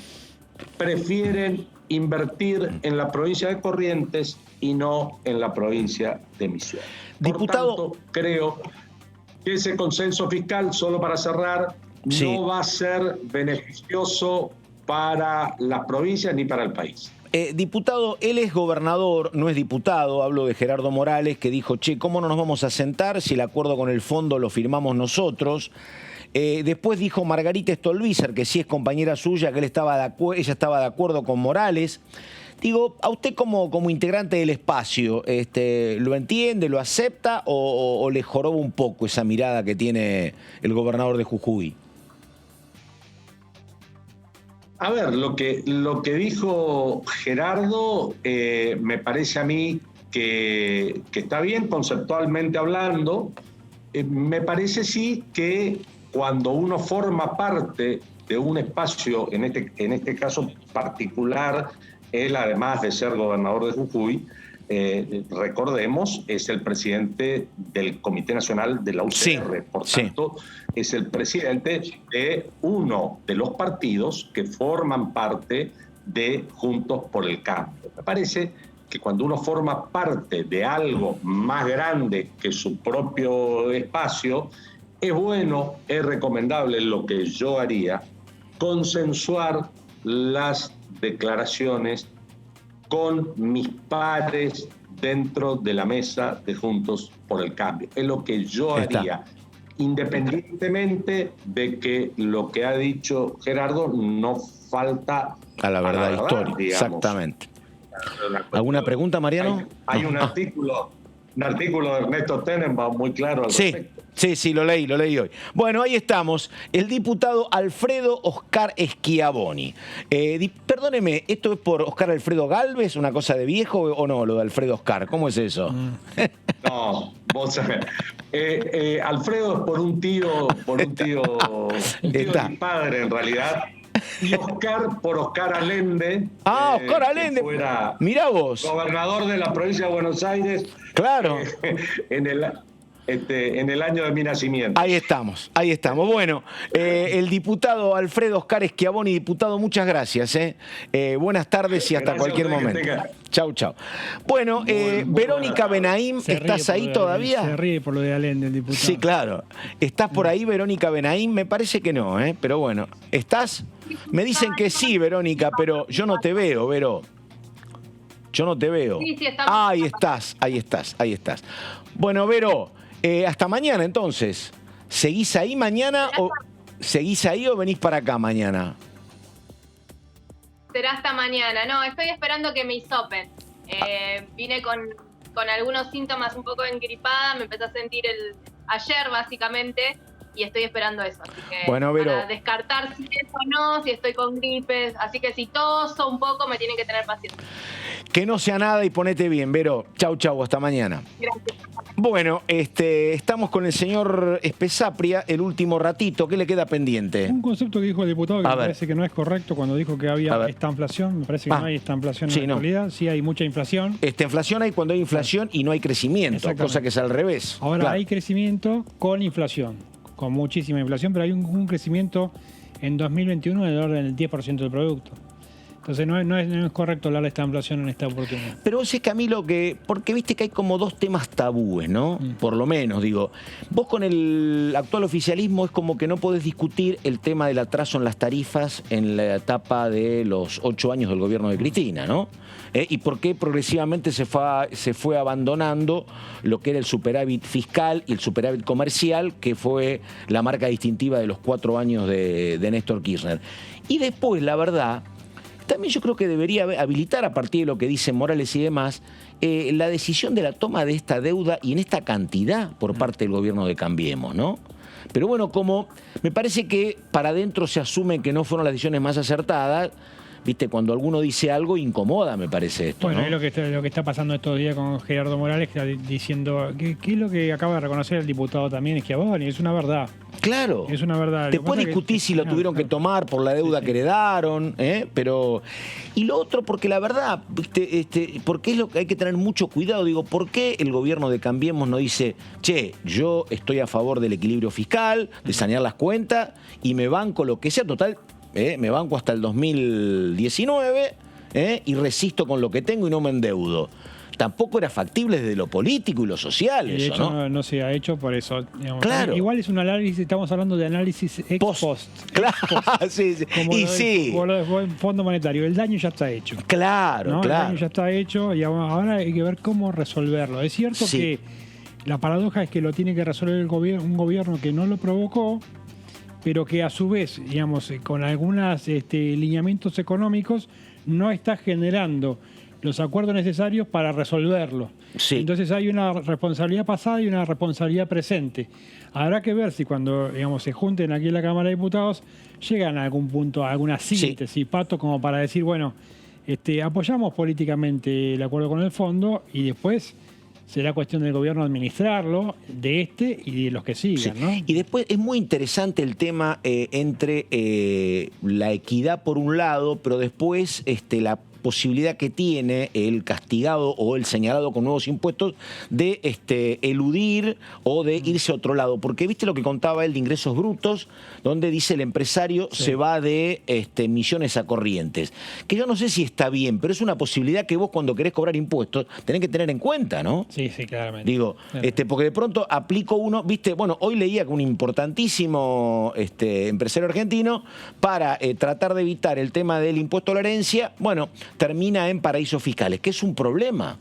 prefieren invertir en la provincia de Corrientes y no en la provincia de Misiones. Diputado, por tanto, creo que ese consenso fiscal, solo para cerrar, no va a ser beneficioso para las provincias ni para el país. Diputado, él es gobernador, no es diputado, hablo de Gerardo Morales, que dijo, ¿cómo no nos vamos a sentar si el acuerdo con el fondo lo firmamos nosotros? Después dijo Margarita Stolbizer, que sí es compañera suya, que ella estaba de acuerdo con Morales. Digo, a usted como integrante del espacio, ¿lo entiende, lo acepta o le joroba un poco esa mirada que tiene el gobernador de Jujuy? A ver, lo que dijo Gerardo me parece a mí que está bien conceptualmente hablando. Me parece sí que cuando uno forma parte de un espacio, en este caso particular, él además de ser gobernador de Jujuy, recordemos, es el presidente del Comité Nacional de la UCR, Sí, por tanto, es el presidente de uno de los partidos que forman parte de Juntos por el Cambio. Me parece que cuando uno forma parte de algo más grande que su propio espacio, es bueno, es recomendable, lo que yo haría, consensuar las declaraciones con mis pares dentro de la mesa de Juntos por el Cambio. Es lo que yo haría, independientemente de que lo que ha dicho Gerardo no falta a la verdad histórica. Exactamente. ¿Alguna pregunta, Mariano? Hay un artículo de Ernesto Tenenbaum muy claro al respecto. Sí, lo leí hoy. Bueno, ahí estamos. El diputado Alfredo Oscar Schiavoni. Perdóneme, ¿esto es por Oscar Alfredo Gálvez, una cosa de viejo o no, lo de Alfredo Oscar? ¿Cómo es eso? No, vos sabés. Alfredo es por un tío de mi padre, en realidad. Y Oscar por Oscar Allende. Oscar Allende. Mirá vos. Gobernador de la provincia de Buenos Aires. Claro. En el año de mi nacimiento. Ahí estamos. Bueno, el diputado Alfredo Oscar Schiavoni, diputado, muchas gracias. Buenas tardes y hasta cualquier momento. Chau. Bueno, Verónica Benaim, ¿estás ahí todavía? Se ríe por lo de Allende, el diputado. Sí, claro. ¿Estás por ahí, Verónica Benaim? Me parece que no, pero bueno. ¿Estás? Me dicen que sí, Verónica, pero yo no te veo, Vero. Yo no te veo. Sí, estamos. Ahí estás. Bueno, Vero, hasta mañana entonces. ¿Seguís ahí mañana o venís para acá mañana? Será hasta mañana. No, estoy esperando que me hisopen. Vine con algunos síntomas un poco engripada, me empecé a sentir ayer básicamente, y estoy esperando eso. Así que bueno, Vero, para descartar si es o no, si estoy con gripes. Así que si toso un poco, me tienen que tener paciencia. Que no sea nada y ponete bien, Vero. Chau, hasta mañana. Gracias. Bueno, estamos con el señor Spesapria el último ratito. ¿Qué le queda pendiente? Un concepto que dijo el diputado que me parece que no es correcto cuando dijo que había estanflación. Me parece que no hay estanflación en la actualidad. Sí hay mucha inflación. Inflación hay cuando hay inflación y no hay crecimiento, cosa que es al revés. Ahora hay crecimiento con inflación, con muchísima inflación, pero hay un crecimiento en 2021 del orden del 10% del producto. Entonces no es correcto hablar de esta inflación en esta oportunidad. Pero vos es, Camilo, porque viste que hay como dos temas tabúes, ¿no? Por lo menos, digo. Vos con el actual oficialismo es como que no podés discutir el tema del atraso en las tarifas en la etapa de los 8 años del gobierno de Cristina, ¿no? Y por qué progresivamente se fue abandonando lo que era el superávit fiscal y el superávit comercial, que fue la marca distintiva de los 4 años de Néstor Kirchner. Y después, la verdad, también yo creo que debería habilitar, a partir de lo que dicen Morales y demás, la decisión de la toma de esta deuda y en esta cantidad por parte del gobierno de Cambiemos, ¿no? Pero bueno, como me parece que para adentro se asume que no fueron las decisiones más acertadas, viste, cuando alguno dice algo incomoda, me parece esto. Bueno, ¿no? es lo que está pasando estos días con Gerardo Morales, que está diciendo que es lo que acaba de reconocer el diputado también, es que es una verdad. Claro. Es una verdad. Después discutí si lo tuvieron que tomar por la deuda que heredaron, pero... Y lo otro, porque la verdad, porque es lo que hay que tener mucho cuidado, digo, ¿por qué el gobierno de Cambiemos no dice, che, yo estoy a favor del equilibrio fiscal, de sanear las cuentas, y me banco lo que sea, total, me banco hasta el 2019 y resisto con lo que tengo y no me endeudo? Tampoco era factible desde lo político y lo social. Y de eso, hecho no se ha hecho por eso. Digamos. Claro. Igual es un análisis, estamos hablando de análisis ex post. Claro, sí. Como lo del Fondo Monetario, el daño ya está hecho. Claro, ¿no? claro. El daño ya está hecho y ahora hay que ver cómo resolverlo. Es cierto que la paradoja es que lo tiene que resolver un gobierno que no lo provocó, pero que a su vez, digamos, con algunos lineamientos económicos, no está generando los acuerdos necesarios para resolverlo. Sí. Entonces hay una responsabilidad pasada y una responsabilidad presente. Habrá que ver si cuando, digamos, se junten aquí en la Cámara de Diputados llegan a algún punto, a alguna síntesis, Pato, como para decir, bueno, apoyamos políticamente el acuerdo con el fondo y después será cuestión del gobierno administrarlo, de y de los que sigan, ¿no? Y después es muy interesante el tema entre la equidad por un lado, pero después posibilidad que tiene el castigado o el señalado con nuevos impuestos de eludir o de irse a otro lado. Porque viste lo que contaba él de ingresos brutos, donde dice el empresario se va de Misiones a Corrientes. Que yo no sé si está bien, pero es una posibilidad que vos cuando querés cobrar impuestos tenés que tener en cuenta, ¿no? Sí, claramente. Digo, porque de pronto aplico uno, viste, bueno, hoy leía que un importantísimo empresario argentino, para tratar de evitar el tema del impuesto a la herencia, bueno, termina en paraísos fiscales, que es un problema.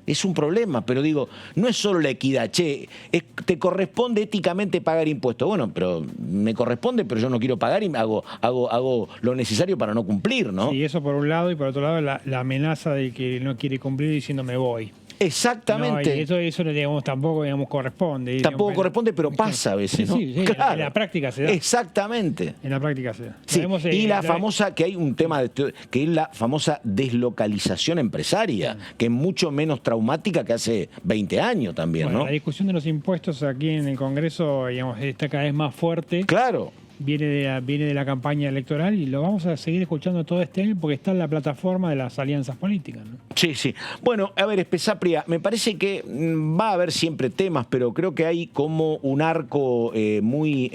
Es un problema, pero digo, no es solo la equidad, te corresponde éticamente pagar impuestos. Bueno, pero me corresponde, pero yo no quiero pagar y hago lo necesario para no cumplir, ¿no? Sí, eso por un lado, y por otro lado la amenaza de que no quiere cumplir diciendo me voy. Exactamente. No, y eso digamos, tampoco corresponde. Tampoco corresponde, pero pasa a veces, ¿no? Sí, claro. En la práctica se da. Exactamente. En la práctica se da. Sí. Y la famosa, que hay un tema, que es la famosa deslocalización empresaria, que es mucho menos traumática que hace 20 años también, bueno, ¿no? La discusión de los impuestos aquí en el Congreso, digamos, está cada vez más fuerte. Claro. Viene de la campaña electoral y lo vamos a seguir escuchando todo este año porque está en la plataforma de las alianzas políticas, ¿no? Sí. Bueno, a ver, Spesapria, me parece que va a haber siempre temas, pero creo que hay como un arco muy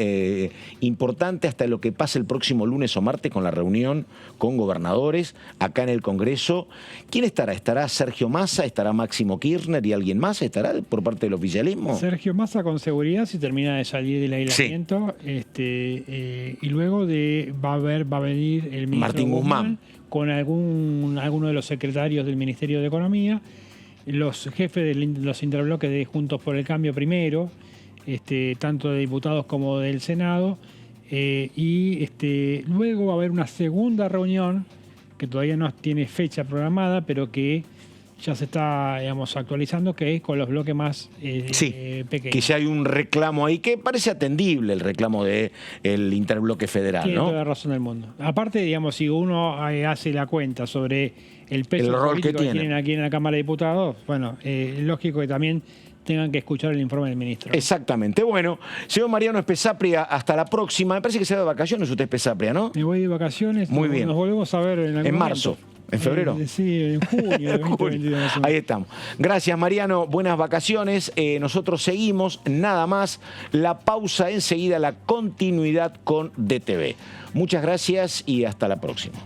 importante hasta lo que pase el próximo lunes o martes con la reunión con gobernadores acá en el Congreso. ¿Quién estará? ¿Estará Sergio Massa? ¿Estará Máximo Kirchner y alguien más? ¿Estará por parte del oficialismo? Sergio Massa con seguridad si termina de salir del aislamiento. Sí. Y luego va a venir el ministro Martín Guzmán con alguno de los secretarios del Ministerio de Economía, los jefes de los interbloques de Juntos por el Cambio primero, tanto de diputados como del Senado, y luego va a haber una segunda reunión que todavía no tiene fecha programada, pero que ya se está, digamos, actualizando, que es con los bloques más pequeños. Que ya hay un reclamo ahí que parece atendible, el reclamo del interbloque federal, Tiene ¿no? toda la razón del mundo. Aparte, digamos, si uno hace la cuenta sobre el peso rol que tienen aquí en la Cámara de Diputados, bueno, es lógico que también tengan que escuchar el informe del ministro. Exactamente. Bueno, señor Mariano Spesapria, hasta la próxima. Me parece que se va de vacaciones usted, Spesapria, ¿no? Me voy de vacaciones. Muy bien. Nos volvemos a ver en marzo. ¿En febrero? Sí, en junio. 2022. Ahí estamos. Gracias, Mariano. Buenas vacaciones. Nosotros seguimos. Nada más. La pausa enseguida, la continuidad con DTV. Muchas gracias y hasta la próxima.